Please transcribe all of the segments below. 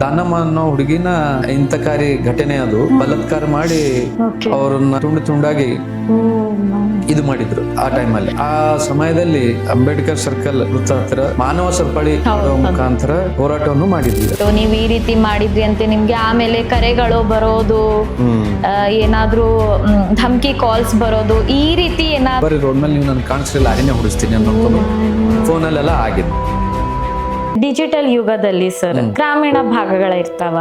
ದಾನಮ್ಮ ಅನ್ನೋ ಹುಡುಗಿನ ಇಂತಕಾರಿ ಘಟನೆ ಅದು ಬಲಾತ್ಕಾರ ಮಾಡಿ ಅವ್ರನ್ನ ತುಂಡು ತುಂಡಾಗಿ ಇದು ಮಾಡಿದ್ರು ಆ ಟೈಮಲ್ಲಿ. ಆ ಸಮಯದಲ್ಲಿ ಅಂಬೇಡ್ಕರ್ ಸರ್ಕಲ್ ವೃತ್ತ ಹತ್ರ ಮಾನವ ಸರಪಳಿ ಮುಖಾಂತರ ಹೋರಾಟವನ್ನು ಮಾಡಿದ್ವಿ. ನೀವ್ ಈ ರೀತಿ ಮಾಡಿದ್ರಿ ಅಂತ ನಿಮ್ಗೆ ಆಮೇಲೆ ಕರೆಗಳು ಬರೋದು, ಏನಾದ್ರೂ ಧಮ್ಕಿ ಕಾಲ್ಸ್ ಬರೋದು, ಈ ರೀತಿ ಏನಾದ್ರು ಬರೀ ರೋಡ್ ಮೇಲೆ ನೀವು ನನ್ ಕಾಣಿಸ್ಲಿಲ್ಲ ಅರಿನೇ ಹೊಡಿಸ್ತೀನಿ ಅನ್ನೋದು ಫೋನಲ್ಲೆಲ್ಲ ಆಗಿದೆ. ಡಿಜಿಟಲ್ ಯುಗದಲ್ಲಿ ಸರ್ ಗ್ರಾಮೀಣ ಭಾಗಗಳಿರ್ತಾವ.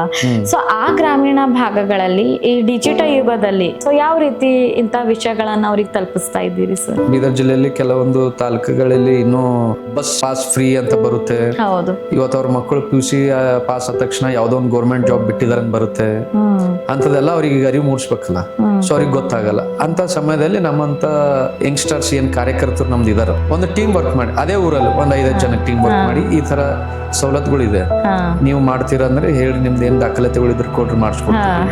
ಸೊ ಆ ಗ್ರಾಮೀಣ ಭಾಗಗಳಲ್ಲಿ ಈ ಡಿಜಿಟಲ್ ಯುಗದಲ್ಲಿ ಸೊ ಯಾವ ರೀತಿ ಇಂತ ವಿಷಯಗಳನ್ನ ಅವ್ರಿಗೆ ತಲುಪಿಸ್ತಾ ಇದ್ದೀರಿ ಸರ್? ಬೀದರ್ ಜಿಲ್ಲೆಯಲ್ಲಿ ಕೆಲವೊಂದು ತಾಲೂಕುಗಳಲ್ಲಿ ಇನ್ನೂ ಬಸ್ ಪಾಸ್ ಫ್ರೀ ಅಂತ ಬರುತ್ತೆ. ಹೌದು, ಇವತ್ತು ಅವ್ರ ಮಕ್ಕಳು PUC ಪಾಸ್ ಆದ ತಕ್ಷಣ ಯಾವ್ದೋ ಒಂದು ಗೌರ್ಮೆಂಟ್ ಜಾಬ್ ಬಿಟ್ಟಿದಾರೆ ಬರುತ್ತೆ. ಅಂತದೆಲ್ಲ ಅವ್ರಿಗೆ ಅರಿವು ಮೂಡಿಸ್ಬೇಕಲ್ಲ, ಸೊ ಅವ್ರಿಗೆ ಗೊತ್ತಾಗಲ್ಲ. ಅಂತ ಸಮಯದಲ್ಲಿ ನಮ್ಮಂತ ಯಂಗ್ಸ್ಟರ್ಸ್ ಏನ್ ಕಾರ್ಯಕರ್ತರು ನಮ್ದು ಇದಾರ, ಒಂದು ಟೀಮ್ ವರ್ಕ್ ಮಾಡಿ ಅದೇ ಊರಲ್ಲಿ ಒಂದ್ 5 ಜನ ಟೀಮ್ ವರ್ಕ್ ಮಾಡಿ ಈ ತರ ಸವಲತ್ತುಗಳಿದೆ ನೀವು ಮಾಡ್ತೀರಾ ಅಂದ್ರೆ ಹೇಳಿ, ನಿಮ್ದು ಏನ್ ದಾಖಲಾತಿಗಳಿದ್ರೆ ಕೊಡ್ರಿ ಮಾಡಿಸ್ಕೊಡ್ತೀವಿ.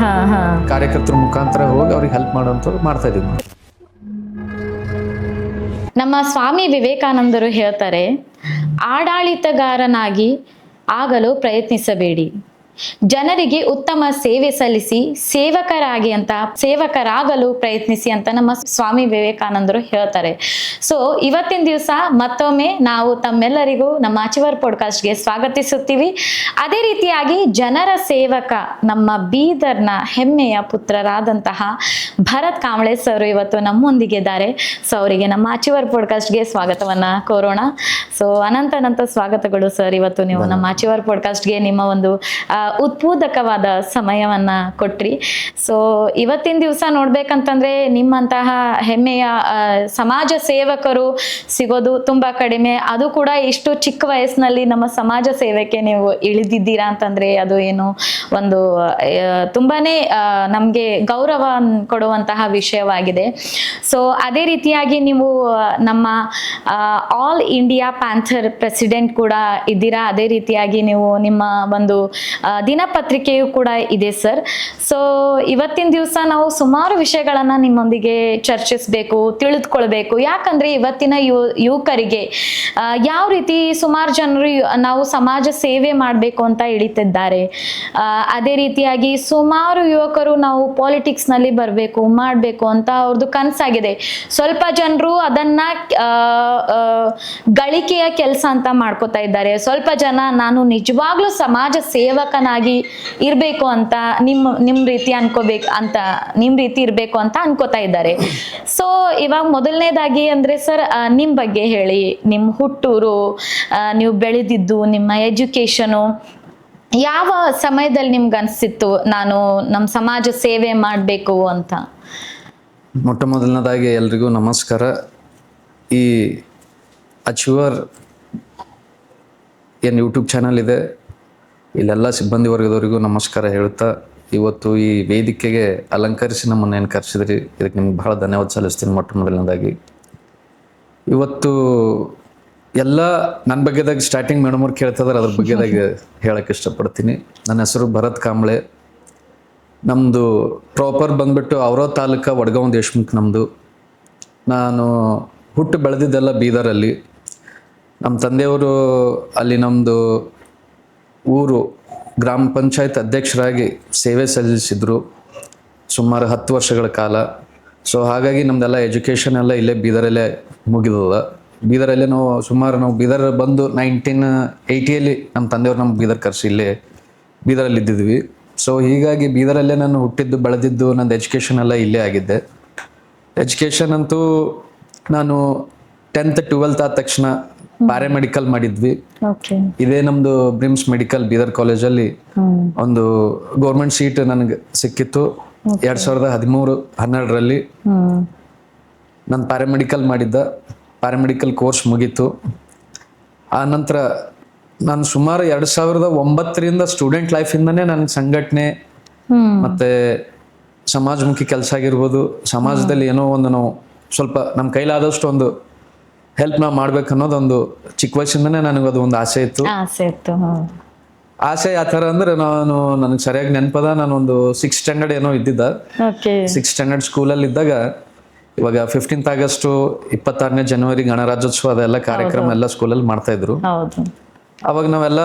ಕಾರ್ಯಕರ್ತರ ಮುಖಾಂತರ ಹೋಗಿ ಅವ್ರಿಗೆ ಹೆಲ್ಪ್ ಮಾಡೋಂಥದ್ದು ಮಾಡ್ತಾ ಇದೀವಿ. ನಮ್ಮ ಸ್ವಾಮಿ ವಿವೇಕಾನಂದರು ಹೇಳ್ತಾರೆ, ಆಡಳಿತಗಾರನಾಗಿ ಆಗಲು ಪ್ರಯತ್ನಿಸಬೇಡಿ, ಜನರಿಗೆ ಉತ್ತಮ ಸೇವೆ ಸಲ್ಲಿಸಿ ಸೇವಕರಾಗಲು ಪ್ರಯತ್ನಿಸಿ ಅಂತ ನಮ್ಮ ಸ್ವಾಮಿ ವಿವೇಕಾನಂದರು ಹೇಳ್ತಾರೆ. ಸೊ ಇವತ್ತಿನ ದಿವಸ ಮತ್ತೊಮ್ಮೆ ನಾವು ತಮ್ಮೆಲ್ಲರಿಗೂ ನಮ್ಮ ಅಚಿವರ್ ಪಾಡ್ಕಾಸ್ಟ್ಗೆ ಸ್ವಾಗತಿಸುತ್ತೀವಿ. ಅದೇ ರೀತಿಯಾಗಿ ಜನರ ಸೇವಕ ನಮ್ಮ ಬೀದರ್ನ ಹೆಮ್ಮೆಯ ಪುತ್ರರಾದಂತಹ ಭರತ್ ಕಾಂಬ್ಳೆ ಸರ್ ಇವತ್ತು ನಮ್ಮೊಂದಿಗಿದ್ದಾರೆ. ಸೊ ಅವರಿಗೆ ನಮ್ಮ ಅಚಿವರ್ ಪಾಡ್ಕಾಸ್ಟ್ಗೆ ಸ್ವಾಗತವನ್ನ ಕೋರೋಣ. ಸೊ ಅನಂತ ಸ್ವಾಗತಗಳು ಸರ್. ಇವತ್ತು ನೀವು ನಮ್ಮ ಅಚಿವರ್ ಪಾಡ್ಕಾಸ್ಟ್ಗೆ ನಿಮ್ಮ ಒಂದು ಉತ್ಪೂದಕವಾದ ಸಮಯವನ್ನ ಕೊಟ್ರಿ. ಸೊ ಇವತ್ತಿನ ದಿವಸ ನೋಡ್ಬೇಕಂತಂದ್ರೆ ನಿಮ್ಮಂತಹ ಹೆಮ್ಮೆಯ ಸಮಾಜ ಸೇವಕರು ಸಿಗೋದು ತುಂಬಾ ಕಡಿಮೆ. ಅದು ಕೂಡ ಇಷ್ಟು ಚಿಕ್ಕ ವಯಸ್ಸಿನಲ್ಲಿ ನಮ್ಮ ಸಮಾಜ ಸೇವೆಗೆ ನೀವು ಇಳಿದಿದ್ದೀರಾ ಅಂತಂದ್ರೆ ಅದು ಏನು ಒಂದು ತುಂಬಾನೇ ನಮ್ಗೆ ಗೌರವ ಕೊಡುವಂತಹ ವಿಷಯವಾಗಿದೆ. ಸೊ ಅದೇ ರೀತಿಯಾಗಿ ನೀವು ನಮ್ಮ ಆಲ್ ಇಂಡಿಯಾ ಪ್ಯಾಂಥರ್ ಪ್ರೆಸಿಡೆಂಟ್ ಕೂಡ ಇದ್ದೀರಾ. ಅದೇ ರೀತಿಯಾಗಿ ನೀವು ನಿಮ್ಮ ಒಂದು ದಿನಪತ್ರಿಕೆಯು ಕೂಡ ಇದೆ ಸರ್. ಸೊ ಇವತ್ತಿನ ದಿವಸ ನಾವು ಸುಮಾರು ವಿಷಯಗಳನ್ನ ನಿಮ್ಮೊಂದಿಗೆ ಚರ್ಚಿಸಬೇಕು, ತಿಳಿದುಕೊಳ್ಬೇಕು. ಯಾಕಂದ್ರೆ ಇವತ್ತಿನ ಯುವಕರಿಗೆ ಯಾವ ರೀತಿ ಸುಮಾರು ಜನರು ನಾವು ಸಮಾಜ ಸೇವೆ ಮಾಡಬೇಕು ಅಂತ ಇಳಿತಿದ್ದಾರೆ. ಅದೇ ರೀತಿಯಾಗಿ ಸುಮಾರು ಯುವಕರು ನಾವು ಪಾಲಿಟಿಕ್ಸ್ ನಲ್ಲಿ ಮಾಡಬೇಕು ಅಂತ ಅವ್ರದ್ದು ಕನಸಾಗಿದೆ. ಸ್ವಲ್ಪ ಜನರು ಅದನ್ನ ಗಳಿಕೆಯ ಕೆಲಸ ಅಂತ ಮಾಡ್ಕೋತಾ ಇದ್ದಾರೆ. ಸ್ವಲ್ಪ ಜನ ನಾನು ನಿಜವಾಗ್ಲೂ ಸಮಾಜ ಸೇವಕನಾಗಿ ಇರ್ಬೇಕು ಅಂತ ನಿಮ್ ರೀತಿ ಇರ್ಬೇಕು ಅಂತ ಅನ್ಕೋತಾ ಇದ್ದಾರೆ. ಸೊ ಇವಾಗ ಮೊದಲನೇದಾಗಿ ಅಂದ್ರೆ ಸರ್ ನಿಮ್ ಬಗ್ಗೆ ಹೇಳಿ, ನಿಮ್ ಹುಟ್ಟೂರು, ನೀವು ಬೆಳೆದಿದ್ದು, ನಿಮ್ಮ ಎಜುಕೇಶನು ಯಾವ ಸಮಯದಲ್ಲಿ ನಿಮ್ಗೆ ಅನ್ಸಿತ್ತು ನಾನು ನಮ್ಮ ಸಮಾಜ ಸೇವೆ ಮಾಡಬೇಕು ಅಂತ? ಮೊಟ್ಟ ಮೊದಲನೇದಾಗಿ ಎಲ್ರಿಗೂ ನಮಸ್ಕಾರ. ಈ ಅಚೀವರ್ ಏನು ಯೂಟ್ಯೂಬ್ ಚಾನಲ್ ಇದೆ, ಇಲ್ಲೆಲ್ಲ ಸಿಬ್ಬಂದಿ ವರ್ಗದವರಿಗೂ ನಮಸ್ಕಾರ ಹೇಳುತ್ತಾ, ಇವತ್ತು ಈ ವೇದಿಕೆಗೆ ಅಲಂಕರಿಸಿ ನಮ್ಮನ್ನು ಏನು ಕರೆಸಿದ್ರಿ, ಇದಕ್ಕೆ ನಿಮ್ಗೆ ಭಾಳ ಧನ್ಯವಾದ ಸಲ್ಲಿಸ್ತೀನಿ. ಮೊಟ್ಟ ಮೊದಲನೇದಾಗಿ ಇವತ್ತು ಎಲ್ಲ ನನ್ನ ಬಗ್ಗೆದಾಗ ಸ್ಟಾರ್ಟಿಂಗ್ ಮೇಡಮ್ ಅವ್ರು ಕೇಳ್ತಿದಾರೆ, ಅದ್ರ ಬಗ್ಗೆದಾಗ ಹೇಳಕ್ಕೆ ಇಷ್ಟಪಡ್ತೀನಿ. ನನ್ನ ಹೆಸರು ಭರತ್ ಕಾಂಬ್ಳೆ. ನಮ್ಮದು ಪ್ರಾಪರ್ ಬಂದ್ಬಿಟ್ಟು ಅವರೋ ತಾಲೂಕು ವಡ್ಗಾಂವ್ ದೇಶಮುಖ್ ನಮ್ಮದು. ನಾನು ಹುಟ್ಟು ಬೆಳೆದಿದ್ದೆಲ್ಲ ಬೀದರಲ್ಲಿ. ನಮ್ಮ ತಂದೆಯವರು ಅಲ್ಲಿ ನಮ್ಮದು ಊರು ಗ್ರಾಮ ಪಂಚಾಯತ್ ಅಧ್ಯಕ್ಷರಾಗಿ ಸೇವೆ ಸಲ್ಲಿಸಿದ್ರು ಸುಮಾರು 10 ವರ್ಷಗಳ ಕಾಲ. ಸೊ ಹಾಗಾಗಿ ನಮ್ದೆಲ್ಲ ಎಜುಕೇಷನ್ ಎಲ್ಲ ಇಲ್ಲೇ ಬೀದರಲ್ಲೇ ಮುಗಿದದ. ಬೀದರಲ್ಲೇ ನಾವು ಬೀದರ್ ಬಂದು 1980 ನಮ್ಮ ತಂದೆಯವರು ನಮ್ಗೆ ಬೀದರ್ ಕರೆಸಿ ಇಲ್ಲೇ ಬೀದರಲ್ಲಿ ಇದ್ದಿದ್ವಿ. ಸೊ ಹೀಗಾಗಿ ಬೀದರಲ್ಲೇ ನಾನು ಹುಟ್ಟಿದ್ದು ಬೆಳೆದಿದ್ದು, ನಂದು ಎಜುಕೇಷನ್ ಎಲ್ಲ ಇಲ್ಲೇ ಆಗಿದ್ದೆ. ಎಜುಕೇಷನ್ ಅಂತೂ ನಾನು 10th 12th ಆದ ತಕ್ಷಣ ಪ್ಯಾರಾಮೆಡಿಕಲ್ ಮಾಡಿದ್ವಿ. ಇದೇ ನಮ್ದು ಬ್ರಿಮ್ಸ್ ಮೆಡಿಕಲ್ ಬೀದರ್ ಕಾಲೇಜಲ್ಲಿ ಒಂದು ಗೌರ್ಮೆಂಟ್ ಸೀಟ್ ನನಗೆ ಸಿಕ್ಕಿತ್ತು 2013-12ರಲ್ಲಿ. ನಾನು ಪ್ಯಾರಾಮೆಡಿಕಲ್ ಮಾಡಿದ್ದ, ಪ್ಯಾರಾಮೆಡಿಕಲ್ ಕೋರ್ಸ್ ಮುಗೀತು. ಆ ನಂತರ ನಾನು ಸುಮಾರು 2009ರಿಂದ ಸ್ಟೂಡೆಂಟ್ ಲೈಫಿಂದನೇ ನನಗೆ ಸಂಘಟನೆ ಮತ್ತೆ ಸಮಾಜಮುಖಿ ಕೆಲಸ ಆಗಿರ್ಬೋದು, ಸಮಾಜದಲ್ಲಿ ಏನೋ ಒಂದು ನಾವು ಸ್ವಲ್ಪ ನಮ್ಮ ಕೈಲಾದಷ್ಟು ಒಂದು ಹೆಲ್ಪ್ ನಾವು ಮಾಡ್ಬೇಕು ಅನ್ನೋದೊಂದು ಚಿಕ್ಕ ವಯಸ್ಸಿಂದನೇ ನನಗದು ಒಂದು ಆಸೆ ಇತ್ತು. ಆಸೆ ಯಾವ ಥರ ಅಂದ್ರೆ, ನನಗೆ ಸರಿಯಾಗಿ ನೆನಪದ, ನಾನೊಂದು 6th ಸ್ಟ್ಯಾಂಡರ್ಡ್ ಏನೋ ಇದ್ದಿದ್ದ. 6th ಸ್ಟ್ಯಾಂಡರ್ಡ್ ಸ್ಕೂಲಲ್ಲಿ ಇದ್ದಾಗ ಇವಾಗ 15th ಆಗಸ್ಟ್ 26ನೇ ಜನವರಿ ಗಣರಾಜ್ಯೋತ್ಸವ ಅದೆಲ್ಲ ಕಾರ್ಯಕ್ರಮ ಎಲ್ಲ ಸ್ಕೂಲಲ್ಲಿ ಮಾಡ್ತಾ ಇದ್ರು. ಅವಾಗ ನಾವೆಲ್ಲ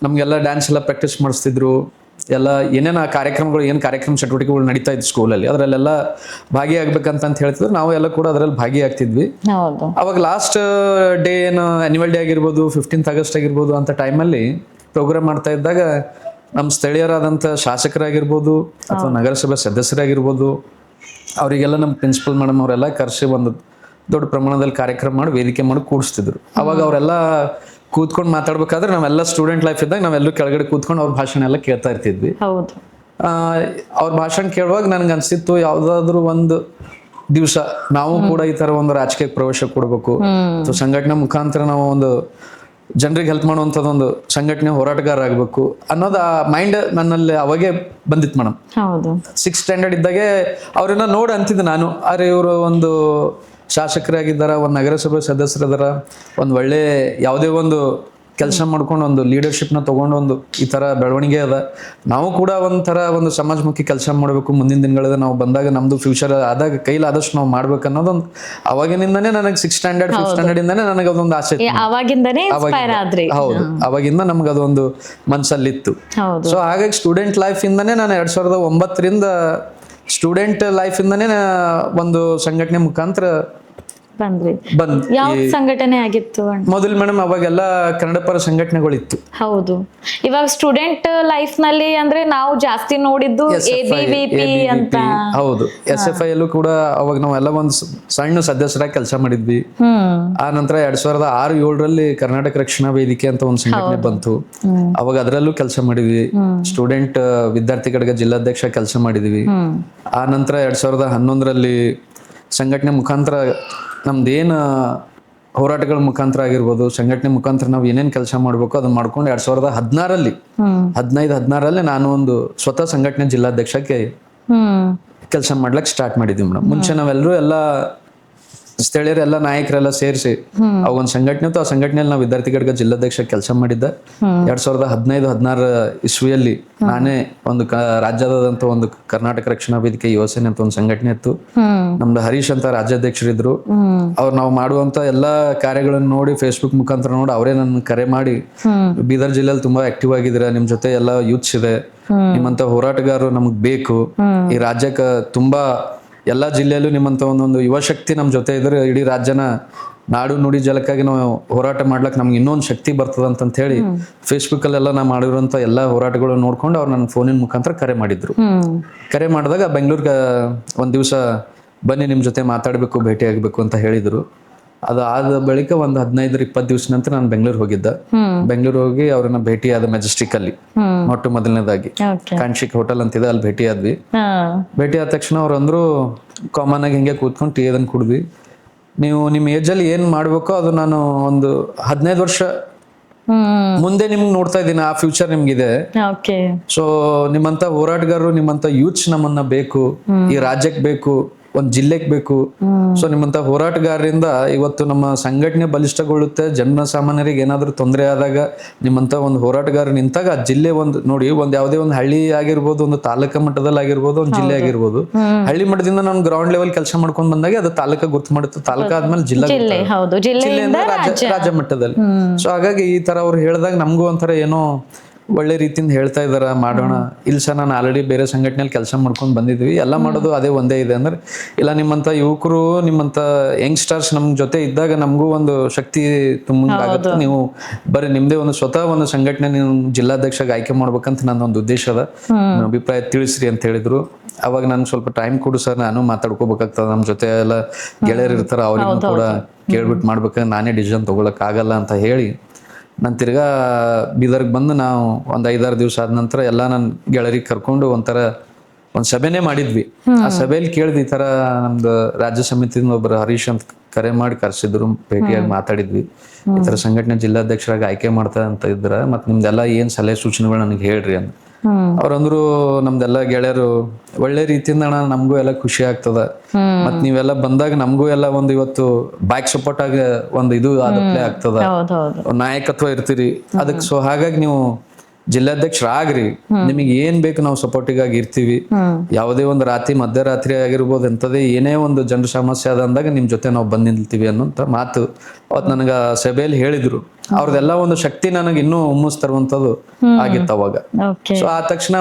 ನಮಗೆಲ್ಲ ಡ್ಯಾನ್ಸ್ ಎಲ್ಲ ಪ್ರಾಕ್ಟೀಸ್ ಮಾಡಿಸ್ತಿದ್ರು. ಎಲ್ಲ ಏನೇನು ಕಾರ್ಯಕ್ರಮಗಳು, ಏನು ಕಾರ್ಯಕ್ರಮ ಚಟುವಟಿಕೆಗಳು ನಡೀತಾ ಇತ್ತು ಸ್ಕೂಲಲ್ಲಿ, ಅದರಲ್ಲೆಲ್ಲ ಭಾಗಿಯಾಗಬೇಕಂತ ಹೇಳ್ತಿದ್ರು. ನಾವು ಎಲ್ಲ ಕೂಡ ಅದರಲ್ಲಿ ಭಾಗಿಯಾಗ್ತಿದ್ವಿ. ಹೌದು. ಅವಾಗ ಲಾಸ್ಟ್ ಡೇ ಏನು ಆ್ಯನ್ಯುವಲ್ ಡೇ ಆಗಿರ್ಬೋದು, 15th ಆಗಸ್ಟ್ ಆಗಿರ್ಬೋದು ಅಂತ ಟೈಮಲ್ಲಿ ಪ್ರೋಗ್ರಾಮ್ ಮಾಡ್ತಾ ಇದ್ದಾಗ ನಮ್ಮ ಸ್ಥಳೀಯರಾದಂಥ ಶಾಸಕರಾಗಿರ್ಬೋದು ಅಥವಾ ನಗರಸಭೆ ಸದಸ್ಯರಾಗಿರ್ಬೋದು, ಅವರಿಗೆಲ್ಲ ನಮ್ಮ ಪ್ರಿನ್ಸಿಪಲ್ ಮೇಡಮ್ ಅವರೆಲ್ಲ ಕರೆಸಿ ಒಂದು ದೊಡ್ಡ ಪ್ರಮಾಣದಲ್ಲಿ ಕಾರ್ಯಕ್ರಮ ಮಾಡಿ ವೇದಿಕೆ ಮಾಡಿ ಕೂಡಿಸ್ತಿದ್ರು. ಅವಾಗ ಅವರೆಲ್ಲ ಕೂತ್ಕೊಂಡು ಮಾತಾಡ್ಬೇಕಾದ್ರೆ ನಾವೆಲ್ಲ ಸ್ಟೂಡೆಂಟ್ ಲೈಫ್ ಇದ್ದಾಗ ನಾವೆಲ್ಲರೂ ಕೆಳಗಡೆ ಕೂತ್ಕೊಂಡು ಅವ್ರ ಭಾಷಣ ಎಲ್ಲ ಕೇಳ್ತಾ ಇರ್ತಿದ್ವಿ. ಹೌದು. ಅವ್ರ ಭಾಷಣ ಕೇಳುವಾಗ ನನಗೆ ಅನ್ಸಿತ್ತು, ಯಾವುದಾದ್ರೂ ಒಂದು ದಿವಸ ನಾವು ಕೂಡ ಈ ತರ ಒಂದು ರಾಜಕೀಯ ಪ್ರವೇಶ ಕೊಡಬೇಕು ಅಥವಾ ಸಂಘಟನೆ ಮುಖಾಂತರ ನಾವು ಒಂದು ಜನರಿಗೆ ಹೆಲ್ಪ್ ಮಾಡುವಂಥದ್ದು ಒಂದು ಸಂಘಟನೆ ಹೋರಾಟಗಾರ ಆಗಬೇಕು ಅನ್ನೋದು ಆ ಮೈಂಡ್ ನನ್ನಲ್ಲಿ ಅವಾಗೇ ಬಂದಿತ್ತು ಮೇಡಮ್. ಹೌದು. 6th ಸ್ಟ್ಯಾಂಡರ್ಡ್ ಇದ್ದಾಗೆ ಅವ್ರನ್ನ ನೋಡಿ ಅಂತಿದ್ದೆ ನಾನು, ಅರೆ ಇವರು ಒಂದು ಶಾಸಕರಾಗಿದ್ದಾರ, ಒಂದು ನಗರಸಭೆ ಸದಸ್ಯರಿದಾರ, ಒಂದು ಒಳ್ಳೆ ಯಾವುದೇ ಒಂದು ಕೆಲಸ ಮಾಡ್ಕೊಂಡು ಒಂದು ಲೀಡರ್ಶಿಪ್ನ ತೊಗೊಂಡು ಒಂದು ಈ ಥರ ಬೆಳವಣಿಗೆ ಅದ, ನಾವು ಕೂಡ ಒಂಥರ ಒಂದು ಸಮಾಜಮುಖಿ ಕೆಲಸ ಮಾಡಬೇಕು ಮುಂದಿನ ದಿನಗಳಲ್ಲಿ ನಾವು ಬಂದಾಗ, ನಮ್ಮದು ಫ್ಯೂಚರ್ ಆದಾಗ ಕೈಲಾದಷ್ಟು ನಾವು ಮಾಡ್ಬೇಕು ಅನ್ನೋದೊಂದು ಅವಾಗಿನಿಂದನೇ ನನಗೆ 6th ಸ್ಟ್ಯಾಂಡರ್ಡ್ 5th ಸ್ಟ್ಯಾಂಡರ್ಡಿಂದನೇ ನನಗೆ ಅದೊಂದು ಆಸೆ ಇತ್ತು. ಅವಾಗಿಂದನೇ ಇನ್ಸ್ಪೈರ್ ಆದ್ರಿ. ಹೌದು, ಅವಾಗಿಂದ ನಮ್ಗೆ ಅದೊಂದು ಮನಸ್ಸಲ್ಲಿತ್ತು. ಹೌದು. ಸೊ ಹಾಗಾಗಿ ಸ್ಟೂಡೆಂಟ್ ಲೈಫಿಂದನೇ ನಾನು 2009ರಿಂದ ಸ್ಟೂಡೆಂಟ್ ಲೈಫಿಂದನೇ ಒಂದು ಸಂಘಟನೆ ಮುಖಾಂತರ ಬಂದ್ರಿ. ಬಂದ್ ಯಾವ ಸಂಘಟನೆ ಆಗಿತ್ತು? ಮೊದಲು ಮೇಡಮ್ ಅವಾಗೆಲ್ಲ ಕನ್ನಡ ಪರ ಸಂಘಟನೆಗಳಿತ್ತು. ಹೌದು. ಇವಾಗ ಸ್ಟೂಡೆಂಟ್ ಲೈಫ್ ನಲ್ಲಿ ಅಂದ್ರೆ ನಾವು ಜಾಸ್ತಿ ನೋಡಿದ್ದು ABVP ಅಂತ. ಹೌದು, SFI ಯಲ್ಲೂ ಕೂಡ ಅವಾಗ ನಾವೆಲ್ಲ ಒಂದು ಸಣ್ಣ ಸದಸ್ಯರಾಗಿ ಕೆಲಸ ಮಾಡಿದ್ವಿ. ಆ ನಂತರ 2006-7ರಲ್ಲಿ ಕರ್ನಾಟಕ ರಕ್ಷಣಾ ವೇದಿಕೆ ಅಂತ ಒಂದು ಸಂಘಟನೆ ಬಂತು. ಅವಾಗ ಅದರಲ್ಲೂ ಕೆಲಸ ಮಾಡಿದ್ವಿ. ಸ್ಟೂಡೆಂಟ್ ವಿದ್ಯಾರ್ಥಿ ಘಟಕ ಜಿಲ್ಲಾಧ್ಯಕ್ಷ ಕೆಲಸ ಮಾಡಿದ್ವಿ. ಆ ನಂತರ 2011ರಲ್ಲಿ ಸಂಘಟನೆ ಮುಖಾಂತರ ನಮ್ದೇನು ಹೋರಾಟಗಳ ಮುಖಾಂತರ ಆಗಿರ್ಬೋದು, ಸಂಘಟನೆ ಮುಖಾಂತರ ನಾವು ಏನೇನು ಕೆಲಸ ಮಾಡ್ಬೇಕು ಅದನ್ನ ಮಾಡ್ಕೊಂಡು 2015-16ರಲ್ಲಿ ನಾನು ಒಂದು ಸ್ವತಃ ಸಂಘಟನೆ ಜಿಲ್ಲಾಧ್ಯಕ್ಷಕ್ಕೆ ಕೆಲಸ ಮಾಡ್ಲಿಕ್ಕೆ ಸ್ಟಾರ್ಟ್ ಮಾಡಿದ್ವಿ ಮೇಡಮ್. ಮುಂಚೆ ನಾವೆಲ್ಲರೂ ಎಲ್ಲ ಸ್ಥಳೀಯರೆಲ್ಲ ನಾಯಕರೆಲ್ಲ ಸೇರಿಸಿ ಅವಾಗ ಒಂದು ಸಂಘಟನೆ ಇತ್ತು. ಆ ಸಂಘಟನೆಯಲ್ಲಿ ನಾವು ವಿದ್ಯಾರ್ಥಿ ಘಟಕ ಜಿಲ್ಲಾಧ್ಯಕ್ಷ ಕೆಲಸ ಮಾಡಿದ್ದ. 2015-16 ಇಸ್ವಿಯಲ್ಲಿ ನಾನೇ ಒಂದು ರಾಜ್ಯದಾದಂತ ಒಂದು ಕರ್ನಾಟಕ ರಕ್ಷಣಾ ವೇದಿಕೆ ಯುವ ಸೇನೆ ಅಂತ ಒಂದು ಸಂಘಟನೆ ಇತ್ತು. ನಮ್ದು ಹರೀಶ್ ಅಂತ ರಾಜ್ಯಾಧ್ಯಕ್ಷರಿದ್ರು. ಅವ್ರು ನಾವು ಮಾಡುವಂತ ಎಲ್ಲಾ ಕಾರ್ಯಗಳನ್ನು ನೋಡಿ ಫೇಸ್ಬುಕ್ ಮುಖಾಂತರ ನೋಡಿ ಅವರೇ ನನ್ನ ಕರೆ ಮಾಡಿ, ಬೀದರ್ ಜಿಲ್ಲೆಯಲ್ಲಿ ತುಂಬಾ ಆಕ್ಟಿವ್ ಆಗಿದ್ದೀರಾ, ನಿಮ್ ಜೊತೆ ಎಲ್ಲ ಯೂತ್ಸ್ ಇದೆ, ನಿಮ್ಮಂತ ಹೋರಾಟಗಾರರು ನಮಗ್ ಬೇಕು, ಈ ರಾಜ್ಯಕ್ಕೆ ತುಂಬಾ ಎಲ್ಲಾ ಜಿಲ್ಲೆಯಲ್ಲೂ ನಿಮ್ಮಂತ ಒಂದೊಂದು ಯುವ ಶಕ್ತಿ ನಮ್ ಜೊತೆ ಇದ್ರೆ ಇಡೀ ರಾಜ್ಯನ ನಾಡು ನುಡಿ ಜಲಕ್ಕಾಗಿ ನಾವು ಹೋರಾಟ ಮಾಡ್ಲಕ್ ನಮ್ಗೆ ಇನ್ನೊಂದು ಶಕ್ತಿ ಬರ್ತದ ಅಂತ ಹೇಳಿ ಫೇಸ್ಬುಕ್ ಅಲ್ಲೆಲ್ಲ ನಾ ಮಾಡಿರುವಂತ ಎಲ್ಲಾ ಹೋರಾಟಗಳು ನೋಡ್ಕೊಂಡು ಅವ್ರು ನನ್ನ ಫೋನಿನ ಮುಖಾಂತರ ಕರೆ ಮಾಡಿದ್ರು. ಕರೆ ಮಾಡಿದಾಗ ಬೆಂಗಳೂರಿಗೆ ಒಂದ್ ದಿವಸ ಬನ್ನಿ ನಿಮ್ ಜೊತೆ ಮಾತಾಡ್ಬೇಕು, ಭೇಟಿ ಆಗ್ಬೇಕು ಅಂತ ಹೇಳಿದ್ರು. ಅದಾದ ಬಳಿಕ ಒಂದು 15-20 ದಿವಸ ನಂತರ ನಾನು ಬೆಂಗಳೂರು ಹೋಗಿದ್ದ. ಬೆಂಗಳೂರು ಹೋಗಿ ಅವ್ರನ್ನ ಭೇಟಿ ಆದ ಮೆಜೆಸ್ಟಿಕ್ ಅಲ್ಲಿ ಮೊಟ್ಟ ಮೊದಲನೇದಾಗಿ ಕಾಂಶಿಕ್ ಹೋಟೆಲ್ ಅಂತಿದೆ, ಅಲ್ಲಿ ಭೇಟಿ ಆದ್ವಿ. ಭೇಟಿ ಆದ ತಕ್ಷಣ ಅವ್ರು ಅಂದ್ರು, ಕಾಮನ್ ಆಗಿ ಹಿಂಗೆ ಕೂತ್ಕೊಂಡು ಟೀ ಅದನ್ನ ಕುಡಿದ್ವಿ, ನೀವು ನಿಮ್ಮ ಏಜ್ ಅಲ್ಲಿ ಏನ್ ಮಾಡ್ಬೇಕೋ ಅದು ನಾನು ಒಂದು 15 ವರ್ಷ ಮುಂದೆ ನಿಮ್ಗೆ ನೋಡ್ತಾ ಇದ್ದೀನಿ, ಆ ಫ್ಯೂಚರ್ ನಿಮ್ಗಿದೆ. ಸೊ ನಿಮ್ಮಂತ ಹೋರಾಟಗಾರರು, ನಿಮ್ಮಂತ ಯೂತ್ಸ್ ನಮ್ಮನ್ನ ಬೇಕು, ಈ ರಾಜ್ಯಕ್ಕೆ ಬೇಕು, ಒಂದ್ ಜಿಲ್ಲೆಗೆ ಬೇಕು. ಸೊ ನಿಮ್ಮಂತ ಹೋರಾಟಗಾರರಿಂದ ಇವತ್ತು ನಮ್ಮ ಸಂಘಟನೆ ಬಲಿಷ್ಠಗೊಳ್ಳುತ್ತೆ. ಜನ ಸಾಮಾನ್ಯರಿಗೆ ಏನಾದ್ರೂ ತೊಂದರೆ ಆದಾಗ ನಿಮ್ಮಂತ ಒಂದು ಹೋರಾಟಗಾರ ನಿಂತಾಗ ಆ ಜಿಲ್ಲೆ ಒಂದು ನೋಡಿ, ಒಂದ್ ಯಾವುದೇ ಒಂದು ಹಳ್ಳಿ ಆಗಿರ್ಬೋದು, ಒಂದು ತಾಲೂಕಾ ಮಟ್ಟದಲ್ಲಿ ಆಗಿರ್ಬೋದು, ಒಂದು ಜಿಲ್ಲೆ ಆಗಿರ್ಬೋದು, ಹಳ್ಳಿ ಮಟ್ಟದಿಂದ ನಾನು ಗ್ರೌಂಡ್ ಲೆವೆಲ್ ಕೆಲಸ ಮಾಡ್ಕೊಂಡ್ ಬಂದಾಗ ಅದು ತಾಲೂಕಾ ಗುರ್ತು ಮಾಡುತ್ತೆ, ತಾಲೂಕಾ ಆದ್ಮೇಲೆ ಜಿಲ್ಲೆಯಿಂದ ರಾಜ್ಯ ಮಟ್ಟದಲ್ಲಿ. ಸೊ ಹಾಗಾಗಿ ಈ ತರ ಅವ್ರು ಹೇಳಿದಾಗ ನಮಗೂ ಒಂಥರ ಏನೋ ಒಳ್ಳೆ ರೀತಿಯಿಂದ ಹೇಳ್ತಾ ಇದಾರ, ಮಾಡೋಣ. ಇಲ್ಲ ಸರ್, ನಾನು ಆಲ್ರೆಡಿ ಬೇರೆ ಸಂಘಟನೆಯಲ್ಲಿ ಕೆಲಸ ಮಾಡ್ಕೊಂಡು ಬಂದಿದ್ವಿ, ಎಲ್ಲ ಮಾಡೋದು ಅದೇ ಒಂದೇ ಇದೆ ಅಂದ್ರೆ, ಇಲ್ಲ ನಿಮ್ಮಂತ ಯುವಕರು, ನಿಮ್ಮಂತ ಯಂಗ್ಸ್ಟರ್ಸ್ ನಮ್ ಜೊತೆ ಇದ್ದಾಗ ನಮಗೂ ಒಂದು ಶಕ್ತಿ ತುಂಬಾಗುತ್ತೆ, ನೀವು ಬರೀ ನಿಮ್ದೇ ಒಂದು ಸ್ವತಃ ಒಂದು ಸಂಘಟನೆ ನೀವು ಜಿಲ್ಲಾಧ್ಯಕ್ಷಗೆ ಆಯ್ಕೆ ಮಾಡ್ಬೇಕಂತ ನನ್ನ ಒಂದು ಉದ್ದೇಶ ಅದ, ಅಭಿಪ್ರಾಯ ತಿಳಿಸ್ರಿ ಅಂತ ಹೇಳಿದ್ರು. ಅವಾಗ ನನ್ಗೆ ಸ್ವಲ್ಪ ಟೈಮ್ ಕೊಡು ಸರ್, ನಾನು ಮಾತಾಡ್ಕೋಬೇಕಾಗ್ತದ, ನಮ್ ಜೊತೆ ಎಲ್ಲ ಗೆಳೆಯರು ಇರ್ತಾರ, ಅವ್ರಿಗೂ ಕೂಡ ಕೇಳ್ಬಿಟ್ಟು ಮಾಡ್ಬೇಕಂದ್ರೆ ನಾನೇ ಡಿಸಿಷನ್ ತಗೊಳಕ್ ಆಗಲ್ಲ ಅಂತ ಹೇಳಿ ನಾನು ತಿರ್ಗಾ ಬೀದರ್ಗೆ ಬಂದು ನಾವು ಒಂದು 5-6 ದಿವಸ ಆದ ನಂತರ ಎಲ್ಲ ನನ್ನ ಗೆಳೆಯರಿಗೆ ಕರ್ಕೊಂಡು ಒಂಥರ ಒಂದು ಸಭೆನೇ ಮಾಡಿದ್ವಿ. ಆ ಸಭೆಯಲ್ಲಿ ಕೇಳಿದ್ವಿ, ಈ ತರ ನಮ್ದು ರಾಜ್ಯ ಸಮಿತಿಯಿಂದ ಒಬ್ಬರು ಹರೀಶ್ ಅಂತ ಕರೆ ಮಾಡಿ ಕರ್ಸಿದ್ರು, ಭೇಟಿಯಾಗಿ ಮಾತಾಡಿದ್ವಿ. ಈ ತರ ಸಂಘಟನೆ ಜಿಲ್ಲಾಧ್ಯಕ್ಷರಾಗಿ ಆಯ್ಕೆ ಮಾಡ್ತಾ ಅಂತ ಇದ್ರ, ಮತ್ ನಿಮ್ದೆಲ್ಲ ಏನ್ ಸಲಹೆ ಸೂಚನೆಗಳು ನನಗೆ ಹೇಳ್ರಿ ಅಂತ. ಅವ್ರಂದ್ರು, ನಮ್ದೆಲ್ಲ ಗೆಳೆಯರು ಒಳ್ಳೆ ರೀತಿಯಿಂದ ನಮಗೂ ಎಲ್ಲ ಖುಷಿ ಆಗ್ತದ, ಮತ್ ನೀವೆಲ್ಲ ಬಂದಾಗ ನಮಗೂ ಎಲ್ಲ ಒಂದು ಇವತ್ತು ಬ್ಯಾಕ್ ಸಪೋರ್ಟ್ ಆಗಿ ಒಂದು ಇದು ಪ್ಲೇ ಆಗ್ತದ, ನಾಯಕತ್ವ ಇರ್ತೀರಿ ಅದಕ್ಕೆ. ಸೊ ಹಾಗಾಗಿ ನೀವು ಜಿಲ್ಲಾಧ್ಯಕ್ಷರಾಗ್ರಿ, ನಿಮಗೆ ಏನ್ ಬೇಕು ನಾವು ಸಪೋರ್ಟಿಗಾಗಿ ಇರ್ತೀವಿ. ಯಾವುದೇ ಒಂದು ರಾತ್ರಿ ಮಧ್ಯರಾತ್ರಿ ಆಗಿರ್ಬೋದು, ಎಂಥದೇ ಏನೇ ಒಂದು ಜನರ ಸಮಸ್ಯೆ ಅದ ಅಂದಾಗ ನಿಮ್ ಜೊತೆ ನಾವು ಬಂದ್ ನಿಲ್ತೀವಿ ಅನ್ನೋಂಥ ಮಾತು ಅವತ್ತು ನನಗ ಸಭೆಯಲ್ಲಿ ಹೇಳಿದ್ರು. ಅವ್ರದೆಲ್ಲ ಒಂದು ಶಕ್ತಿ ನನಗೆ ಇನ್ನೂ ಹುಮ್ಮಸ್ ತರುವಂಥದ್ದು ಆಗಿತ್ತು ಅವಾಗ. ಓಕೆ. ಸೊ ಆ ತಕ್ಷಣ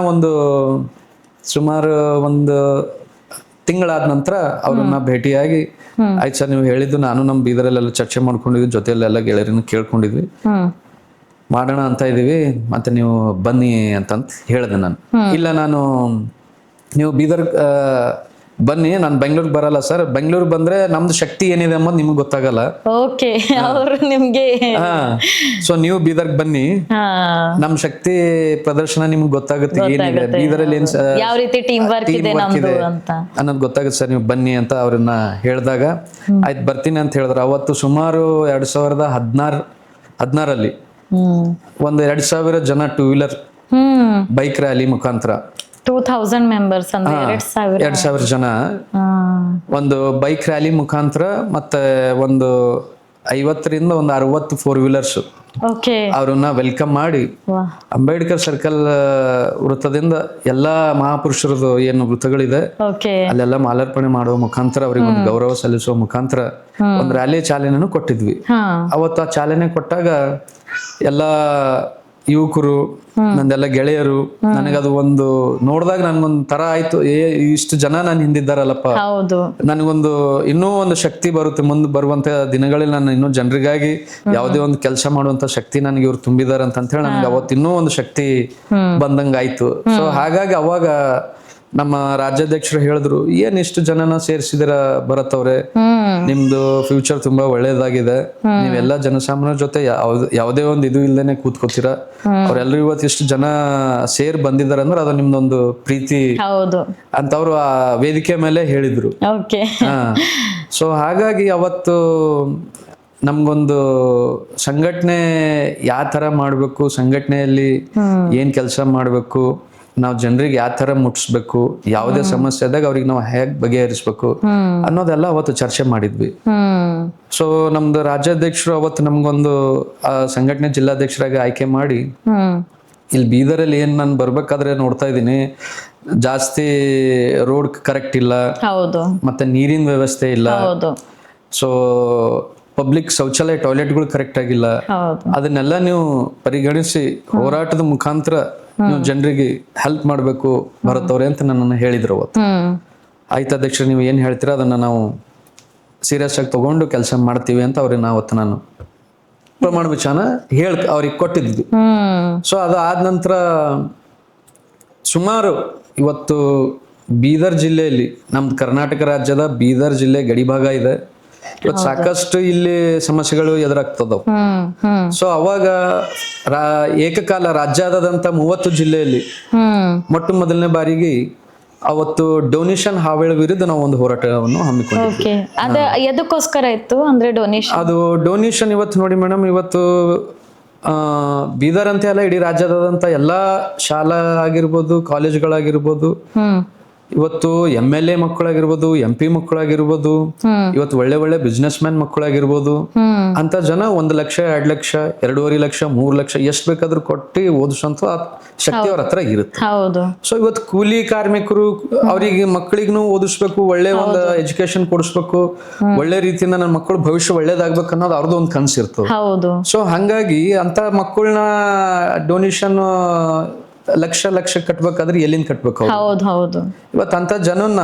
ಸುಮಾರು ಒಂದು ತಿಂಗಳಾದ ನಂತರ ಅವ್ರನ್ನ ಭೇಟಿಯಾಗಿ, ಆಯ್ತು ಸರ್ ನೀವು ಹೇಳಿದ್ದು, ನಾನು ನಮ್ಮ ಬೀದರಲ್ಲೆಲ್ಲ ಚರ್ಚೆ ಮಾಡ್ಕೊಂಡಿದ್ವಿ, ಜೊತೆಯಲ್ಲೆಲ್ಲ ಗೆಳೆಯರನ್ನ ಕೇಳ್ಕೊಂಡಿದ್ವಿ, ಮಾಡೋಣ ಅಂತ ಇದೀವಿ, ಮತ್ತೆ ನೀವು ಬನ್ನಿ ಅಂತಂತ ಹೇಳಿದೆ ನಾನು. ಇಲ್ಲ, ನೀವು ಬೀದರ್ ಬನ್ನಿ, ನಾನು ಬೆಂಗಳೂರಿಗೆ ಬರಲ್ಲ ಸರ್, ಬೆಂಗಳೂರು ಬಂದ್ರೆ ನಮ್ದು ಶಕ್ತಿ ಏನಿದೆ ಅನ್ನೋದು ನಿಮ್ಗೆ ಗೊತ್ತಾಗಲ್ಲ. ಓಕೆ. ಅವರು ನಿಮ್ಗೆ ಸೊ ನೀವು ಬೀದರ್ಗೆ ಬನ್ನಿ, ನಮ್ ಶಕ್ತಿ ಪ್ರದರ್ಶನ ನಿಮ್ಗೆ ಗೊತ್ತಾಗುತ್ತೆ, ಏನಿದೆ ಬೀದರಲ್ಲಿ ಏನ್ ಯಾವ ರೀತಿ ಟೀಮ್ ವರ್ಕ್ ಇದೆ ನಮ್ದು ಅಂತ ಅನ್ನೋದು ಗೊತ್ತಾಗುತ್ತೆ ಸರ್, ನೀವು ಬನ್ನಿ ಅಂತ ಅವ್ರನ್ನ ಹೇಳಿದಾಗ ಆಯ್ತು ಬರ್ತೀನಿ ಅಂತ ಹೇಳಿದ್ರು. ಅವತ್ತು ಸುಮಾರು 2016 ಒಂದು 2000 ಜನ 2 ವೀಲರ್ ಬೈಕ್ ರ್ಯಾಲಿ ಮುಖಾಂತರ 2000 ಮೆಂಬರ್ಸ್ ಅಂದ್ರೆ 2000 ಜನ ಒಂದು ಬೈಕ್ ರ್ಯಾಲಿ ಮುಖಾಂತರ, ಮತ್ತೆ ಒಂದು 50ರಿಂದ ಒಂದು 60 4 ವೀಲರ್ಸ್ ಓಕೆ ಅವ್ರನ್ನ ವೆಲ್ಕಮ್ ಮಾಡಿ ಅಂಬೇಡ್ಕರ್ ಸರ್ಕಲ್ ವೃತ್ತದಿಂದ ಎಲ್ಲಾ ಮಹಾಪುರುಷರದು ಏನು ವೃತ್ತಗಳಿದೆ ಓಕೆ ಅಲ್ಲೆಲ್ಲ ಮಾಲಾರ್ಪಣೆ ಮಾಡುವ ಮುಖಾಂತರ ಅವ್ರಿಗೆ ಒಂದು ಗೌರವ ಸಲ್ಲಿಸುವ ಮುಖಾಂತರ ಒಂದು ರ್ಯಾಲಿ ಚಾಲನೆಯನ್ನು ಕೊಟ್ಟಿದ್ವಿ. ಅವತ್ತು ಆ ಚಾಲನೆ ಕೊಟ್ಟಾಗ ಎಲ್ಲ ಯುವಕರು, ನಂದೆಲ್ಲ ಗೆಳೆಯರು, ನನಗದು ಒಂದು ನೋಡಿದಾಗ ನನ್ಗೊಂದ್ ತರ ಆಯ್ತು, ಇಷ್ಟು ಜನ ನಾನು ಹಿಂದಿದ್ದಾರಲ್ಲಪ್ಪ, ನನಗೊಂದು ಇನ್ನೂ ಒಂದು ಶಕ್ತಿ ಬರುತ್ತೆ, ಮುಂದೆ ಬರುವಂತ ದಿನಗಳಲ್ಲಿ ನಾನು ಇನ್ನೂ ಜನರಿಗಾಗಿ ಯಾವುದೇ ಒಂದು ಕೆಲಸ ಮಾಡುವಂತ ಶಕ್ತಿ ನನಗೆ ಇವ್ರು ತುಂಬಿದಾರೆ ಅಂತ ಹೇಳಿ ನನಗೆ ಅವತ್ತು ಇನ್ನೂ ಒಂದು ಶಕ್ತಿ ಬಂದಂಗ ಆಯ್ತು. ಸೊ ಹಾಗಾಗಿ ಅವಾಗ ನಮ್ಮ ರಾಜ್ಯಾಧ್ಯಕ್ಷರು ಹೇಳಿದ್ರು, ಏನ್ ಇಷ್ಟು ಜನನ ಸೇರಿಸಿದಿರ ಭರತ್ ಅವ್ರೆ, ನಿಮ್ದು ಫ್ಯೂಚರ್ ತುಂಬಾ ಒಳ್ಳೇದಾಗಿದೆ, ನೀವೆಲ್ಲಾ ಜನಸಾಮಾನ್ಯರ ಜೊತೆ ಯಾವುದೇ ಒಂದು ಇದು ಇಲ್ದೇನೆ ಕೂತ್ಕೋತೀರ, ಅವ್ರೆಲ್ಲರೂ ಇವತ್ತು ಇಷ್ಟು ಜನ ಸೇರ್ ಬಂದಿದ್ದಾರೆ ಅಂದ್ರೆ ಅದು ನಿಮ್ದೊಂದು ಪ್ರೀತಿ ಅಂತ ಅವ್ರು ಆ ವೇದಿಕೆ ಮೇಲೆ ಹೇಳಿದ್ರು. ಸೊ ಹಾಗಾಗಿ ಅವತ್ತು ನಮ್ಗೊಂದು ಸಂಘಟನೆ ಯಾವ ತರ ಮಾಡ್ಬೇಕು, ಸಂಘಟನೆಯಲ್ಲಿ ಏನ್ ಕೆಲಸ ಮಾಡ್ಬೇಕು, ನಾವು ಜನರಿಗೆ ಯಾವ ತರ ಮುಟ್ಟಿಸ್ಬೇಕು, ಯಾವುದೇ ಸಮಸ್ಯೆ ಆದಾಗ ಅವ್ರಿಗೆ ನಾವು ಹೇಗ್ ಬಗೆಹರಿಸ್ಬೇಕು ಅನ್ನೋದೆಲ್ಲ ಅವತ್ತು ಚರ್ಚೆ ಮಾಡಿದ್ವಿ. ಸೊ ನಮ್ದು ರಾಜ್ಯಾಧ್ಯಕ್ಷರು ಅವತ್ತು ನಮ್ಗೊಂದು ಸಂಘಟನೆ ಜಿಲ್ಲಾಧ್ಯಕ್ಷರಾಗಿ ಆಯ್ಕೆ ಮಾಡಿ, ಇಲ್ಲಿ ಬೀದರಲ್ಲಿ ಏನ್ ನಾನು ಬರ್ಬೇಕಾದ್ರೆ ನೋಡ್ತಾ ಇದ್ದೀನಿ, ಜಾಸ್ತಿ ರೋಡ್ ಕರೆಕ್ಟ್ ಇಲ್ಲ, ಮತ್ತೆ ನೀರಿನ ವ್ಯವಸ್ಥೆ ಇಲ್ಲ, ಸೊ ಪಬ್ಲಿಕ್ ಶೌಚಾಲಯ ಟಾಯ್ಲೆಟ್ಗಳು ಕರೆಕ್ಟ್ ಆಗಿಲ್ಲ, ಅದನ್ನೆಲ್ಲ ನೀವು ಪರಿಗಣಿಸಿ ಹೋರಾಟದ ಮುಖಾಂತರ ನೀವು ಜನರಿಗೆ ಹೆಲ್ಪ್ ಮಾಡ್ಬೇಕು ಭರತ್ ಅವ್ರೆ ಅಂತ ನನ್ನನ್ನು ಹೇಳಿದ್ರು ಅವತ್ತು. ಆಯ್ತು ಅಧ್ಯಕ್ಷರು, ನೀವು ಏನ್ ಹೇಳ್ತೀರಾ ಅದನ್ನ ನಾವು ಸೀರಿಯಸ್ ಆಗಿ ತಗೊಂಡು ಕೆಲಸ ಮಾಡ್ತೀವಿ ಅಂತ ಅವ್ರಿಗೆ ಅವತ್ತು ನಾನು ಪ್ರಮಾಣ ವಚನ ಅವ್ರಿಗೆ ಕೊಟ್ಟಿದ್ದು. ಸೊ ಅದು ಆದ ನಂತರ ಸುಮಾರು ಇವತ್ತು ಬೀದರ್ ಜಿಲ್ಲೆಯಲ್ಲಿ, ನಮ್ದು ಕರ್ನಾಟಕ ರಾಜ್ಯದ ಬೀದರ್ ಜಿಲ್ಲೆ ಗಡಿ ಭಾಗ ಇದೆ, ಇವತ್ತು ಸಾಕಷ್ಟು ಇಲ್ಲಿ ಸಮಸ್ಯೆಗಳು ಎದುರಾಗ್ತದವು. ಸೊ ಅವಾಗ ಏಕಕಾಲ ರಾಜ್ಯಾದ್ಯಂತ 30 ಜಿಲ್ಲೆಯಲ್ಲಿ ಮೊಟ್ಟ ಮೊದಲನೇ ಬಾರಿಗೆ ಅವತ್ತು ಡೊನೇಷನ್ ಹಾವೇಳ ವಿರುದ್ಧ ನಾವು ಒಂದು ಹೋರಾಟವನ್ನು ಹಮ್ಮಿಕೊಂಡಿದ್ವಿ. ಎದಕ್ಕೋಸ್ಕರ ಇತ್ತು ಅಂದ್ರೆ ಡೊನೇಷನ್? ಅದು ಡೊನೇಷನ್ ಇವತ್ತು ನೋಡಿ ಮೇಡಮ್, ಇವತ್ತು ಬೀದರ್ ಅಂತ ಅಲ್ಲ, ಇಡೀ ರಾಜ್ಯದಾದಂತ ಎಲ್ಲಾ ಶಾಲಾ ಆಗಿರ್ಬೋದು, ಕಾಲೇಜ್ಗಳಾಗಿರ್ಬೋದು, ಇವತ್ತು MLA ಮಕ್ಕಳಾಗಿರ್ಬೋದು, MP ಮಕ್ಕಳಾಗಿರ್ಬೋದು, ಇವತ್ತು ಒಳ್ಳೆ ಒಳ್ಳೆ ಬಿಸ್ನೆಸ್ ಮ್ಯಾನ್ ಮಕ್ಕಳಾಗಿರ್ಬೋದು, ಅಂತ ಜನ 1 ಲಕ್ಷ 2 ಲಕ್ಷ 2.5 ಲಕ್ಷ 3 ಲಕ್ಷ ಎಷ್ಟು ಬೇಕಾದ್ರೂ ಕೊಟ್ಟು ಓದಿಸೋಂತ ಶಕ್ತಿ ಅವ್ರ ಹತ್ರ ಇರುತ್ತೆ. ಸೊ ಇವತ್ತು ಕೂಲಿ ಕಾರ್ಮಿಕರು, ಅವ್ರಿಗೆ ಮಕ್ಕಳಿಗೂ ಓದಿಸ್ಬೇಕು, ಒಳ್ಳೆ ಒಂದು ಎಜುಕೇಶನ್ ಕೊಡಿಸ್ಬೇಕು, ಒಳ್ಳೆ ರೀತಿಯಿಂದ ನನ್ನ ಮಕ್ಕಳು ಭವಿಷ್ಯ ಒಳ್ಳೇದಾಗ್ಬೇಕು ಅನ್ನೋದು ಅವ್ರದ್ದು ಒಂದು ಕನಸು ಇರ್ತದೆ. ಸೊ ಹಂಗಾಗಿ ಅಂತ ಮಕ್ಕಳನ್ನ ಡೊನೇಷನ್ ಲಕ್ಷ ಕಟ್ಬೇಕಾದ್ರೆ ಎಲ್ಲಿಂದ ಕಟ್ಬೇಕು? ಇವತ್ತು ಅಂತ ಜನನ್ನ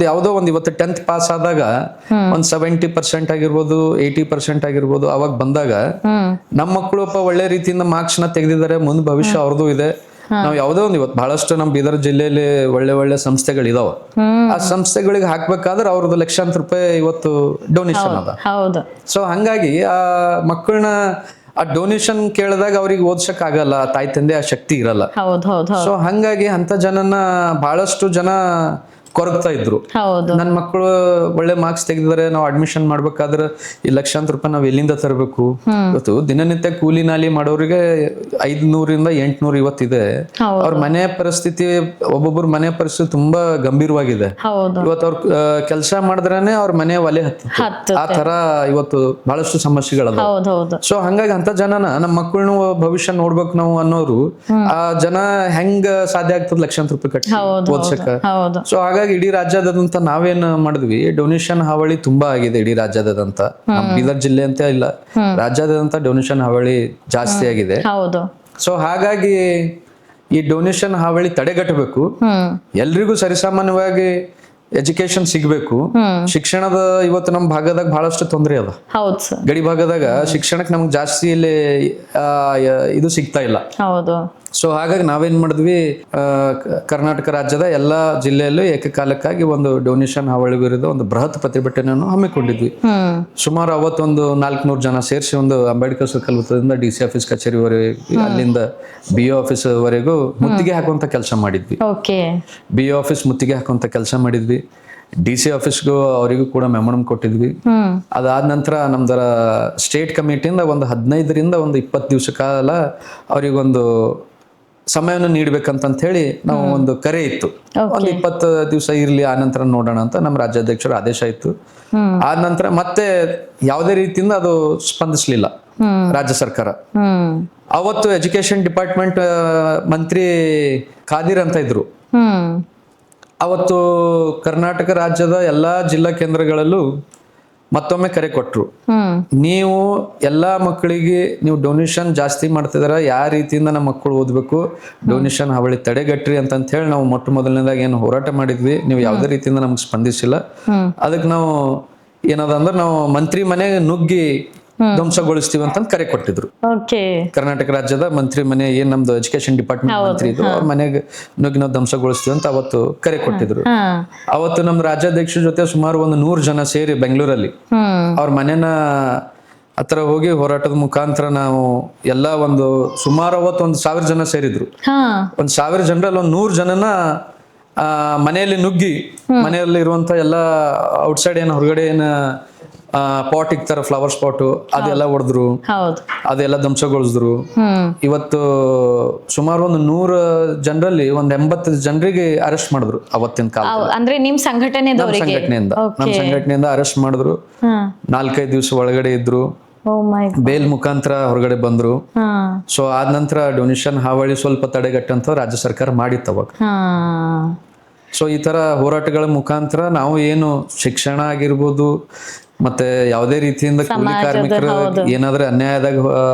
ಯಾವುದೋ ಒಂದು ಇವತ್ತು 10th ಪಾಸ್ ಆದಾಗ ಒಂದ್ 70% ಆಗಿರ್ಬೋದು, 80% ಆಗಿರ್ಬೋದು, ಅವಾಗ ಬಂದಾಗ ನಮ್ಮ ಮಕ್ಕಳು ಒಳ್ಳೆ ರೀತಿಯಿಂದ ಮಾರ್ಕ್ಸ್ ನ ತೆಗೆದಿದ್ದಾರೆ, ಮುಂದೆ ಭವಿಷ್ಯ ಅವ್ರದ್ದು ಇದೆ. ನಾವ್ ಯಾವುದೋ ಒಂದು ಇವತ್ತು ಬಹಳಷ್ಟು ನಮ್ಮ ಬೀದರ್ ಜಿಲ್ಲೆಯಲ್ಲಿ ಒಳ್ಳೆ ಒಳ್ಳೆ ಸಂಸ್ಥೆಗಳು ಇದಾವ, ಆ ಸಂಸ್ಥೆಗಳಿಗೆ ಹಾಕ್ಬೇಕಾದ್ರೆ ಅವ್ರದ್ದು ಲಕ್ಷಾಂತರ ರೂಪಾಯಿ ಇವತ್ತು ಡೊನೇಷನ್ ಅದ. ಸೊ ಹಂಗಾಗಿ ಆ ಮಕ್ಕಳನ್ನ ಆ ಡೊನೇಷನ್ ಕೇಳಿದಾಗ ಅವ್ರಿಗೆ ಓದ್ಸಕ್ ಆಗಲ್ಲ, ತಾಯಿ ತಂದೆ ಆ ಶಕ್ತಿ ಇರಲ್ಲ. ಸೊ ಹಂಗಾಗಿ ಅಂತ ಜನನ ಬಹಳಷ್ಟು ಜನ ಕೊರಗ್ತಾ ಇದ್ರು. ಹೌದು. ನನ್ನ ಮಕ್ಕಳು ಒಳ್ಳೆ ಮಾರ್ಕ್ಸ್ ತೆಗೆದಿದ್ದಾರೆ, ನಾವು ಅಡ್ಮಿಷನ್ ಮಾಡ್ಬೇಕಾದ್ರೆ ಈ ಲಕ್ಷಾಂತರ ರೂಪಾಯಿ ನಾವು ಎಲ್ಲಿಂದ ತರಬೇಕು? ಇವತ್ತು ದಿನನಿತ್ಯ ಕೂಲಿ ನಾಲಿ ಮಾಡೋರಿಗೆ 500ರಿಂದ 800 ಇವತ್ತಿದೆ. ಅವ್ರ ಮನೆ ಪರಿಸ್ಥಿತಿ, ಒಬ್ಬೊಬ್ಬರ ಮನೆ ಪರಿಸ್ಥಿತಿ ತುಂಬಾ ಗಂಭೀರವಾಗಿದೆ. ಹೌದು. ಇವತ್ತು ಅವ್ರ ಕೆಲಸ ಮಾಡಿದ್ರೇನೆ ಅವ್ರ ಮನೆ ಒಲೆ ಹತ್ತು, ಆ ತರ ಇವತ್ತು ಬಹಳಷ್ಟು ಸಮಸ್ಯೆಗಳದ. ಹೌದು. ಸೊ ಹಂಗಾಗಿ ಅಂತ ಜನನ ನಮ್ಮ ಮಕ್ಕಳನ್ನು ಭವಿಷ್ಯ ನೋಡ್ಬೇಕು ನಾವು ಅನ್ನೋರು, ಆ ಜನ ಹೆಂಗ ಸಾಧ್ಯ ಆಗ್ತದ ಲಕ್ಷಾಂತರ ರೂಪಾಯಿ ಕಟ್ಟಿ ಓದ್ಸಕ. ಸೊ ಹಾಗಾಗಿ ಇಡೀ ರಾಜ್ಯಾದ್ಯಂತ ನಾವೇನ್ ಮಾಡಿದ್ವಿ, ಡೊನೇಷನ್ ಹಾವಳಿ ತುಂಬಾ ಆಗಿದೆ ಇಡೀ ರಾಜ್ಯಾದ್ಯಂತ. ನಮ್ಮ ಬೀದರ್ ಜಿಲ್ಲೆ ಅಂತ ಇಲ್ಲ, ರಾಜ್ಯಾದ್ಯಂತ ಡೊನೇಷನ್ ಹಾವಳಿ ಜಾಸ್ತಿ ಆಗಿದೆ. ಸೊ ಹಾಗಾಗಿ ಈ ಡೊನೇಷನ್ ಹಾವಳಿ ತಡೆಗಟ್ಟಬೇಕು, ಎಲ್ರಿಗೂ ಸರಿಸಾಮಾನ್ಯವಾಗಿ ಎಜುಕೇಶನ್ ಸಿಗ್ಬೇಕು. ಶಿಕ್ಷಣದ ಇವತ್ತು ನಮ್ಮ ಭಾಗದಾಗ ಬಹಳಷ್ಟು ತೊಂದರೆ ಅದ. ಗಡಿ ಭಾಗದಾಗ ಶಿಕ್ಷಣಕ್ಕೆ ನಮ್ಗೆ ಜಾಸ್ತಿ ಇಲ್ಲಿ ಇದು ಸಿಗ್ತಾ ಇಲ್ಲ. ಸೊ ಹಾಗಾಗಿ ನಾವೇನ್ ಮಾಡಿದ್ವಿ, ಕರ್ನಾಟಕ ರಾಜ್ಯದ ಎಲ್ಲಾ ಜಿಲ್ಲೆಯಲ್ಲೂ ಏಕಕಾಲಕ್ಕಾಗಿ ಒಂದು ಡೊನೇಷನ್ ಹಾವಳಿ ವಿರುದ್ಧ ಒಂದು ಬೃಹತ್ ಪ್ರತಿಭಟನೆಯನ್ನು ಹಮ್ಮಿಕೊಂಡಿದ್ವಿ. ಸುಮಾರು ಅವತ್ತೊಂದು 400 ಜನ ಸೇರಿಸಿ ಒಂದು ಅಂಬೇಡ್ಕರ್ ಸರ್ಕಲ್ ವೃತ್ತದಿಂದ DC ಆಫೀಸ್ ಕಚೇರಿವರೆಗೆ, ಅಲ್ಲಿಂದ BO ಆಫೀಸ್ ವರೆಗೂ ಮುತ್ತಿಗೆ ಹಾಕುವಂತ ಕೆಲಸ ಮಾಡಿದ್ವಿ. BO ಆಫೀಸ್ ಮುತ್ತಿಗೆ ಹಾಕುವಂತ ಕೆಲಸ ಮಾಡಿದ್ವಿ. DC ಆಫೀಸ್ಗೂ ಅವರಿಗೂ ಕೂಡ ಮೆಮೊರಂ ಕೊಟ್ಟಿದ್ವಿ. ಅದಾದ ನಂತರ ನಮ್ದರ ಸ್ಟೇಟ್ ಕಮಿಟಿಯಿಂದ ಒಂದು 15ರಿಂದ ಒಂದು 20 ದಿವಸ ಕಾಲ ಅವರಿಗೊಂದು ಸಮಯವನ್ನು ನೀಡ್ಬೇಕಂತ ಹೇಳಿ ನಾವು ಒಂದು ಕರೆ ಇತ್ತು. ಒಂದು 20 ದಿವಸ ಇರ್ಲಿ, ಆ ನಂತರ ನೋಡೋಣ ಅಂತ ನಮ್ಮ ರಾಜ್ಯಾಧ್ಯಕ್ಷರ ಆದೇಶ ಇತ್ತು. ಆದ ನಂತರ ಮತ್ತೆ ಯಾವುದೇ ರೀತಿಯಿಂದ ಅದು ಸ್ಪಂದಿಸ್ಲಿಲ್ಲ ರಾಜ್ಯ ಸರ್ಕಾರ. ಅವತ್ತು ಎಜುಕೇಶನ್ ಡಿಪಾರ್ಟ್ಮೆಂಟ್ ಮಂತ್ರಿ ಖಾದೀರ್ ಅಂತ ಇದ್ರು. ಅವತ್ತು ಕರ್ನಾಟಕ ರಾಜ್ಯದ ಎಲ್ಲಾ ಜಿಲ್ಲಾ ಕೇಂದ್ರಗಳಲ್ಲೂ ಮತ್ತೊಮ್ಮೆ ಕರೆ ಕೊಟ್ರು, ನೀವು ಎಲ್ಲಾ ಮಕ್ಕಳಿಗೆ ನೀವು ಡೊನೇಷನ್ ಜಾಸ್ತಿ ಮಾಡ್ತಿದಾರ, ಯಾವ ರೀತಿಯಿಂದ ನಮ್ಮ ಮಕ್ಕಳು ಓದ್ಬೇಕು, ಡೊನೇಷನ್ ಹಾವಳಿ ತಡೆಗಟ್ರಿ ಅಂತ ಹೇಳಿ ನಾವು ಮೊಟ್ಟ ಮೊದಲನೇದಾಗಿ ಏನು ಹೋರಾಟ ಮಾಡಿದ್ವಿ. ನೀವು ಯಾವುದೇ ರೀತಿಯಿಂದ ನಮ್ಗೆ ಸ್ಪಂದಿಸಿಲ್ಲ. ಅದಕ್ಕೆ ನಾವು ಏನದ ಅಂದ್ರೆ ನಾವು ಮಂತ್ರಿ ಮನೆಗೆ ನುಗ್ಗಿ ಧ್ವಂಸಗೊಳಿಸ್ತೀವಿ ಅಂತ ಕರೆ ಕೊಟ್ಟಿದ್ರು. ಕರ್ನಾಟಕ ರಾಜ್ಯದ ಮಂತ್ರಿ ಮನೆ, ಏನ್ ನಮ್ದು ಎಜುಕೇಶನ್ ಡಿಪಾರ್ಟ್ಮೆಂಟ್ ಮಂತ್ರಿ ಇದ್ರು, ಅವ್ರ ಮನೆಗೆ ನುಗ್ಗಿ ನಾವು ಧ್ವಂಸಗೊಳಿಸ್ತೀವಿ ಅಂತ ಅವತ್ತು ಕರೆ ಕೊಟ್ಟಿದ್ರು. ಅವತ್ತು ನಮ್ ರಾಜ್ಯಾಧ್ಯಕ್ಷರ ಜೊತೆ ಸುಮಾರು ಒಂದು 100 ಜನ ಸೇರಿ ಬೆಂಗಳೂರಲ್ಲಿ ಅವ್ರ ಮನೆನ ಹತ್ರ ಹೋಗಿ ಹೋರಾಟದ ಮುಖಾಂತರ ನಾವು ಎಲ್ಲ ಒಂದು ಸುಮಾರು ಅವತ್ತು 1000 ಜನ ಸೇರಿದ್ರು. 1000 ಜನರಲ್ಲಿ ಒಂದು 100 ಜನನ ಮನೆಯಲ್ಲಿ ನುಗ್ಗಿ, ಮನೆಯಲ್ಲಿ ಇರುವಂತ ಎಲ್ಲ ಔಟ್ಸೈಡ್ ಏನ್ ಹೊರಗಡೆ ಏನ ಪಾಟ್ ಇಕ್ತಾರ, ಫ್ಲವರ್ ಸ್ಪಾಟ್, ಅದೆಲ್ಲ ಹೊಡೆದ್ರು, ಅದೆಲ್ಲ ಧ್ವಂಸಗೊಳಿಸಿದ್ರು. ಇವತ್ತು ಸುಮಾರು ಒಂದು 100 ಜನರಲ್ಲಿ ಒಂದು 80 ಜನರಿಗೆ ಅರೆಸ್ಟ್ ಮಾಡಿದ್ರು ಅವತ್ತಿನ ಕಾಲ. ಅಂದ್ರೆ ನಿಮ್ ಸಂಘಟನೆಯಿಂದ ಅರೆಸ್ಟ್ ಮಾಡಿದ್ರು. 4-5 ದಿವಸ ಒಳಗಡೆ ಇದ್ರು, ಬೇಲ್ ಮುಖಾಂತರ ಹೊರಗಡೆ ಬಂದ್ರು. ಸೊ ಆದ ನಂತರ ಡೊನೇಷನ್ ಹಾವಳಿ ಸ್ವಲ್ಪ ತಡೆಗಟ್ಟಂತ ರಾಜ್ಯ ಸರ್ಕಾರ ಮಾಡಿತ್ತು ಅವಾಗ. ಸೊ ಈ ತರ ಹೋರಾಟಗಳ ಮುಖಾಂತರ ನಾವು ಏನು ಶಿಕ್ಷಣ ಆಗಿರ್ಬೋದು, ಮತ್ತೆ ಯಾವುದೇ ರೀತಿಯಿಂದ ಕೂಲಿ ಕಾರ್ಮಿಕರು ಏನಾದ್ರೂ ಅನ್ಯಾಯದಾಗ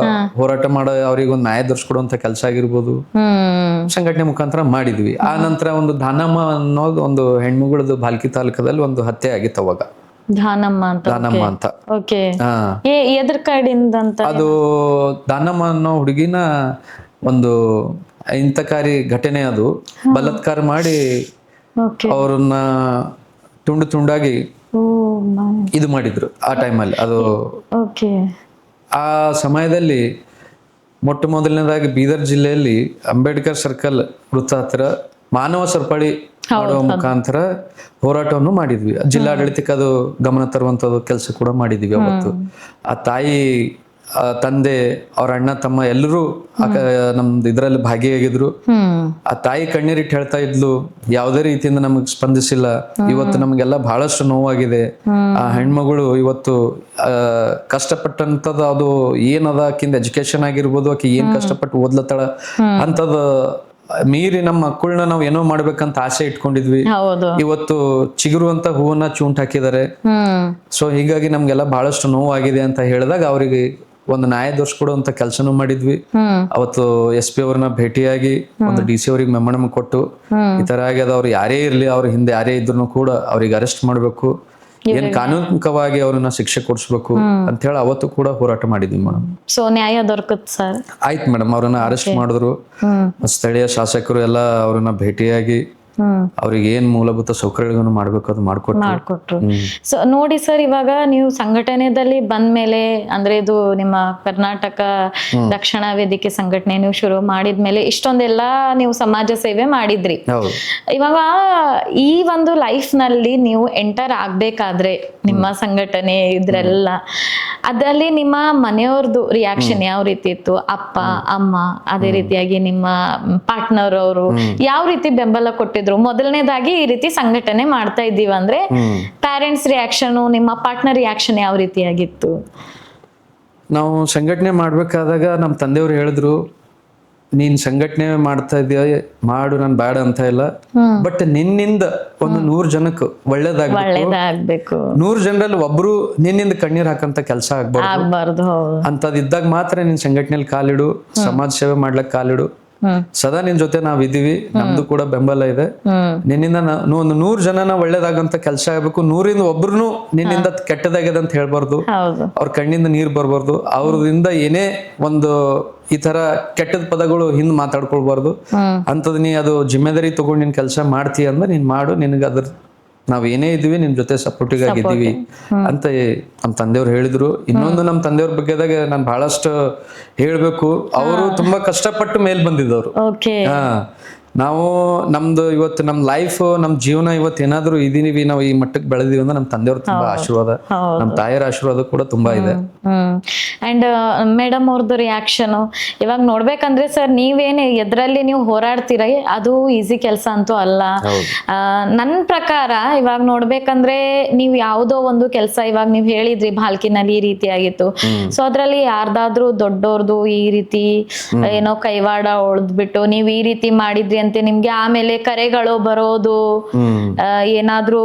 ಹೋರಾಟ ಮಾಡೋ ಅವ್ರಿಗೆ ಒಂದು ನ್ಯಾಯ ದೊರಕಿಸ್ಕೊಡುವಂತ ಕೆಲಸ ಆಗಿರ್ಬೋದು, ಸಂಘಟನೆ ಮುಖಾಂತರ ಮಾಡಿದ್ವಿ. ಆ ನಂತರ ಒಂದು ದಾನಮ್ಮ ಅನ್ನೋದು ಒಂದು ಹೆಣ್ಮಗಳದ್ದು ಭಾಲ್ಕಿ ತಾಲೂಕದಲ್ಲಿ ಒಂದು ಹತ್ಯೆ ಆಗಿತ್ತು ಅವಾಗ. ದಾನಮ್ಮ ಅಂತ ಅದು ದಾನಮ್ಮ ಅನ್ನೋ ಹುಡುಗಿನ ಒಂದು ಇಂತಕಾರಿ ಘಟನೆ, ಅದು ಬಲಾತ್ಕಾರ ಮಾಡಿ ಅವ್ರನ್ನ ತುಂಡು ತುಂಡಾಗಿ ಇದು ಮಾಡಿದ್ರು ಆ ಟೈಮಲ್ಲಿ. ಅದು ಆ ಸಮಯದಲ್ಲಿ ಮೊಟ್ಟ ಮೊದಲನೇದಾಗಿ ಬೀದರ್ ಜಿಲ್ಲೆಯಲ್ಲಿ ಅಂಬೇಡ್ಕರ್ ಸರ್ಕಲ್ ವೃತ್ತ ಹತ್ರ ಮಾನವ ಸರಪಳಿ ಮಾಡುವ ಮುಖಾಂತರ ಹೋರಾಟವನ್ನು ಮಾಡಿದ್ವಿ. ಜಿಲ್ಲಾಡಳಿತಕ್ಕೆ ಅದು ಗಮನ ತರುವಂತದ್ದು ಕೆಲಸ ಕೂಡ ಮಾಡಿದ್ವಿ. ಅವತ್ತು ಆ ತಾಯಿ, ತಂದೆ, ಅವ್ರ ಅಣ್ಣ ತಮ್ಮ ಎಲ್ಲರೂ ನಮ್ದು ಇದ್ರಲ್ಲಿ ಭಾಗಿಯಾಗಿದ್ರು. ಆ ತಾಯಿ ಕಣ್ಣೀರಿಟ್ಟು ಹೇಳ್ತಾ ಇದ್ಲು, ಯಾವುದೇ ರೀತಿಯಿಂದ ನಮಗ್ ಸ್ಪಂದಿಸಿಲ್ಲ. ಇವತ್ತು ನಮ್ಗೆಲ್ಲ ಬಹಳಷ್ಟು ನೋವಾಗಿದೆ. ಆ ಹೆಣ್ಮಗಳು ಇವತ್ತು ಕಷ್ಟಪಟ್ಟಂತದ ಅದು ಏನದ, ಆಕಿಂದ ಎಜುಕೇಶನ್ ಆಗಿರ್ಬೋದು, ಆಕಿ ಏನ್ ಕಷ್ಟಪಟ್ಟು ಓದ್ಲತ್ತಾಳ ಅಂತದ ಮೀರಿ ನಮ್ಮ ಮಕ್ಕಳನ್ನ ನಾವ್ ಏನೋ ಮಾಡ್ಬೇಕಂತ ಆಸೆ ಇಟ್ಕೊಂಡಿದ್ವಿ. ಇವತ್ತು ಚಿಗುರುವಂತ ಹೂವನ್ನ ಚೂಂಟ್ ಹಾಕಿದ್ದಾರೆ. ಸೊ ಹೀಗಾಗಿ ನಮ್ಗೆಲ್ಲ ಬಹಳಷ್ಟು ನೋವಾಗಿದೆ ಅಂತ ಹೇಳಿದಾಗ ಅವರಿಗೆ ಒಂದು ನ್ಯಾಯ ದೊರಕಿಸ್ಕೊಡುವಂತ ಕೆಲಸನೂ ಮಾಡಿದ್ವಿ. ಅವತ್ತು SP ಅವ್ರನ್ನ ಭೇಟಿಯಾಗಿ ಒಂದು DC ಅವ್ರಿಗೆ ಮೆಮೊರಂ ಕೊಟ್ಟು, ಈ ತರ ಆಗ್ಯದ, ಅವ್ರು ಯಾರೇ ಇರ್ಲಿ, ಅವ್ರ ಹಿಂದೆ ಯಾರೇ ಇದ್ರು ಕೂಡ ಅವ್ರಿಗೆ ಅರೆಸ್ಟ್ ಮಾಡ್ಬೇಕು, ಏನ್ ಕಾನೂನಿಕವಾಗಿ ಅವ್ರನ್ನ ಶಿಕ್ಷೆ ಕೊಡಿಸ್ಬೇಕು ಅಂತ ಹೇಳಿ ಅವತ್ತು ಕೂಡ ಹೋರಾಟ ಮಾಡಿದ್ವಿ ಮೇಡಮ್. ಸೊ ನ್ಯಾಯ ದೊರಕತ್ ಸರ್? ಆಯ್ತು ಮೇಡಮ್, ಅವ್ರನ್ನ ಅರೆಸ್ಟ್ ಮಾಡಿದ್ರು. ಸ್ಥಳೀಯ ಶಾಸಕರು ಎಲ್ಲ ಅವ್ರನ್ನ ಭೇಟಿಯಾಗಿ ಅವ್ರಿಗೆ ಏನ್ ಮೂಲಭೂತ ಸೌಕರ್ಯಗಳನ್ನು ಮಾಡ್ಬೇಕು ಅದು ಮಾಡ್ಕೊಟ್ರು. ಮಾಡ್ಕೊಟ್ರು. ಸೊ ನೋಡಿ ಸರ್, ಇವಾಗ ನೀವು ಸಂಘಟನೆಯಲ್ಲಿ ಬಂದ್ಮೇಲೆ ಅಂದ್ರೆ ಇದು ನಿಮ್ಮ ಕರ್ನಾಟಕ ರಕ್ಷಣಾ ವೇದಿಕೆ ಸಂಘಟನೆ ನೀವು ಶುರು ಮಾಡಿದ್ಮೇಲೆ ಇಷ್ಟೊಂದೆಲ್ಲ ನೀವು ಸಮಾಜ ಸೇವೆ ಮಾಡಿದ್ರಿ. ಹೌದು. ಇವಾಗ ಈ ಒಂದು ಲೈಫ್ ನಲ್ಲಿ ನೀವು ಎಂಟರ್ ಆಗ್ಬೇಕಾದ್ರೆ ನಿಮ್ಮ ಸಂಘಟನೆ ಇದ್ರೆಲ್ಲ ಅದರಲ್ಲಿ ನಿಮ್ಮ ಮನೆಯವ್ರದ್ದು ರಿಯಾಕ್ಷನ್ ಯಾವ ರೀತಿ ಇತ್ತು? ಅಪ್ಪ ಅಮ್ಮ ಅದೇ ರೀತಿಯಾಗಿ ನಿಮ್ಮ ಪಾರ್ಟ್ನರ್ ಅವರು ಯಾವ ರೀತಿ ಬೆಂಬಲ ಕೊಟ್ಟಿದ್ರು? ಮೊದಲನೇದಾಗಿ ಈ ರೀತಿ ಸಂಘಟನೆ ಮಾಡ್ತಾ ಇದ್ದೀವಿ ಅಂದ್ರೆ ಪೇರೆಂಟ್ಸ್ ರಿಯಾಕ್ಷನ್, ನಿಮ್ಮ ಪಾರ್ಟ್ನರ್ ರಿಯಾಕ್ಷನ್ ಯಾವ ರೀತಿಯಾಗಿತ್ತು? ನಾವು ಸಂಘಟನೆ ಮಾಡ್ಬೇಕಾದಾಗ ನಮ್ಮ ತಂದೆಯವರು ಹೇಳಿದ್ರು, ನೀನ್ ಸಂಘಟನೆ ಮಾಡ್ತಾ ಇದೀಯ ಮಾಡು, ನಾನು ಬೇಡ ಅಂತ ಇಲ್ಲ, ಬಟ್ ನಿನ್ನಿಂದ ಒಂದು 100 ಜನಕ್ಕೆ ಒಳ್ಳೇದಾಗ್ಬೇಕು, 100 ಜನರಲ್ಲಿ ಒಬ್ರು ನಿನ್ನಿಂದ ಕಣ್ಣೀರ್ ಹಾಕಂತ ಕೆಲಸ ಆಗ್ಬಾರ್ದು ಅಂತದಿದ್ದಾಗ ಮಾತ್ರ ನಿನ್ ಸಂಘಟನೆಯಲ್ಲಿ ಕಾಲಿಡು, ಸಮಾಜ ಸೇವೆ ಮಾಡ್ಲಕ್ ಕಾಲಿಡು. ಸದಾ ನಿನ್ ಜೊತೆ ನಾವ್ ಇದೀವಿ, ನಮ್ದು ಕೂಡ ಬೆಂಬಲ ಇದೆ. ನಿನ್ನಿಂದ ಒಂದು 100 ಜನನ ಒಳ್ಳೇದಾಗಂತ ಕೆಲಸ ಆಗ್ಬೇಕು, 100ರಿಂದ ಒಬ್ರು ನಿನ್ನಿಂದ ಕೆಟ್ಟದಾಗಿದೆ ಅಂತ ಹೇಳ್ಬಾರ್ದು, ಅವ್ರ ಕಣ್ಣಿಂದ ನೀರ್ ಬರ್ಬಾರ್ದು, ಅವ್ರದಿಂದ ಏನೇ ಒಂದು ಈ ತರ ಕೆಟ್ಟದ ಪದಗಳು ಹಿಂದ್ ಮಾತಾಡ್ಕೊಳ್ಬಾರ್ದು ಅಂತದ್ ನೀ ಅದು ಜಿಮ್ಮೆದಾರಿ ತಗೊಂಡು ನಿನ್ ಕೆಲಸ ಮಾಡ್ತೀಯ ಅಂದ್ರೆ ನೀನ್ ಮಾಡು, ನಿನಗೆ ಅದ್ರ ನಾವ್ ಏನೇ ಇದೀವಿ ನಿಮ್ ಜೊತೆ ಸಪೋರ್ಟಿವ್ ಆಗಿದ್ದೀವಿ ಅಂತ ನಮ್ ತಂದೆಯವ್ರು ಹೇಳಿದ್ರು. ಇನ್ನೊಂದು ನಮ್ ತಂದೆಯವ್ರ ಬಗ್ಗೆದಾಗ ನಾನ್ ಬಹಳಷ್ಟು ಹೇಳ್ಬೇಕು, ಅವರು ತುಂಬಾ ಕಷ್ಟಪಟ್ಟು ಮೇಲ್ ಬಂದಿದ್ದವ್ರು. ನಾವು ನಮ್ದು ಇವತ್ತು ನಮ್ ಲೈಫ್ ನಮ್ ಜೀವನ ಇವತ್ತು ಏನಾದ್ರು ಇದೀವಿ, ನಾವು ಈ ಮಟ್ಟಕ್ಕೆ ಬೆಳೆದಿವಿ ಅಂದ್ರೆ ನಮ್ ತಂದೆಯವ್ರ ತುಂಬಾ ಆಶೀರ್ವಾದ, ನಮ್ ತಾಯಿಯರ ಆಶೀರ್ವಾದ ಕೂಡ ತುಂಬಾ ಇದೆ. ಅಂಡ್ ಮೇಡಮ್ ಅವ್ರದ್ದು ರಿಯಾಕ್ಷನ್ ಇವಾಗ ನೋಡ್ಬೇಕಂದ್ರೆ ಸರ್, ನೀವೇನು ಎದ್ರಲ್ಲಿ ನೀವು ಹೋರಾಡ್ತೀರ ಅದು ಈಸಿ ಕೆಲಸ ಅಂತೂ ಅಲ್ಲ. ನನ್ನ ಪ್ರಕಾರ ಇವಾಗ ನೋಡ್ಬೇಕಂದ್ರೆ ನೀವು ಯಾವುದೋ ಒಂದು ಕೆಲಸ ಇವಾಗ ನೀವು ಹೇಳಿದ್ರಿ ಬಾಲ್ಕಿನಲ್ಲಿ ಈ ರೀತಿ ಆಗಿತ್ತು, ಸೊ ಅದ್ರಲ್ಲಿ ಯಾರ್ದಾದ್ರೂ ದೊಡ್ಡೋರ್ದು ಈ ರೀತಿ ಏನೋ ಕೈವಾಡ ಉಳ್ದ್ಬಿಟ್ಟು ನೀವ್ ಈ ರೀತಿ ಮಾಡಿದ್ರಿ ಅಂತ ನಿಮ್ಗೆ ಆಮೇಲೆ ಕರೆಗಳು ಬರೋದು, ಏನಾದ್ರೂ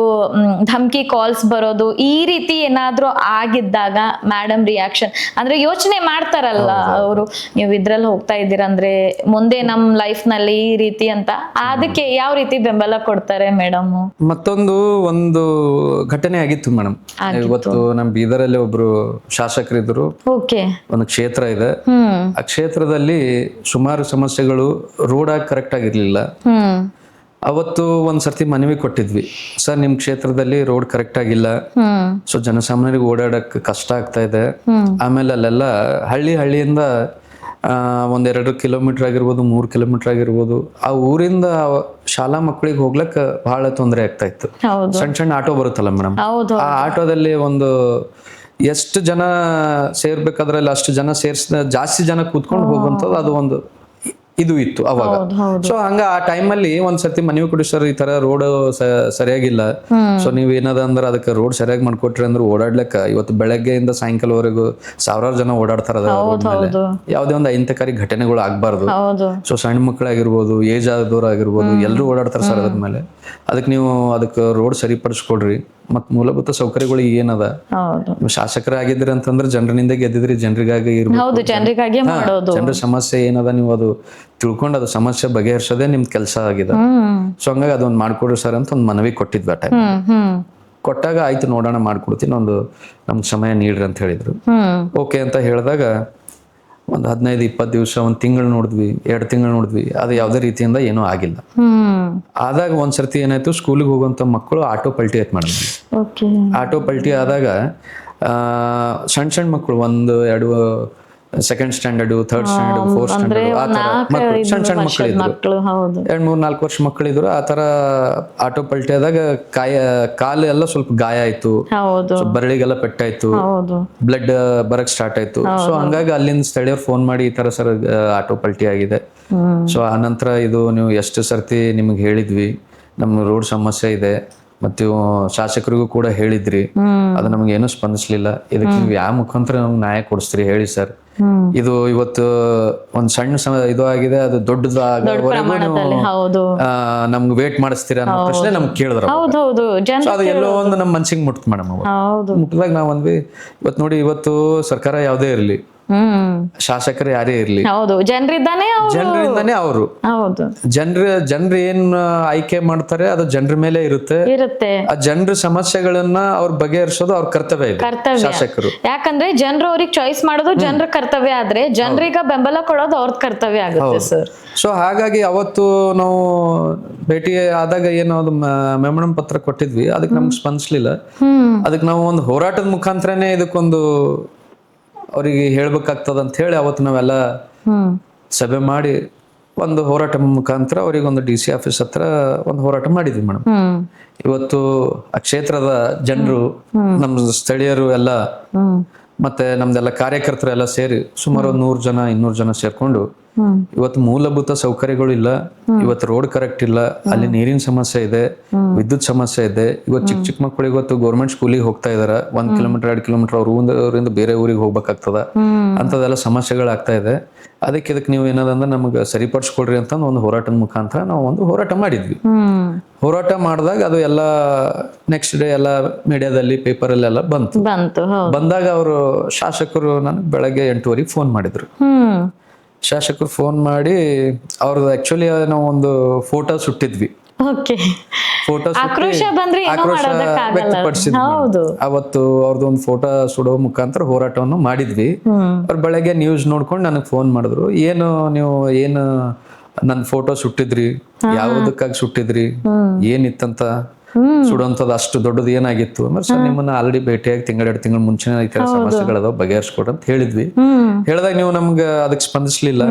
ಧಮ್ಕಿ ಕಾಲ್ಸ್ ಬರೋದು, ಈ ರೀತಿ ಏನಾದ್ರೂ ಆಗಿದ್ದಾಗ ಮೇಡಮ್ ರಿಯಾಕ್ಷನ್ ಅಂದ್ರೆ ಯೋಚನೆ ಮಾಡ್ತಾರಲ್ಲ ಅವರು, ನೀವು ಇದ್ರಲ್ಲಿ ಹೋಗ್ತಾ ಇದ್ದೀರಂದ್ರೆ ಮುಂದೆ ನಮ್ ಲೈಫ್ ನಲ್ಲಿ ಈ ರೀತಿ ಅಂತ, ಅದಕ್ಕೆ ಯಾವ ರೀತಿ ಬೆಂಬಲ ಕೊಡ್ತಾರೆ ಮೇಡಮ್? ಮತ್ತೊಂದು ಒಂದು ಘಟನೆ ಆಗಿತ್ತು ಮೇಡಮ್, ಇವತ್ತು ನಮ್ ಬೀದರಲ್ಲಿ ಒಬ್ರು ಶಾಸಕರಿದ್ರು, ಒಂದು ಕ್ಷೇತ್ರ ಇದೆ, ಆ ಕ್ಷೇತ್ರದಲ್ಲಿ ಸುಮಾರು ಸಮಸ್ಯೆಗಳು, ರೋಡ್ ಕರೆಕ್ಟ್ ಆಗಿರ್ಲಿಲ್ಲ. ಅವತ್ತು ಒಂದ್ಸರ್ತಿ ಮನವಿ ಕೊಟ್ಟಿದ್ವಿ, ಸರ್ ನಿಮ್ ಕ್ಷೇತ್ರದಲ್ಲಿ ರೋಡ್ ಕರೆಕ್ಟ್ ಆಗಿಲ್ಲ, ಸೊ ಜನಸಾಮಾನ್ಯರಿಗೆ ಓಡಾಡಕ್ ಕಷ್ಟ ಆಗ್ತಾ ಇದೆ. ಆಮೇಲೆ ಅಲ್ಲೆಲ್ಲ ಹಳ್ಳಿಯಿಂದ 1-2 ಕಿಲೋಮೀಟರ್ ಆಗಿರ್ಬೋದು, 3 ಕಿಲೋಮೀಟರ್ ಆಗಿರ್ಬೋದು, ಆ ಊರಿಂದ ಶಾಲಾ ಮಕ್ಕಳಿಗೆ ಹೋಗ್ಲಕ್ ಬಹಳ ತೊಂದರೆ ಆಗ್ತಾ ಇತ್ತು. ಸಣ್ಣ ಆಟೋ ಬರುತ್ತಲ್ಲ ಮೇಡಮ್, ಆ ಆಟೋದಲ್ಲಿ ಒಂದು ಎಷ್ಟು ಜನ ಸೇರ್ಬೇಕಾದ್ರಲ್ಲಿ ಅಷ್ಟು ಜನ ಜಾಸ್ತಿ ಜನ ಕೂತ್ಕೊಂಡು ಹೋಗುವಂಥದ್ದು ಅದು ಒಂದು ಇದು ಇತ್ತು ಅವಾಗ. ಸೊ ಹಂಗ ಆ ಟೈಮಲ್ಲಿ ಒಂದ್ಸರ್ತಿ ಮನವಿ ಕೊಡಿ, ಸರ್ ಈ ತರ ರೋಡ್ ಸರಿಯಾಗಿಲ್ಲ, ಸೊ ನೀವ್ ಏನದ ಅಂದ್ರೆ ಅದಕ್ಕೆ ರೋಡ್ ಸರಿಯಾಗಿ ಮಾಡ್ಕೊಟ್ರಿ ಅಂದ್ರೆ ಓಡಾಡ್ಲಕ್ಕ ಇವತ್ತು ಬೆಳಗ್ಗೆಯಿಂದ ಸಾಯಂಕಾಲವರೆಗೂ ಸಾವಿರಾರು ಜನ ಓಡಾಡ್ತಾರ. ಯಾವ್ದೇ ಒಂದು ಅಹಿತಕಾರಿ ಘಟನೆಗಳು ಆಗ್ಬಾರ್ದು. ಸೊ ಸಣ್ಣ ಮಕ್ಕಳಾಗಿರ್ಬೋದು, ಏಜ್ ಆದವ್ರು ಆಗಿರ್ಬೋದು, ಎಲ್ರು ಓಡಾಡ್ತಾರ ಸರ್ ಅದ್ರ ಮೇಲೆ. ಅದಕ್ಕೆ ನೀವು ಅದಕ್ಕೆ ರೋಡ್ ಸರಿಪಡಿಸ್ಕೊಡ್ರಿ. ಮತ್ ಮೂಲಭೂತ ಸೌಕರ್ಯಗಳು ಏನದ, ನೀವು ಶಾಸಕರಾಗಿದ್ರಿ ಅಂತಂದ್ರೆ ಜನರಿಂದ ಗೆದ್ದಿದ್ರಿ, ಜನರಿಗಾಗಿ ಇರ್ಬೇಕು, ಜನರ ಸಮಸ್ಯೆ ಏನದ ನೀವು ಅದು ತಿಳ್ಕೊಂಡು ಅದು ಸಮಸ್ಯೆ ಬಗೆಹರಿಸೋದೇ ನಿಮ್ ಕೆಲಸ ಆಗಿದೆ. ಸೊ ಹಂಗಾಗಿ ಅದೊಂದು ಮಾಡ್ಕೊಡ್ರಿ ಸರ್ ಅಂತ ಒಂದು ಮನವಿ ಕೊಟ್ಟಿದ್ವಿ. ಆ ಟೈಮ್ ಕೊಟ್ಟಾಗ ಆಯ್ತು ನೋಡೋಣ ಮಾಡ್ಕೊಡ್ತೀನಿ, ಒಂದು ನಮ್ಗೆ ಸಮಯ ನೀಡ್ರಿ ಅಂತ ಹೇಳಿದ್ರು. ಓಕೆ ಅಂತ ಹೇಳಿದಾಗ ಒಂದು 15-20 ದಿವಸ, 1 ತಿಂಗಳು ನೋಡಿದ್ವಿ, 2 ತಿಂಗಳು ನೋಡಿದ್ವಿ, ಅದು ಯಾವ್ದೇ ರೀತಿಯಿಂದ ಏನೂ ಆಗಿಲ್ಲ. ಆದಾಗ ಒಂದ್ಸರ್ತಿ ಏನಾಯ್ತು, ಸ್ಕೂಲಿಗೆ ಹೋಗುವಂತ ಮಕ್ಕಳು ಆಟೋ ಪಲ್ಟಿ ಆಯ್ತು ಮೇಡಮ್. ಆಟೋ ಪಲ್ಟಿ ಆದಾಗ ಸಣ್ಣ ಮಕ್ಕಳು 1-2 second standard, 3rd standard, 4th standard, ಆ ತರ ಸಣ್ಣ ಮಕ್ಕಳಿದ್ರು, 2-3-4 ವರ್ಷ ಮಕ್ಕಳಿದ್ರು. ಆ ತರ ಆಟೋ ಪಲ್ಟಿ ಆದಾಗ ಕಾಲು ಎಲ್ಲ ಸ್ವಲ್ಪ ಗಾಯ ಆಯ್ತು, ಬರಳಿಗೆಲ್ಲ ಪೆಟ್ಟಾಯ್ತು, ಬ್ಲಡ್ ಬರಕ್ ಸ್ಟಾರ್ಟ್ ಆಯ್ತು. ಸೊ ಹಂಗಾಗಿ ಅಲ್ಲಿಂದ ಸ್ಥಳೀಯರು ಫೋನ್ ಮಾಡಿ ಈ ತರ ಸರ್ ಆಟೋ ಪಲ್ಟಿ ಆಗಿದೆ. ಸೊ ಆ ನಂತರ ಇದು ನೀವು ಎಷ್ಟು ಸರ್ತಿ ನಿಮ್ಗೆ ಹೇಳಿದ್ವಿ, ನಮ್ ರೋಡ್ ಸಮಸ್ಯೆ ಇದೆ, ಮತ್ತು ಶಾಸಕರಿಗೂ ಕೂಡ ಹೇಳಿದ್ರಿ, ಅದು ನಮ್ಗೆ ಏನು ಸ್ಪಂದಿಸ್ಲಿಲ್ಲ, ಇದಕ್ಕೆ ನೀವು ಯಾವ ಮುಖಾಂತರ ನಮ್ಗೆ ನ್ಯಾಯ ಕೊಡಿಸ್ತೀರಿ ಹೇಳಿ ಸರ್. ಇದು ಇವತ್ತು ಒಂದ್ ಸಣ್ಣ ಇದು ಆಗಿದೆ, ಅದು ದೊಡ್ಡದಾಗವರೆಗೂ ನಮ್ಗೆ ವೇಟ್ ಮಾಡಿಸ್ತೀರಾ ಅನ್ನೋ ಪ್ರಶ್ನೆ ನಮ್ಗೆ ಕೇಳಿದ್ರು. ಅದು ಎಲ್ಲೋ ಒಂದು ನಮ್ ಮನ್ಸಿಗೆ ಮುಟ್ತು ಮೇಡಮ್. ಮುಟ್ಟಿದಾಗ ನಾವ್ ಅಂದ್ವಿ, ಇವತ್ತು ನೋಡಿ, ಇವತ್ತು ಸರ್ಕಾರ ಯಾವ್ದೇ ಇರ್ಲಿ, ಶಾಸಕರು ಯಾರೇ ಇರ್ಲಿ, ಹೌದು, ಜನರಿಂದಾನೇ ಜನರಿಂದಾನೇ ಅವರು. ಹೌದು, ಜನರು ಏನ್ ಆಯ್ಕೆ ಮಾಡ್ತಾರೆ ಅದು ಜನರ ಮೇಲೆ ಇರುತ್ತೆ. ಆ ಜನರ ಸಮಸ್ಯೆಗಳನ್ನ ಅವ್ರ ಬಗೆಹರಿಸೋದು ಅವ್ರ ಕರ್ತವ್ಯ ಇದೆ, ಶಾಸಕರು. ಯಾಕಂದ್ರೆ ಜನರು ಅವ್ರಿಗೆ ಚಾಯ್ಸ್ ಮಾಡೋದು ಜನರ ಕರ್ತವ್ಯ ಆದ್ರೆ ಜನರಿಗೆ ಬೆಂಬಲ ಕೊಡೋದು ಅವ್ರ ಕರ್ತವ್ಯ ಆಗುತ್ತೆ ಸರ್. ಸೊ ಹಾಗಾಗಿ ಅವತ್ತು ನಾವು ಭೇಟಿ ಆದಾಗ ಏನೋ ಅದು ಮೆಮೊರಂ ಪತ್ರ ಕೊಟ್ಟಿದ್ವಿ, ಅದಕ್ಕೆ ನಮ್ಗೆ ಸ್ಪಂದಿಸ್ಲಿಲ್ಲ. ಅದಕ್ಕೆ ನಾವು ಒಂದು ಹೋರಾಟದ ಮುಖಾಂತರನೇ ಇದಕ್ಕೊಂದು ಅವ್ರಿಗೆ ಹೇಳ್ಬೇಕಾಗ್ತದ ಅಂತ ಹೇಳಿ ಅವತ್ತು ನಾವೆಲ್ಲ ಸಭೆ ಮಾಡಿ ಒಂದು ಹೋರಾಟ ಮುಖಾಂತರ ಅವ್ರಿಗೆ ಒಂದು DC ಆಫೀಸ್ ಹತ್ರ ಒಂದು ಹೋರಾಟ ಮಾಡಿದ್ವಿ ಮೇಡಮ್. ಇವತ್ತು ಆ ಕ್ಷೇತ್ರದ ಜನರು, ನಮ್ಮ ಸ್ಥಳೀಯರು ಎಲ್ಲ ಮತ್ತೆ ನಮ್ದೆಲ್ಲ ಕಾರ್ಯಕರ್ತರು ಎಲ್ಲ ಸೇರಿ ಸುಮಾರು 100 ಜನ 200 ಜನ ಸೇರ್ಕೊಂಡು ಇವತ್ತು ಮೂಲಭೂತ ಸೌಕರ್ಯಗಳು ಇಲ್ಲ, ಇವತ್ತು ರೋಡ್ ಕರೆಕ್ಟ್ ಇಲ್ಲ, ಅಲ್ಲಿ ನೀರಿನ ಸಮಸ್ಯೆ ಇದೆ, ವಿದ್ಯುತ್ ಸಮಸ್ಯೆ ಇದೆ. ಇವತ್ತು ಚಿಕ್ಕ ಮಕ್ಕಳು ಇವತ್ತು ಗೌರ್ಮೆಂಟ್ ಸ್ಕೂಲಿಗೆ ಹೋಗ್ತಾ ಇದಾರ, 1 ಕಿಲೋಮೀಟರ್ 2 ಕಿಲೋಮೀಟರ್ ಅವರಿಂದ ಬೇರೆ ಊರಿಗೆ ಹೋಗ್ಬೇಕಾಗ್ತದ. ಅಂತದೆಲ್ಲ ಸಮಸ್ಯೆಗಳಾಗ್ತಾ ಇದೆ. ಇದಕ್ಕೆ ನೀವು ಏನದಂದ್ರೆ ನಮಗೆ ಸರಿಪಡಿಸ್ಕೊಡ್ರಿ ಅಂತ ಒಂದು ಹೋರಾಟದ ಮುಖಾಂತರ ನಾವು ಒಂದು ಹೋರಾಟ ಮಾಡಿದ್ವಿ. ಹೋರಾಟ ಮಾಡಿದಾಗ ಅದು ಎಲ್ಲ ನೆಕ್ಸ್ಟ್ ಡೇ ಎಲ್ಲ ಮೀಡಿಯಾದಲ್ಲಿ ಪೇಪರಲ್ಲಿ ಎಲ್ಲ ಬಂದಾಗ ಅವರು ಶಾಸಕರು ನನಗೆ ಬೆಳಗ್ಗೆ 8:30 ಫೋನ್ ಮಾಡಿದ್ರು. ಶಾಸಕರು ಫೋನ್ ಮಾಡಿ ಅವ್ರದ್ದು ಆಕ್ಚುಲಿ ನಾವು ಒಂದು ಫೋಟೋ ಸುಟ್ಟಿದ್ವಿ. ಫೋಟೋ ವ್ಯಕ್ತಪಡಿಸಿದ್ವಿ. ಅವತ್ತು ಅವ್ರದ್ದು ಒಂದು ಫೋಟೋ ಸುಡೋ ಮುಖಾಂತರ ಹೋರಾಟವನ್ನು ಮಾಡಿದ್ವಿ. ಅವ್ರ ಬೆಳಗ್ಗೆ ನ್ಯೂಸ್ ನೋಡ್ಕೊಂಡು ನನಗೆ ಫೋನ್ ಮಾಡಿದ್ರು, ಏನು ನನ್ ಫೋಟೋ ಸುಟ್ಟಿದ್ರಿ, ಯಾವುದಕ್ಕಾಗಿ ಸುಟ್ಟಿದ್ರಿ, ಏನಿತ್ತಂತ ಸುಡುವಂತದ್ದು, ಅಷ್ಟು ದೊಡ್ಡದು ಏನಾಗಿತ್ತು ಅಂದ್ರೆ, ಸರ್ ನಿಮ್ಮನ್ನ ಆಲ್ರೆಡಿ ಭೇಟಿಯಾಗಿ 1-2 ತಿಂಗಳ ಮುಂಚೆ ಈ ತರ ಸಮಸ್ಯೆಗಳದಾವ, ಬಗೆಹರಿಸ್ಕೊಡ್ರಿ ಅಂತ ಹೇಳಿದ್ವಿ. ಹೇಳಿದಾಗ ನೀವು ನಮ್ಗೆ ಅದಕ್ಕೆ ಸ್ಪಂದಿಸ್ಲಿಲ್ಲ.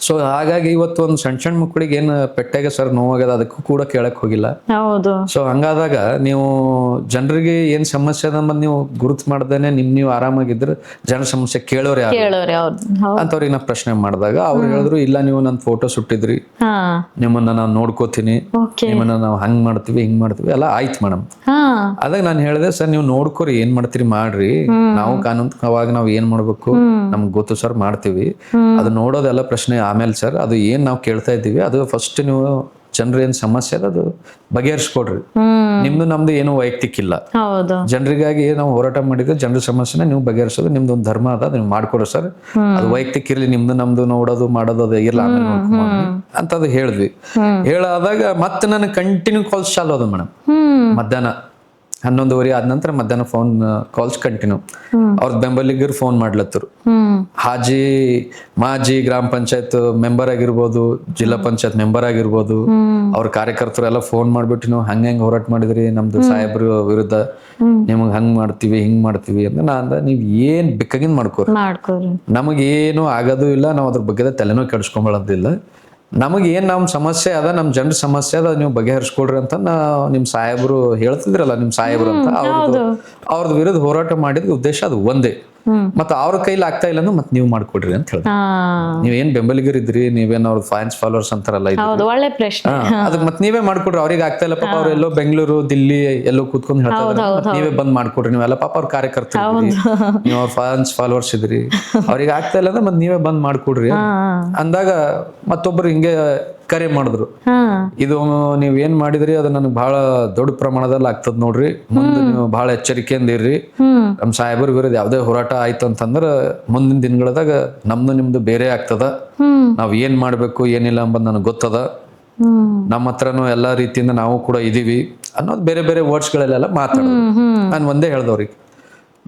ಸೊ ಹಾಗಾಗಿ ಇವತ್ತು ಒಂದು ಸಣ್ಣ ಮಕ್ಕಳಿಗೆ ಏನ್ ಪೆಟ್ಟಾಗ ಸರ್ ನೋವಾಗದ, ಅದಕ್ಕೂ ಕೂಡ ಕೇಳಕ್ ಹೋಗಿಲ್ಲ. ಸೊ ಹಂಗಾದಾಗ ನೀವು ಜನರಿಗೆ ಏನ್ ಸಮಸ್ಯೆ ಅದ ನೀವು ಗುರುತು ಮಾಡ್ದೇನೆ ನೀವು ಆರಾಮಾಗಿದ್ರೆ ಜನ ಸಮಸ್ಯೆ ಕೇಳೋರು ಯಾರು ಅಂತವ್ರಿಗೆ ನಾ ಪ್ರಶ್ನೆ ಮಾಡಿದಾಗ ಅವ್ರು ಹೇಳಿದ್ರು, ಇಲ್ಲ ನೀವು ನನ್ ಫೋಟೋ ಸುಟ್ಟಿದ್ರಿ, ನಿಮ್ಮನ್ನ ನಾನ್ ನೋಡ್ಕೋತೀನಿ, ನಿಮ್ಮನ್ನ ನಾವು ಹಂಗ್ ಮಾಡ್ತೀವಿ ಹಿಂಗ್ ಮಾಡ್ತೀವಿ ಎಲ್ಲ ಆಯ್ತು ಮೇಡಮ್. ಅದಾಗ ನಾನು ಹೇಳಿದೆ, ಸರ್ ನೀವು ನೋಡ್ಕೋರಿ, ಏನ್ ಮಾಡ್ತೀರಿ ಮಾಡ್ರಿ, ನಾವು ಕಾನೂನು ಅವಾಗ ನಾವ್ ಏನ್ ಮಾಡ್ಬೇಕು ನಮ್ಗೆ ಗೊತ್ತು ಸರ್, ಮಾಡ್ತೀವಿ. ಅದು ನೋಡೋದೆಲ್ಲ ಪ್ರಶ್ನೆ ಆಮೇಲೆ ಸರ್, ಅದು ಏನ್ ನಾವು ಕೇಳ್ತಾ ಇದ್ದೀವಿ ಅದು ಫಸ್ಟ್ ನೀವು ಜನರ ಏನ್ ಸಮಸ್ಯೆ ಅದ ಅದು ಬಗೆಹರಿಸ್ಕೊಡ್ರಿ. ನಿಮ್ದು ನಮ್ದು ಏನು ವೈಯಕ್ತಿಕ ಇಲ್ಲ, ಜನರಿಗಾಗಿ ನಾವು ಹೋರಾಟ ಮಾಡಿದ್ರೆ ಜನರ ಸಮಸ್ಯೆನ ನೀವು ಬಗೆಹರಿಸೋದು ನಿಮ್ದು ಒಂದು ಧರ್ಮ ಅದ, ನೀವು ಮಾಡ್ಕೊಡ್ರಿ ಸರ್. ಅದು ವೈಯಕ್ತಿಕ ಇರ್ಲಿ, ನಿಮ್ದು ನಮ್ದು ನೋಡೋದು ಮಾಡೋದು ಅದು ಇರ್ಲಿ, ಆಮೇಲೆ ನೋಡ್ಕೊಂಡು ಅಂತ ಅದು ಹೇಳಿದ್ವಿ. ಹೇಳಾದಾಗ ಮತ್ತೆ ನನಗೆ ಕಂಟಿನ್ಯೂ ಕಾಲ್ಸ್ ಚಾಲು ಅದ ಮೇಡಮ್. ಮಧ್ಯಾಹ್ನ 11:30 ಆದ ನಂತರ ಮಧ್ಯಾಹ್ನ ಫೋನ್ ಕಾಲ್ಸ್ ಕಂಟಿನ್ಯೂ. ಅವ್ರ ಬೆಂಬಲಿಗರು ಫೋನ್ ಮಾಡ್ಲತ್ತರು, ಮಾಜಿ ಗ್ರಾಮ ಪಂಚಾಯತ್ ಮೆಂಬರ್ ಆಗಿರ್ಬೋದು, ಜಿಲ್ಲಾ ಪಂಚಾಯತ್ ಮೆಂಬರ್ ಆಗಿರ್ಬೋದು, ಅವ್ರ ಕಾರ್ಯಕರ್ತರು ಎಲ್ಲ ಫೋನ್ ಮಾಡ್ಬಿಟ್ಟು ನೀವು ಹಂಗ ಹೋರಾಟ ಮಾಡಿದ್ರಿ ನಮ್ದು ಸಾಹೇಬ್ರ ವಿರುದ್ಧ, ನಿಮಗ್ ಹಂಗ್ ಮಾಡ್ತೀವಿ ಹಿಂಗ್ ಮಾಡ್ತೀವಿ ಅಂತ. ನಾ ಅಂದ, ನೀವ್ ಏನ್ ಬೇಕಾಗಿನ್ ಮಾಡ್ಕೋರಿ, ನಮಗೇನು ಆಗೋದು ಇಲ್ಲ, ನಾವ್ ಅದ್ರ ಬಗ್ಗೆ ತಲೆನೂ ಕೆಡಿಸ್ಕೊಂಬಳೋದಿಲ್ಲ. ನಮಗ್ ಏನ್ ನಮ್ ಸಮಸ್ಯೆ ಅದ, ನಮ್ ಜನರ ಸಮಸ್ಯೆ ಅದ, ನೀವು ಬಗೆಹರಿಸ್ಕೊಡ್ರಿ ಅಂತ ನಿಮ್ ಸಾಹೇಬ್ರು ಹೇಳ್ತಿದ್ರಲ್ಲ, ನಿಮ್ ಸಾಹೇಬ್ರು ಅಂತ ಅವ್ರದ್ದು ವಿರುದ್ಧ ಹೋರಾಟ ಮಾಡಿದ ಉದ್ದೇಶ ಅದು ಒಂದೇ. ಮತ್ತ ಅವ್ರ ಕೈಲಿ ಆಗ್ತಾ ಇಲ್ಲ ಅಂದ್ರೆ ಮತ್ ನೀವು ಮಾಡ್ಕೊಡ್ರಿ ಅಂತ ಹೇಳಿ. ನೀವೇನ್ ಬೆಂಬಲಿಗರಿದ್ರಿ, ನೀವೇನ್ ಅವ್ರ ಫ್ಯಾನ್ಸ್ ಫಾಲೋವರ್ಸ್ ಅಂತಾರಲ್ಲ, ಒಳ್ಳೆ ಪ್ರಶ್ನೆ, ಅದಕ್ಕೆ ಮತ್ ನೀವೇ ಮಾಡ್ಕೊಡ್ರಿ. ಅವ್ರಿಗೆ ಆಗ್ತಾ ಇಲ್ಲ ಪಾಪ, ಅವ್ರೆಲ್ಲೋ ಬೆಂಗಳೂರು ದಿಲ್ಲಿ ಎಲ್ಲೋ ಕೂತ್ಕೊಂಡು ಹೇಳ್ತಾರೆ, ನೀವೇ ಬಂದ್ ಮಾಡ್ಕೊಡ್ರಿ. ನೀವೆಲ್ಲ ಪಾಪ ಅವ್ರ ಕಾರ್ಯಕರ್ತರು, ನೀವು ಅವ್ರ ಫ್ಯಾನ್ಸ್ ಫಾಲೋವರ್ಸ್ ಇದ್ರಿ, ಅವ್ರಿಗೆ ಆಗ್ತಾ ಇಲ್ಲ ಅಂದ್ರೆ ಮತ್ ನೀವೇ ಬಂದ್ ಮಾಡ್ಕೊಡ್ರಿ ಅಂದಾಗ ಮತ್ತೊಬ್ರು ಹಿಂಗೆ ಕರೆ ಮಾಡಿದ್ರು, ಇದು ನೀವ್ ಏನ್ ಮಾಡಿದ್ರಿ ಅದು ನನಗೆ ಬಹಳ ದೊಡ್ಡ ಪ್ರಮಾಣದಲ್ಲಿ ಆಗ್ತದ ನೋಡ್ರಿ, ಮುಂದೆ ನೀವು ಬಹಳ ಎಚ್ಚರಿಕೆಯಿಂದ ಇರ್ರಿ. ನಮ್ ಸಾಹೇಬರ್ ವಿರುದ್ಧ ಯಾವ್ದೇ ಹೋರಾಟ ಆಯ್ತು ಅಂತಂದ್ರ ಮುಂದಿನ ದಿನಗಳದಾಗ ನಮ್ದು ನಿಮ್ದು ಬೇರೆ ಆಗ್ತದ, ನಾವ್ ಏನ್ ಮಾಡ್ಬೇಕು ಏನಿಲ್ಲ ಅಂಬದ್ ನನಗೆ ಗೊತ್ತದ, ನಮ್ಮ ಹತ್ರನು ಎಲ್ಲಾ ರೀತಿಯಿಂದ ನಾವು ಕೂಡ ಇದೀವಿ ಅನ್ನೋದು ಬೇರೆ ಬೇರೆ ವರ್ಡ್ಸ್ ಗಳೆಲ್ಲ ಮಾತಾಡೋದು. ನಾನು ಒಂದೇ ಹೇಳ್ದವ್ರಿಗೆ,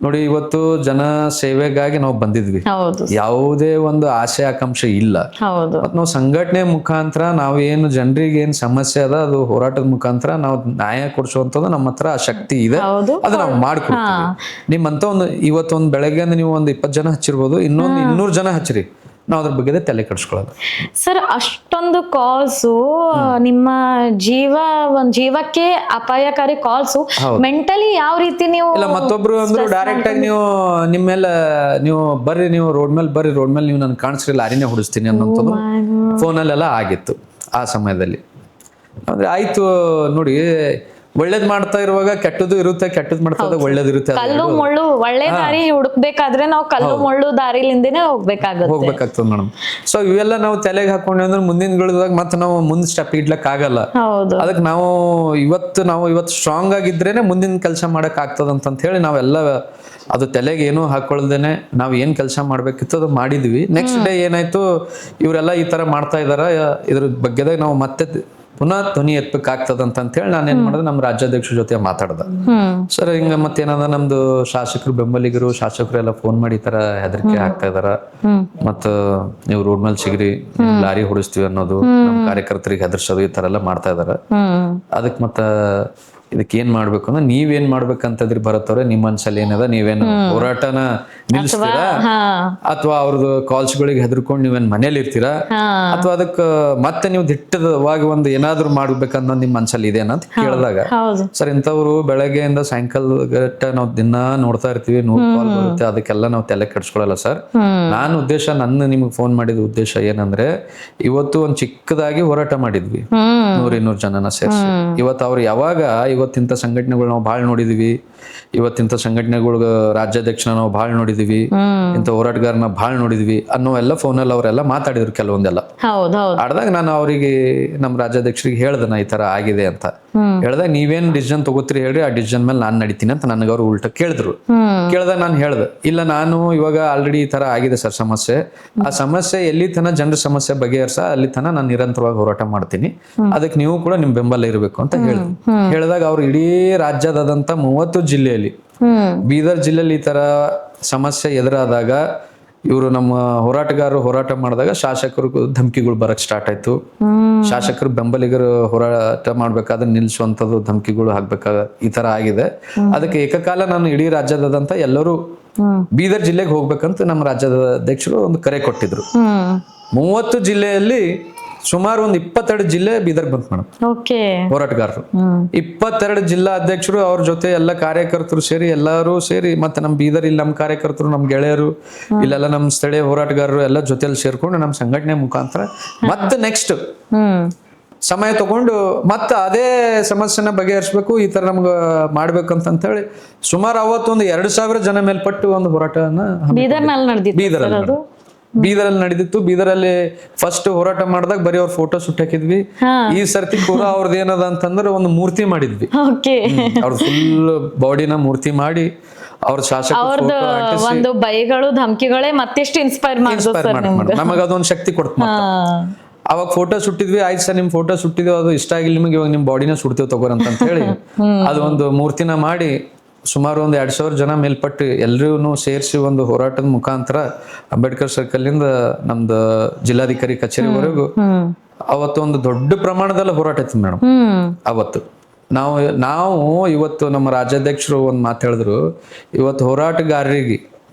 ನೋಡಿ ಇವತ್ತು ಜನ ಸೇವೆಗಾಗಿ ನಾವು ಬಂದಿದ್ವಿ, ಯಾವುದೇ ಒಂದು ಆಸೆ ಆಕಾಂಕ್ಷೆ ಇಲ್ಲ. ಮತ್ ನಾವು ಸಂಘಟನೆ ಮುಖಾಂತರ ನಾವೇನು ಜನರಿಗೆ ಏನ್ ಸಮಸ್ಯೆ ಅದ ಅದು ಹೋರಾಟದ ಮುಖಾಂತರ ನಾವು ನ್ಯಾಯ ಕೊಡಿಸುವಂತದ್ದು ನಮ್ಮ ಹತ್ರ ಆ ಶಕ್ತಿ ಇದೆ, ಅದು ನಾವು ಮಾಡ್ಕೊಡ್ತೀವಿ. ನಿಮ್ಮಂತ ಒಂದು ಇವತ್ತೊಂದು ಬೆಳಗ್ಗೆ ನೀವು ಒಂದು 20 ಜನ ಹಚ್ಚಿರ್ಬೋದು, ಇನ್ನೊಂದು 200 ಜನ ಹಚ್ಚಿರಿ, ನಾವು ಅದ್ರ ಬಗ್ಗೆ ತಲೆ ಕೆಡಿಸ್ಕೊಳ್ಳೋದು. ಸರ್ ಅಷ್ಟೊಂದು ಕಾಲ್ಸು, ನಿಮ್ಮ ಜೀವಕ್ಕೆ ಅಪಾಯಕಾರಿ ಕಾಲ್ಸು, ಮೆಂಟಲಿ ಯಾವ ರೀತಿ ನೀವು ಇಲ್ಲ ಮತ್ತೊಬ್ರು ಅಂದ್ರು ಡೈರೆಕ್ಟ್ ಆಗಿ ನೀವು ನಿಮ್ಮೆಲ್ಲ ನೀವು ಬರ್ರಿ, ನೀವು ರೋಡ್ ಮೇಲೆ ನೀವು ನನ್ ಕಾಣಿಸ್ರಿ, ಲಾರಿನೇ ಹೊಡಿಸ್ತೀನಿ ಅನ್ನೋಂಥದ್ದು ಫೋನಲ್ಲೆಲ್ಲ ಆಗಿತ್ತು ಆ ಸಮಯದಲ್ಲಿ. ಅಂದ್ರೆ ಆಯ್ತು ನೋಡಿ, ಒಳ್ಳೇದ್ ಮಾಡ್ತಾ ಇರುವಾಗ ಕೆಟ್ಟದ್ದು ಇರುತ್ತೆ, ಕೆಟ್ಟದ್ ಮಾಡ್ತಾ ಒಳ್ಳೇದ್ ಇರುತ್ತೆ. ಕಲ್ಲು ಮುಳ್ಳು ಒಳ್ಳೆ ದಾರಿ ಹುಡುಕ್ಬೇಕಾದ್ರೆ ನಾವು ಕಲ್ಲು ಮುಳ್ಳು ದಾರಿಲಿಂದನೇ ಹೋಗ್ಬೇಕಾಗ್ತದೆ ಮೇಡಮ್. ಸೊ ಇವೆಲ್ಲ ನಾವು ತಲೆಗೆ ಹಾಕೊಂಡ್ವಿ ಅಂದ್ರೆ ಮುಂದಿನ ಮತ್ತೆ ನಾವು ಮುಂದ್ ಸ್ಟೆಪ್ ಇಡ್ಲಕ್ ಆಗಲ್ಲ. ಅದಕ್ಕೆ ನಾವು ಇವತ್ತು ಸ್ಟ್ರಾಂಗ್ ಆಗಿದ್ರೇನೆ ಮುಂದಿನ ಕೆಲಸ ಮಾಡಕ್ ಆಗ್ತದ ಅಂತ ಹೇಳಿ ನಾವೆಲ್ಲ ಅದು ತಲೆಗೆ ಏನೂ ಹಾಕೊಳ್ದೇನೆ ನಾವ್ ಏನ್ ಕೆಲಸ ಮಾಡ್ಬೇಕಿತ್ತು ಅದು ಮಾಡಿದ್ವಿ. ನೆಕ್ಸ್ಟ್ ಡೇ ಏನಾಯ್ತು, ಇವರೆಲ್ಲ ಈ ತರ ಮಾಡ್ತಾ ಇದಾರ, ಇದ್ರ ಬಗ್ಗೆದಾಗ ನಾವು ಮತ್ತೆ ಪುನಃ ಧ್ವನಿ ಎತ್ಬೇಕಾಗ್ತದಂತ ಹೇಳಿ ನಾನು ಏನ್ ಮಾಡಿದೆ, ನಮ್ಮ ರಾಜ್ಯಾಧ್ಯಕ್ಷರ ಜೊತೆ ಮಾತಾಡ್ದ. ಸರ್ ಹಿಂಗ ಮತ್ತೇನದ, ನಮ್ದು ಶಾಸಕರು ಬೆಂಬಲಿಗರು ಶಾಸಕರು ಎಲ್ಲ ಫೋನ್ ಮಾಡಿ ಈ ತರ ಹೆದರಿಕೆ ಆಗ್ತಾ ಇದಾರ, ಮತ್ತ ನೀವು ರೋಡ್ ಮೇಲೆ ಸಿಗ್ರಿ, ಲಾರಿ ಹೊಡಿಸ್ತೀವಿ ಅನ್ನೋದು, ನಮ್ ಕಾರ್ಯಕರ್ತರಿಗೆ ಹೆದರ್ಸೋದು, ಈ ತರ ಎಲ್ಲ ಮಾಡ್ತಾ ಇದಾರ. ಅದಕ್ ಮತ್ತ ಇದಕ್ಕೆ ಏನ್ ಮಾಡ್ಬೇಕು ಅಂದ್ರೆ ನೀವೇನ್ ಮಾಡ್ಬೇಕಂತದ್ರಿ ಭರತ್ ನಿಮ್ಮ ಮನ್ಸಲ್ಲಿ ಏನದ, ನೀವೇನು ಹೋರಾಟನ ನಿಲ್ಲಿಸ್ತೀರಾ ಅಥವಾ ಅವ್ರದ್ದು ಕಾಲ್ಸ್ಗಳಿಗೆ ಹೆದರ್ಕೊಂಡು ನೀವೇನ್ ಮನೇಲಿ ಇರ್ತೀರಾ, ಅಥವಾ ಅದಕ್ಕ ಮತ್ತೆ ನೀವು ದಿಟ್ಟವಾಗಿ ಒಂದು ಏನಾದ್ರು ಮಾಡ್ಬೇಕನ್ನೋ ನಿಮ್ ಮನ್ಸಲ್ಲಿ ಇದೆ ಅಂತ ಕೇಳಿದಾಗ, ಸರ್ ಇಂಥವ್ರು ಬೆಳಗ್ಗೆಯಿಂದ ಸಾಯಂಕಾಲ ಗಟ್ಟ ನಾವು ದಿನ ನೋಡ್ತಾ ಇರ್ತೀವಿ, 100 ಕಾಲ್ ಬರುತ್ತೆ, ಅದಕ್ಕೆಲ್ಲ ನಾವು ತಲೆ ಕೆಡ್ಸ್ಕೊಳಲ್ಲ ಸರ್. ನಾನು ಉದ್ದೇಶ, ನನ್ನ ನಿಮ್ಗೆ ಫೋನ್ ಮಾಡಿದ ಉದ್ದೇಶ ಏನಂದ್ರೆ, ಇವತ್ತು ಒಂದ್ ಚಿಕ್ಕದಾಗಿ ಹೋರಾಟ ಮಾಡಿದ್ವಿ 100-200 ಜನನ ಸೇರಿಸಿ. ಇವತ್ತು ಅವ್ರು ಯಾವಾಗ ಇವತ್ತಿಂತ ಸಂಘಟನೆಗಳು ನಾವು ಭಾಳ ನೋಡಿದೀವಿ, ಇವತ್ತಿಂತ ಸಂಘಟನೆಗಳು ರಾಜ್ಯಾಧ್ಯಕ್ಷನ ನಾವು ಭಾಳ ನೋಡಿದೀವಿ, ಇಂಥ ಹೋರಾಟಗಾರನ ಭಾಳ ನೋಡಿದ್ವಿ ಅನ್ನೋ ಎಲ್ಲ ಫೋನಲ್ಲಿ ಅವರೆಲ್ಲ ಮಾತಾಡಿದ್ರು ಕೆಲವೊಂದೆಲ್ಲ. ಆಡ್ದಾಗ ನಾನು ಅವರಿಗೆ ನಮ್ಮ ರಾಜ್ಯಾಧ್ಯಕ್ಷರಿಗೆ ಹೇಳ್ದೆ, ನಾ ಈ ತರ ಆಗಿದೆ ಅಂತ ಹೇಳ್ದಾಗ, ನೀವೇನ್ ಡಿಸಿಷನ್ ತಗೋತೀರಿ ಹೇಳ್ರಿ, ಆ ಡಿಸಿಷನ್ ಮೇಲೆ ನಾನ್ ನಡಿತೀನಿ ಅಂತ ನನಗೆ ಅವ್ರು ಉಲ್ಟ ಕೇಳಿದ್ರು. ಕೇಳ್ದಾಗ ನಾನು ಹೇಳ್ದೆ, ಇಲ್ಲ ನಾನು ಇವಾಗ ಆಲ್ರೆಡಿ ಈ ತರ ಆಗಿದೆ ಸರ್ ಸಮಸ್ಯೆ, ಆ ಸಮಸ್ಯೆ ಎಲ್ಲಿ ತನ ಜನರ ಸಮಸ್ಯೆ ಬಗೆಹರ್ಸ ಅಲ್ಲಿ ತನ ನಾನು ನಿರಂತರವಾಗಿ ಹೋರಾಟ ಮಾಡ್ತೀನಿ, ಅದಕ್ಕೆ ನೀವು ಕೂಡ ನಿಮ್ ಬೆಂಬಲ ಇರಬೇಕು ಅಂತ ಹೇಳಿದಾಗ, ಅವ್ರು ಇಡೀ ರಾಜ್ಯದಾದಂತ 30 ಜಿಲ್ಲೆಯಲ್ಲಿ, ಬೀದರ್ ಜಿಲ್ಲೆಯಲ್ಲಿ ಈ ತರ ಸಮಸ್ಯೆ ಎದುರಾದಾಗ ಇವರು ನಮ್ಮ ಹೋರಾಟಗಾರರು ಹೋರಾಟ ಮಾಡಿದಾಗ ಶಾಸಕರು ಧಮಕಿಗಳು ಬರಕ್ ಸ್ಟಾರ್ಟ್ ಆಯ್ತು. ಶಾಸಕರು ಬೆಂಬಲಿಗರು ಹೋರಾಟ ಮಾಡ್ಬೇಕಾದ್ರೆ ನಿಲ್ಸುವಂತದ್ದು ಧಮಕಿಗಳು ಹಾಕ್ಬೇಕಾಗ ಈ ತರ ಆಗಿದೆ. ಅದಕ್ಕೆ ಏಕಕಾಲ ನಾನು ಇಡೀ ರಾಜ್ಯದಾದಂತ ಎಲ್ಲರೂ ಬೀದರ್ ಜಿಲ್ಲೆಗೆ ಹೋಗ್ಬೇಕಂತ ನಮ್ಮ ರಾಜ್ಯದ ಅಧ್ಯಕ್ಷರು ಒಂದು ಕರೆ ಕೊಟ್ಟಿದ್ರು. 30 ಜಿಲ್ಲೆಯಲ್ಲಿ ಸುಮಾರು ಒಂದು 22 ಜಿಲ್ಲೆ ಬೀದರ್ ಬಂತು ಮೇಡಮ್ ಹೋರಾಟಗಾರರು. 22 ಜಿಲ್ಲಾ ಅಧ್ಯಕ್ಷರು ಅವ್ರ ಜೊತೆ ಎಲ್ಲ ಕಾರ್ಯಕರ್ತರು ಸೇರಿ, ಎಲ್ಲರೂ ಸೇರಿ, ಮತ್ತೆ ನಮ್ ಬೀದರ್ ಇಲ್ಲಿ ನಮ್ಮ ಕಾರ್ಯಕರ್ತರು, ನಮ್ ಗೆಳೆಯರು, ಇಲ್ಲೆಲ್ಲ ನಮ್ ಸ್ಥಳೀಯ ಹೋರಾಟಗಾರರು ಎಲ್ಲ ಜೊತೆಲಿ ಸೇರ್ಕೊಂಡು ನಮ್ಮ ಸಂಘಟನೆ ಮುಖಾಂತರ ಮತ್ತೆ ನೆಕ್ಸ್ಟ್ ಸಮಯ ತಗೊಂಡು ಮತ್ತೆ ಅದೇ ಸಮಸ್ಯೆನ ಬಗೆಹರಿಸ್ಬೇಕು, ಈ ತರ ನಮ್ಗ ಮಾಡ್ಬೇಕಂತ ಹೇಳಿ ಸುಮಾರು ಅವತ್ತೊಂದು 2000 ಜನ ಮೇಲ್ಪಟ್ಟು ಒಂದು ಹೋರಾಟನ ಬೀದರಲ್ಲಿ ನಡೆದಿತ್ತು. ಬೀದರಲ್ಲಿ ಫಸ್ಟ್ ಹೋರಾಟ ಮಾಡಿದಾಗ ಬರೀ ಅವ್ರ ಫೋಟೋ ಸುಟ್ಟಾಕಿದ್ವಿ. ಈ ಸರ್ತಿ ಕೂಡ ಅವ್ರದ್ದು ಏನದ ಅಂತಂದ್ರೆ ಒಂದು ಮೂರ್ತಿ ಮಾಡಿದ್ವಿ, ಅವ್ರ ಫುಲ್ ಬಾಡಿನ ಮೂರ್ತಿ ಮಾಡಿ ಅವ್ರ ಶಾಸಕ ಒಂದು ಬೈಗಳು ಧಮಕಿಗಳೇ ಮತ್ತೆಷ್ಟು ಇನ್ಸ್ಪೈರ್ ನಮಗ ಅದೊಂದು ಶಕ್ತಿ ಕೊಡ್ತ. ಅವಾಗ ಫೋಟೋ ಸುಟ್ಟಿದ್ವಿ, ಆಯ್ತು ಸರ್ ನಿಮ್ ಫೋಟೋ ಸುಟ್ಟಿದ್ವಿ, ಅದು ಇಷ್ಟ ಆಗಿಲ್ಲ ನಿಮಗೆ, ಇವಾಗ ನಿಮ್ ಬಾಡಿನ ಸುಡ್ತೇವೆ ತಗೋರಂತ ಹೇಳಿ ಅದು ಒಂದು ಮೂರ್ತಿನ ಮಾಡಿ ಸುಮಾರು ಒಂದು 2000 ಜನ ಮೇಲ್ಪಟ್ಟು ಎಲ್ರೂ ಸೇರಿಸಿ ಒಂದು ಹೋರಾಟದ ಮುಖಾಂತರ ಅಂಬೇಡ್ಕರ್ ಸರ್ಕಲ್ ಇಂದ ನಮ್ದು ಜಿಲ್ಲಾಧಿಕಾರಿ ಕಚೇರಿವರೆಗೂ ಅವತ್ತು ಒಂದು ದೊಡ್ಡ ಪ್ರಮಾಣದಲ್ಲಿ ಹೋರಾಟ ಇತ್ತು ಮೇಡಮ್. ಅವತ್ತು ನಾವು ಇವತ್ತು ನಮ್ಮ ರಾಜ್ಯಾಧ್ಯಕ್ಷರು ಒಂದ್ ಮಾತು ಹೇಳಿದ್ರು, ಇವತ್ತು ಹೋರಾಟಗಾರರಿಗೆ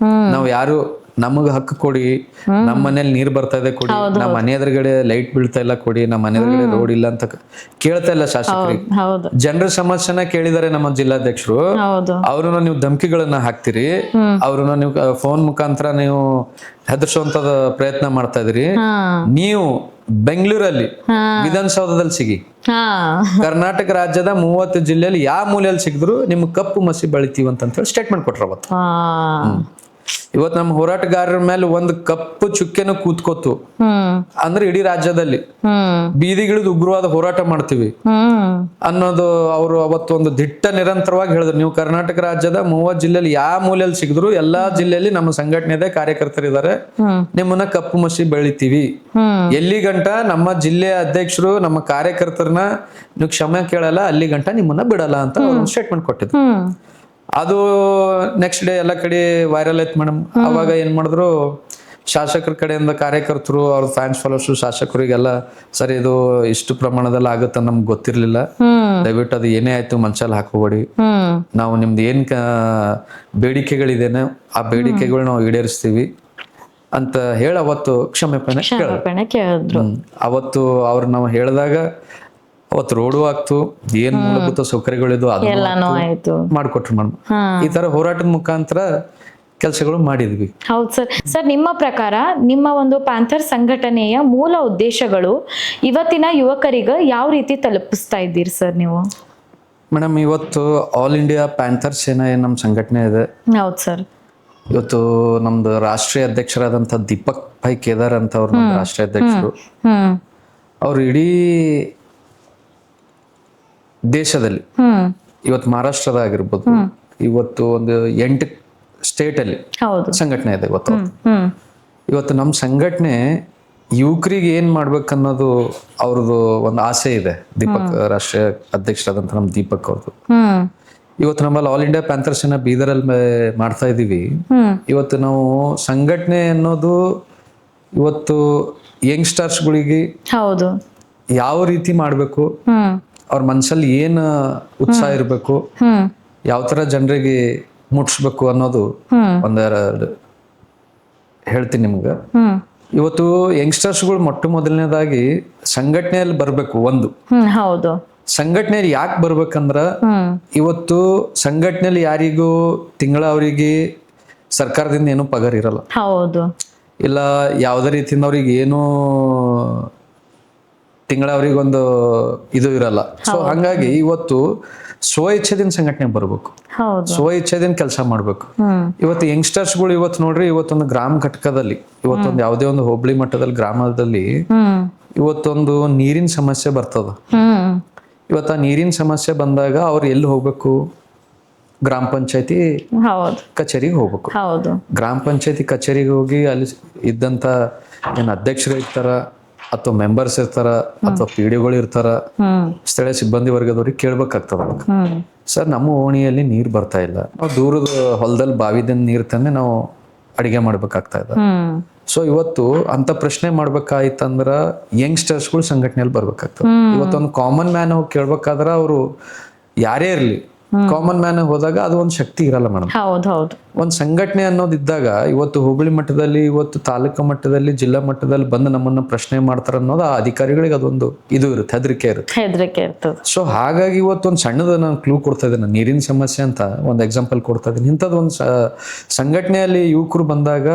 ನಾವು ಯಾರು ನಮಗ್ ಹಕ್ಕು ಕೊಡಿ, ನಮ್ಮ ಮನೇಲಿ ನೀರ್ ಬರ್ತಾ ಇದೆ ಕೊಡಿ, ನಮ್ಮ ಮನೆ ಎದುರುಗಡೆ ಲೈಟ್ ಬೀಳ್ತಾ ಇಲ್ಲ ಕೊಡಿ, ನಮ್ಮ ಮನೆ ಎದುರುಗಡೆ ರೋಡ್ ಇಲ್ಲ ಅಂತ ಕೇಳ್ತಾ ಇಲ್ಲ ಶಾಸಕರಿಗೆ. ಜನರ ಸಮಸ್ಯೆನ ಕೇಳಿದಾರೆ ನಮ್ಮ ಜಿಲ್ಲಾಧ್ಯಕ್ಷರು. ಅವ್ರನ್ನ ನೀವು ಧಮಕಿಗಳನ್ನ ಹಾಕ್ತಿರಿ, ಅವ್ರನ್ನ ನೀವು ಫೋನ್ ಮುಖಾಂತರ ನೀವು ಹೆದರ್ಸುವಂತದ ಪ್ರಯತ್ನ ಮಾಡ್ತಾ ಇದ್ರಿ. ನೀವು ಬೆಂಗಳೂರಲ್ಲಿ ವಿಧಾನಸೌಧದಲ್ಲಿ ಸಿಗಿ, ಕರ್ನಾಟಕ ರಾಜ್ಯದ 30 ಜಿಲ್ಲೆಯಲ್ಲಿ ಯಾವ ಮೂಲೆಯಲ್ಲಿ ಸಿಗಿದ್ರು ನಿಮ್ಗೆ ಕಪ್ಪು ಮಸಿ ಬೆಳಿತೀವಿ ಅಂತ ಹೇಳಿ ಸ್ಟೇಟ್ಮೆಂಟ್ ಕೊಟ್ರ ಅವತ್ತು. ಇವತ್ತು ನಮ್ಮ ಹೋರಾಟಗಾರರ ಮೇಲೆ ಒಂದು ಕಪ್ಪು ಚುಕ್ಕೆನ ಕೂತ್ಕೋತು ಅಂದ್ರೆ ಇಡೀ ರಾಜ್ಯದಲ್ಲಿ ಬೀದಿಗಿಳಿದು ಉಗ್ರವಾದ ಹೋರಾಟ ಮಾಡ್ತೀವಿ ಅನ್ನೋದು ಅವರು ಅವತ್ತು ಒಂದು ದಿಟ್ಟ ನಿರಂತರವಾಗಿ ಹೇಳಿದ್ರು. ನೀವು ಕರ್ನಾಟಕ ರಾಜ್ಯದ 30 ಜಿಲ್ಲೆಯಲ್ಲಿ ಯಾವ ಮೂಲೆಯಲ್ಲಿ ಸಿಗಿದ್ರು ಎಲ್ಲಾ ಜಿಲ್ಲೆಯಲ್ಲಿ ನಮ್ಮ ಸಂಘಟನೆ ಇದೆ, ಕಾರ್ಯಕರ್ತರಿದ್ದಾರೆ, ನಿಮ್ಮನ್ನ ಕಪ್ಪು ಮಸಿ ಬೆಳಿತೀವಿ. ಎಲ್ಲಿ ಗಂಟ ನಮ್ಮ ಜಿಲ್ಲೆಯ ಅಧ್ಯಕ್ಷರು ನಮ್ಮ ಕಾರ್ಯಕರ್ತರನ್ನ ನೀವು ಕ್ಷಮೆ ಕೇಳಲ್ಲ, ಅಲ್ಲಿ ಗಂಟ ನಿಮ್ಮನ್ನ ಬಿಡಲ್ಲ ಅಂತ ಒಂದು ಸ್ಟೇಟ್ಮೆಂಟ್ ಕೊಟ್ಟಿದ್ರು. ಅದು ನೆಕ್ಸ್ಟ್ ಡೇ ಎಲ್ಲ ಕಡೆ ವೈರಲ್ ಆಯ್ತು ಮೇಡಮ್. ಅವಾಗ ಏನ್ ಮಾಡಿದ್ರು, ಶಾಸಕರ ಕಡೆಯಿಂದ ಕಾರ್ಯಕರ್ತರು ಅವ್ರ ಫ್ಯಾನ್ಸ್ ಫಾಲೋವರ್ಸ್ ಶಾಸಕರಿಗೆಲ್ಲ, ಸರಿ ಇದು ಇಷ್ಟು ಪ್ರಮಾಣದಲ್ಲಿ ಆಗುತ್ತೆ ನಮ್ಗೆ ಗೊತ್ತಿರ್ಲಿಲ್ಲ, ದಯವಿಟ್ಟು ಅದು ಏನೇ ಆಯ್ತು ಮನ್ಸಲ್ಲಿ ಹಾಕೋಬೇಡಿ, ನಾವು ನಿಮ್ದು ಏನ್ ಬೇಡಿಕೆಗಳಿದೇನೆ ಆ ಬೇಡಿಕೆಗಳು ನಾವು ಈಡೇರಿಸ್ತೀವಿ ಅಂತ ಹೇಳಿ ಅವತ್ತು ಕ್ಷಮೆಪಣೆ ಕೇಳಿದ್ರು. ಅವತ್ತು ಅವ್ರು ನಾವು ಹೇಳಿದಾಗ ಅವತ್ತು ರೋಡು ಆಗ್ತು, ಏನ್ ಮೂಲಭೂತ ಸೌಕರ್ಯಗಳಿದ್ವು ಅದು ಮಾಡ್ಕೊಟ್ರು ಮೇಡಮ್. ಈ ತರ ಹೋರಾಟದ ಮುಖಾಂತರ ಕೆಲಸಗಳು ಮಾಡಿದ್ವಿ. ಹೌದು ಸರ್. ಸರ್, ನಿಮ್ಮ ಪ್ರಕಾರ ನಿಮ್ಮ ಒಂದು ಪ್ಯಾಂಥರ್ ಸಂಘಟನೆಯ ಮೂಲ ಉದ್ದೇಶಗಳು ಇವತ್ತಿನ ಯುವಕರಿಗೆ ಯಾವ ರೀತಿ ತಲುಪಿಸ್ತಾ ಇದ್ದೀರಿ ಸರ್ ನೀವು? ಮೇಡಮ್, ಇವತ್ತು ಆಲ್ ಇಂಡಿಯಾ ಪ್ಯಾಂಥರ್ ಸೇನಾ ಏನ್ ನಮ್ ಸಂಘಟನೆ ಇದೆ. ಹೌದು ಸರ್. ಇವತ್ತು ನಮ್ದು ರಾಷ್ಟ್ರೀಯ ಅಧ್ಯಕ್ಷರಾದಂತ ದೀಪಕ್ ಭಾಯ್ ಕೇದಾರ್ ಅಂತ ಅವ್ರು ನಮ್ಮ ರಾಷ್ಟ್ರೀಯ ಅಧ್ಯಕ್ಷರು. ಅವ್ರು ಇಡೀ ದೇಶದಲ್ಲಿ ಇವತ್ತು ಮಹಾರಾಷ್ಟ್ರದ ಆಗಿರ್ಬೋದು, ಇವತ್ತು ಒಂದು 8 ಸ್ಟೇಟಲ್ಲಿ ಹೌದು. ಸಂಘಟನೆ ಇದೆ ಗೊತ್ತು. ಹ್ಮ್ ಇವತ್ತು ನಮ್ಮ ಸಂಘಟನೆ ಯುವಕರಿಗೆ ಏನ್ ಮಾಡ್ಬೇಕನ್ನೋದು ಅವ್ರದ್ದು ಒಂದು ಆಸೆ ಇದೆ. ದೀಪಕ್ ರಾಷ್ಟ್ರೀಯ ಅಧ್ಯಕ್ಷರಾದಂಥ ನಮ್ಮ ದೀಪಕ್ ಅವ್ರದ್ದು. ಹ್ಮ್ ಇವತ್ತು ನಮ್ಮಲ್ಲಿ ಆಲ್ ಇಂಡಿಯಾ ಪ್ಯಾಂಥರ್ ಸೇನಾ ಬೀದರಲ್ಲಿ ಮಾಡ್ತಾ ಇದ್ದೀವಿ. ಇವತ್ತು ನಾವು ಸಂಘಟನೆ ಅನ್ನೋದು ಇವತ್ತು ಯಂಗ್ಸ್ಟರ್ಸ್ಗಳಿಗೆ ಹೌದು. ಯಾವ ರೀತಿ ಮಾಡಬೇಕು, ಹ್ಮ್ ಅವ್ರ ಮನಸ್ಸಲ್ಲಿ ಏನು ಉತ್ಸಾಹ ಇರಬೇಕು, ಹ್ಮ್ ಯಾವ ಥರ ಜನರಿಗೆ ಮುಟ್ಸ್ಬೇಕು ಅನ್ನೋದು ಒಂದೆರಡು ಹೇಳ್ತೀನಿ ನಿಮ್ಗೆ. ಹ್ಮ್ ಇವತ್ತು ಯಂಗ್ಸ್ಟರ್ಸ್ಗಳು ಮೊಟ್ಟ ಮೊದಲನೇದಾಗಿ ಸಂಘಟನೆಯಲ್ಲಿ ಬರಬೇಕು. ಒಂದು ಹೌದು. ಸಂಘಟನೆಯಲ್ಲಿ ಯಾಕೆ ಬರ್ಬೇಕಂದ್ರ ಇವತ್ತು ಸಂಘಟನೆಯಲ್ಲಿ ಯಾರಿಗೂ ತಿಂಗಳ ಅವರಿಗೆ ಸರ್ಕಾರದಿಂದ ಏನೂ ಪಗಾರ ಇರಲ್ಲ. ಹೌದು. ಇಲ್ಲ ಯಾವುದೇ ರೀತಿಯಿಂದ ಅವ್ರಿಗೆ ಏನೂ ತಿಂಗಳ ಅವ್ರಿಗೊಂದು ಇದು ಇರಲ್ಲ. ಸೊ ಹಂಗಾಗಿ ಇವತ್ತು ಸ್ವ ಇಚ್ಛೆದಿಂದ ಸಂಘಟನೆ ಬರ್ಬೇಕು, ಸ್ವ ಇಚ್ಛೆದಿಂದ ಕೆಲಸ ಮಾಡ್ಬೇಕು. ಇವತ್ತು ಯಂಗ್ಸ್ಟರ್ಸ್ಗಳು ಇವತ್ತು ನೋಡ್ರಿ, ಇವತ್ತೊಂದು ಗ್ರಾಮ ಘಟಕದಲ್ಲಿ, ಇವತ್ತೊಂದು ಯಾವುದೇ ಒಂದು ಹೋಬಳಿ ಮಟ್ಟದಲ್ಲಿ ಗ್ರಾಮದಲ್ಲಿ ಇವತ್ತೊಂದು ನೀರಿನ ಸಮಸ್ಯೆ ಬರ್ತದ. ಇವತ್ತು ಆ ನೀರಿನ ಸಮಸ್ಯೆ ಬಂದಾಗ ಅವ್ರು ಎಲ್ಲಿ ಹೋಗ್ಬೇಕು? ಗ್ರಾಮ ಪಂಚಾಯತಿ ಕಚೇರಿಗೆ ಹೋಗ್ಬೇಕು. ಗ್ರಾಮ ಪಂಚಾಯತಿ ಕಚೇರಿಗೆ ಹೋಗಿ ಅಲ್ಲಿ ಇದ್ದಂತ ಏನ್ ಅಧ್ಯಕ್ಷರು ಇರ್ತಾರ, ಅಥವಾ ಮೆಂಬರ್ಸ್ ಇರ್ತಾರ, ಅಥವಾ ಪಿಡಿಗಳು ಇರ್ತಾರ, ಸ್ಥಳೀಯ ಸಿಬ್ಬಂದಿ ವರ್ಗದವ್ರಿಗೆ ಕೇಳ್ಬೇಕಾಗ್ತದ. ಸರ್, ನಮ್ಮ ಓಣಿಯಲ್ಲಿ ನೀರ್ ಬರ್ತಾ ಇಲ್ಲ, ನಾವು ದೂರದ ಹೊಲದಲ್ಲಿ ಬಾವಿದಿಂದ ನೀರ್ ತಂದೆ ನಾವು ಅಡಿಗೆ ಮಾಡ್ಬೇಕಾಗ್ತಾ ಇದೆ. ಸೊ ಇವತ್ತು ಅಂತ ಪ್ರಶ್ನೆ ಮಾಡ್ಬೇಕಾಯ್ತಂದ್ರ ಯಂಗ್ಸ್ಟರ್ಸ್ಗಳು ಸಂಘಟನೆಯಲ್ಲಿ ಬರ್ಬೇಕಾಗ್ತದೆ. ಇವತ್ತೊಂದು ಕಾಮನ್ ಮ್ಯಾನ್ ಹೋಗಿ ಕೇಳ್ಬೇಕಾದ್ರ ಅವರು ಯಾರೇ ಇರ್ಲಿ, ಕಾಮನ್ ಮ್ಯಾನ್ ಹೋದಾಗ ಅದು ಒಂದು ಶಕ್ತಿ ಇರಲ್ಲ ಮೇಡಮ್. ಒಂದು ಸಂಘಟನೆ ಅನ್ನೋದಿದ್ದಾಗ ಇವತ್ತು ಹೋಬಳಿ ಮಟ್ಟದಲ್ಲಿ, ಇವತ್ತು ತಾಲೂಕು ಮಟ್ಟದಲ್ಲಿ, ಜಿಲ್ಲಾ ಮಟ್ಟದಲ್ಲಿ ಬಂದು ನಮ್ಮನ್ನ ಪ್ರಶ್ನೆ ಮಾಡ್ತಾರ ಅನ್ನೋದು ಆ ಅಧಿಕಾರಿಗಳಿಗೆ ಅದೊಂದು ಇದು ಇರುತ್ತೆ, ಹೆದರಿಕೆ ಇರುತ್ತೆ. ಸೊ ಹಾಗಾಗಿ ಇವತ್ತು ಒಂದು ಸಣ್ಣದ ನಾನು ಕ್ಲೂ ಕೊಡ್ತಾ ಇದ್ದೇನೆ, ನೀರಿನ ಸಮಸ್ಯೆ ಅಂತ ಒಂದು ಎಕ್ಸಾಂಪಲ್ ಕೊಡ್ತಾ ಇದ್ದೀನಿ. ಇಂಥದ್ದು ಒಂದು ಸಂಘಟನೆಯಲ್ಲಿ ಯುವಕರು ಬಂದಾಗ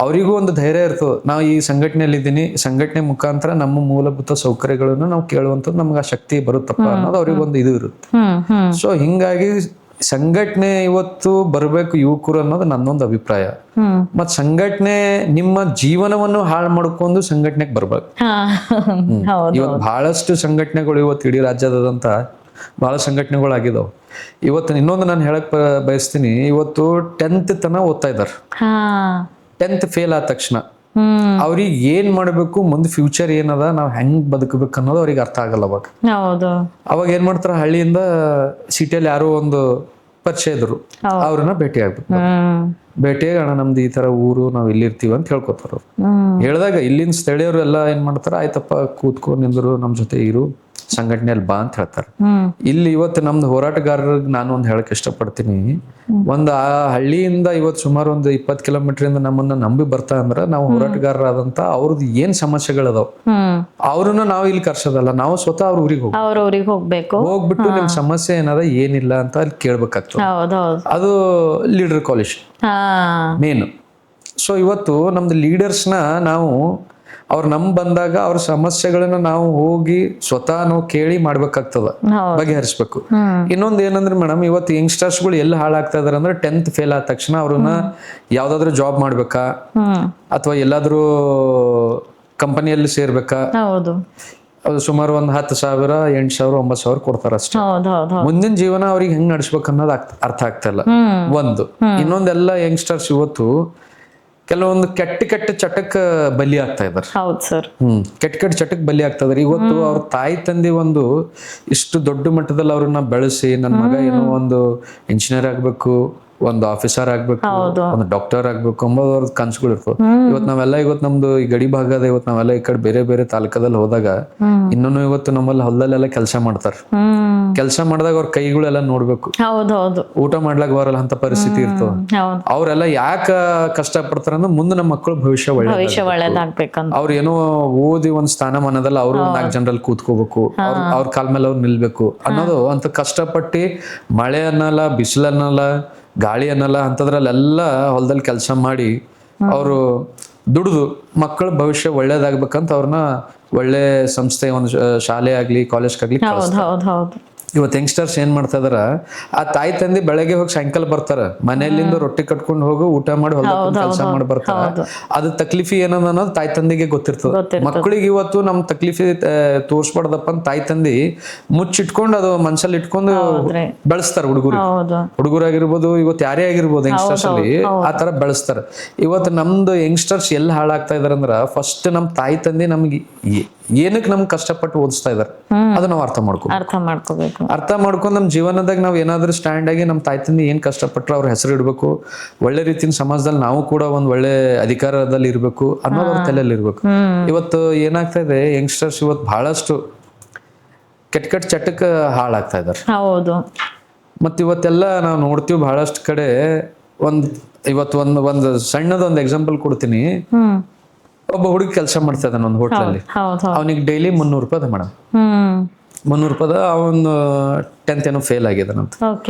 ಅವರಿಗೂ ಒಂದು ಧೈರ್ಯ ಇರ್ತದೆ, ನಾವು ಈ ಸಂಘಟನೆಯಲ್ಲಿ ಇದ್ದೀನಿ, ಸಂಘಟನೆ ಮುಖಾಂತರ ನಮ್ಮ ಮೂಲಭೂತ ಸೌಕರ್ಯಗಳನ್ನು ನಾವು ಕೇಳುವಂಥದ್ದು ನಮ್ಗೆ ಆ ಶಕ್ತಿ ಬರುತ್ತಪ್ಪ ಅನ್ನೋದು ಅವ್ರಿಗೊಂದು ಇದು ಇರುತ್ತೆ. ಸೊ ಹಿಂಗಾಗಿ ಸಂಘಟನೆ ಇವತ್ತು ಬರಬೇಕು ಯುವಕರು ಅನ್ನೋದು ನನ್ನೊಂದು ಅಭಿಪ್ರಾಯ. ಮತ್ ಸಂಘಟನೆ ನಿಮ್ಮ ಜೀವನವನ್ನು ಹಾಳು ಮಾಡ್ಕೊಂಡು ಸಂಘಟನೆಗೆ ಬರ್ಬೇಕು. ಇವತ್ತು ಬಹಳಷ್ಟು ಸಂಘಟನೆಗಳು ಇವತ್ತು ಇಡೀ ರಾಜ್ಯದಾದಂತ ಬಹಳ ಸಂಘಟನೆಗಳಾಗಿದಾವ. ಇವತ್ತು ಇನ್ನೊಂದು ನಾನು ಹೇಳಕ್ ಬಯಸ್ತೀನಿ, ಇವತ್ತು 10th ತನ ಓದ್ತಾ ಇದಾರೆ. 10th ಫೇಲ್ ಆದ ತಕ್ಷಣ ಅವ್ರಿಗೆ ಏನ್ ಮಾಡ್ಬೇಕು, ಮುಂದೆ ಫ್ಯೂಚರ್ ಏನದ, ನಾವ್ ಹೆಂಗ್ ಬದುಕಬೇಕು ಅನ್ನೋದು ಅವ್ರಿಗೆ ಅರ್ಥ ಆಗಲ್ಲ. ಅವಾಗ ಏನ್ ಮಾಡ್ತಾರ, ಹಳ್ಳಿಯಿಂದ ಸಿಟಿಯಲ್ಲಿ ಯಾರೋ ಒಂದು ಪರಿಚಯ ಇದ್ರು, ಅವ್ರನ್ನ ಭೇಟಿ ಆಗ್ಬೇಕು. ಭೇಟಿಯಾಗಿ ಅಣ್ಣ ನಮ್ದು ಈ ತರ ಊರು, ನಾವ್ ಇಲ್ಲಿ ಇರ್ತೀವಿ ಅಂತ ಹೇಳ್ಕೊತಾರ. ಹೇಳಿದಾಗ ಇಲ್ಲಿನ ಸ್ಥಳೀಯರು ಎಲ್ಲ ಏನ್ ಮಾಡ್ತಾರ, ಆಯ್ತಪ್ಪ ಕೂತ್ಕೊಂಡು ನಿಂದ್ರು, ನಮ್ ಜೊತೆ ಇರು, ಸಂಘಟನೆಯಲ್ಲಿ ಬಾ ಅಂತ ಹೇಳ್ತಾರೆ. ಇಲ್ಲಿ ಇವತ್ತು ನಮ್ದು ಹೋರಾಟಗಾರರಿಗೆ ನಾನು ಒಂದು ಹೇಳಕ್ ಇಷ್ಟಪಡ್ತೀನಿ, ಒಂದು ಆ ಹಳ್ಳಿಯಿಂದ ಇವತ್ತು ಸುಮಾರು ಒಂದು 20 ಕಿಲೋಮೀಟರ್ ಇಂದ ನಮ್ಮನ್ನ ನಂಬಿ ಬರ್ತಾ ಅಂದ್ರ ನಾವು ಹೋರಾಟಗಾರರಾದಂತ ಅವ್ರದ್ದು ಏನ್ ಸಮಸ್ಯೆಗಳದಾವ್ ಅವ್ರನ್ನ ನಾವು ಇಲ್ಲಿ ಕರ್ಸೋದಲ್ಲ, ನಾವು ಸ್ವತಃ ಅವ್ರ ಊರಿಗೆ ಹೋಗ್ಬೇಕು. ಹೋಗ್ಬಿಟ್ಟು ನಿಮ್ ಸಮಸ್ಯೆ ಏನದ ಏನಿಲ್ಲ ಅಂತ ಅಲ್ಲಿ ಕೇಳ್ಬೇಕಾಗ್ತದೆ. ಅದು ಲೀಡರ್ ಕ್ವಾಲಿಟಿ ಮೇನ್. ಸೊ ಇವತ್ತು ನಮ್ದು ಲೀಡರ್ಸ್ನ ನಾವು ಅವ್ರು ಬಂದಾಗ ಅವ್ರ ಸಮಸ್ಯೆಗಳನ್ನ ನಾವು ಹೋಗಿ ಸ್ವತಃ ನಾವು ಕೇಳಿ ಮಾಡ್ಬೇಕಾಗ್ತದ, ಬಗೆಹರಿಸ್ಬೇಕು. ಇನ್ನೊಂದ್ ಏನಂದ್ರೆ ಮೇಡಮ್, ಇವತ್ತು ಯಂಗ್ಸ್ಟರ್ಸ್ಗಳು ಎಲ್ಲಿ ಹಾಳಾಗ್ತಾ ಇದಾರೆ ಅಂದ್ರೆ 10th ಫೇಲ್ ಆದ ತಕ್ಷಣ ಅವ್ರನ್ನ ಯಾವ್ದಾದ್ರು ಜಾಬ್ ಮಾಡ್ಬೇಕಾ, ಅಥವಾ ಎಲ್ಲಾದ್ರೂ ಕಂಪನಿಯಲ್ಲಿ ಸೇರ್ಬೇಕಾ, ಅದು ಸುಮಾರು ಒಂದು 10,000, 8,000, 9,000 ಕೊಡ್ತಾರ ಅಷ್ಟೇ. ಮುಂದಿನ ಜೀವನ ಅವ್ರಿಗೆ ಹೆಂಗ್ ನಡ್ಸ್ಬೇಕು ಅನ್ನೋದು ಅರ್ಥ ಆಗ್ತಾ ಇಲ್ಲ. ಒಂದು ಇನ್ನೊಂದೆಲ್ಲ ಯಂಗ್ಸ್ಟರ್ಸ್ ಇವತ್ತು ಕೆಲವೊಂದು ಕೆಟ್ಟ ಚಟಕ್ ಬಲಿ ಆಗ್ತಾ ಇದಾರೆ. ಕೆಟ್ಟ ಚಟಕ್ ಬಲಿ ಆಗ್ತಾ ಇದಾರೆ. ಇವತ್ತು ಅವ್ರ ತಾಯಿ ತಂದೆ ಒಂದು ಇಷ್ಟು ದೊಡ್ಡ ಮಟ್ಟದಲ್ಲಿ ಅವ್ರನ್ನ ಬೆಳೆಸಿ, ನನ್ನ ಮಗ ಏನೋ ಒಂದು ಇಂಜಿನಿಯರ್ ಆಗ್ಬೇಕು, ಒಂದು ಆಫೀಸರ್ ಆಗ್ಬೇಕು, ಒಂದು ಡಾಕ್ಟರ್ ಆಗ್ಬೇಕು ಅಂಬೋದು ಅವ್ರ ಕನ್ಸುಗಳು ಇರ್ತವೆ. ಇವತ್ತು ನಮ್ದು ಈ ಗಡಿ ಭಾಗದ ಇವತ್ತು ನಾವೆಲ್ಲ ಈ ಕಡೆ ಬೇರೆ ಬೇರೆ ತಾಲೂಕದಲ್ಲಿ ಹೋದಾಗ ಇನ್ನೂ ಇವತ್ತು ನಮ್ಮಲ್ಲಿ ಹೊಲದಲ್ಲೆಲ್ಲ ಕೆಲಸ ಮಾಡ್ತಾರೆ. ಕೆಲಸ ಮಾಡಿದಾಗ ಅವ್ರ ಕೈಗಳೆಲ್ಲ ನೋಡ್ಬೇಕು, ಊಟ ಮಾಡ್ಲಾಕ್ ಬರಲ್ಲ ಅಂತ ಪರಿಸ್ಥಿತಿ ಇರ್ತವ. ಅವ್ರೆಲ್ಲ ಯಾಕ ಕಷ್ಟ ಪಡ್ತಾರ ಅಂದ್ರೆ ಮುಂದೆ ನಮ್ಮ ಮಕ್ಕಳು ಭವಿಷ್ಯ ಒಳ್ಳೆದಾಗ್ಬೇಕು. ಅವ್ರ ಏನೋ ಓದಿ ಒಂದ್ ಸ್ಥಾನಮಾನದಲ್ಲಿ ಅವ್ರು 4 ಜನರಲ್ಲಿ ಕೂತ್ಕೋಬೇಕು, ಅವ್ರ ಕಾಲ್ ಮೇಲೆ ಅವ್ರು ನಿಲ್ಬೇಕು ಅನ್ನೋದು ಅಂತ ಕಷ್ಟಪಟ್ಟು ಮಳೆ ಅನ್ನಲ್ಲ, ಬಿಸಿಲು ಅನ್ನಲ್ಲ, ಗಾಳಿ ಅನ್ನಲ್ಲ, ಅಂತದ್ರಲ್ಲೆಲ್ಲ ಹೊಲದಲ್ಲಿ ಕೆಲಸ ಮಾಡಿ ಅವರು ದುಡಿದು ಮಕ್ಕಳ ಭವಿಷ್ಯ ಒಳ್ಳೇದಾಗ್ಬೇಕಂತ ಅವ್ರನ್ನ ಒಳ್ಳೆ ಸಂಸ್ಥೆ, ಒಂದು ಶಾಲೆ ಆಗ್ಲಿ, ಕಾಲೇಜ್ ಆಗ್ಲಿ. ಇವತ್ತು ಯಂಗ್ಸ್ಟರ್ಸ್ ಏನ್ ಮಾಡ್ತಾ ಇದಾರ, ಆ ತಾಯಿ ತಂದೆ ಬೆಳಗ್ಗೆ ಹೋಗಿ ಸಾಯಂಕಾಲ ಬರ್ತಾರ, ಮನೆಯಲ್ಲಿಂದ ರೊಟ್ಟಿ ಕಟ್ಕೊಂಡು ಹೋಗಿ ಊಟ ಮಾಡಿ ಹೊಲ ಕೆಲಸ ಮಾಡಿ ಬರ್ತಾರ. ಅದು ತಕ್ಲೀಫಿ ಏನದ ಅನ್ನೋದು ತಾಯಿ ತಂದೆಗೆ ಗೊತ್ತಿರ್ತದ. ಮಕ್ಕಳಿಗೆ ಇವತ್ತು ನಮ್ ತಕ್ಲೀಫಿ ತೋರ್ಸ್ಬಾರ್ದಪ್ಪ ಅಂತ ತಾಯಿ ತಂದಿ ಮುಚ್ಚಿಟ್ಕೊಂಡು ಅದು ಮನ್ಸಲ್ಲಿ ಇಟ್ಕೊಂಡು ಬೆಳೆಸ್ತಾರ. ಹುಡುಗರಾಗಿರ್ಬೋದು, ಇವತ್ತು ಯಾರೇ ಆಗಿರ್ಬೋದು ಯಂಗ್ಸ್ಟರ್ಸ್ ಅಲ್ಲಿ ಆ ತರ ಬೆಳೆಸ್ತಾರ. ಇವತ್ತು ನಮ್ದು ಯಂಗ್ಸ್ಟರ್ಸ್ ಎಲ್ಲಿ ಹಾಳಾಗ್ತಾ ಇದಾರೆ ಅಂದ್ರ, ಫಸ್ಟ್ ನಮ್ ತಾಯಿ ತಂದೆ ನಮ್ಗೆ ಏನಕ್ಕೆ ನಮ್ಗೆ ಕಷ್ಟಪಟ್ಟು ಓದಿಸ್ತಾ ಇದಾರೆ ಅದು ನಾವು ಅರ್ಥ ಮಾಡ್ಕೊಂಡು ನಮ್ ಜೀವನದಾಗ ನಾವ್ ಏನಾದ್ರೂ ಸ್ಟ್ಯಾಂಡ್ ಆಗಿ ನಮ್ ತಾಯಿ ತಂದೆ ಏನ್ ಕಷ್ಟಪಟ್ರು ಅವ್ರ ಹೆಸರು ಇಡ್ಬೇಕು, ಒಳ್ಳೆ ರೀತಿಯ ಸಮಾಜದಲ್ಲಿ ನಾವು ಕೂಡ ಒಂದ್ ಒಳ್ಳೆ ಅಧಿಕಾರದಲ್ಲಿ ಇರ್ಬೇಕು ಅನ್ನೋದು ಅವ್ರ ತಲೆಯಲ್ಲಿ ಇರ್ಬೇಕು. ಇವತ್ತು ಏನಾಗ್ತಾ ಇದೆ, ಯಂಗ್ಸ್ಟರ್ಸ್ ಇವತ್ತು ಬಹಳಷ್ಟು ಕೆಟ್ಟ ಚಟಕ್ ಹಾಳಾಗ್ತಾ ಇದಾರೆ. ಮತ್ ಇವತ್ತೆಲ್ಲ ನಾವು ನೋಡ್ತೀವಿ ಬಹಳಷ್ಟು ಕಡೆ. ಇವತ್ತು ಒಂದು ಸಣ್ಣದೊಂದು ಎಕ್ಸಾಂಪಲ್ ಕೊಡ್ತೀನಿ. ಒಬ್ಬ ಹುಡುಗ ಕೆಲಸ ಮಾಡ್ತಾ ಇದ್ದಾನೆ ಒಂದು ಹೋಟ್ಲಲ್ಲಿ. ಅವನಿಗೆ ಡೈಲಿ 300 ರೂಪಾಯಿ ಅದ ಮೇಡಮ್, 300 ರೂಪಾಯಿ. ಅವನು 10th ಏನೋ ಫೇಲ್ ಆಗಿದ್ದಾನಂತ.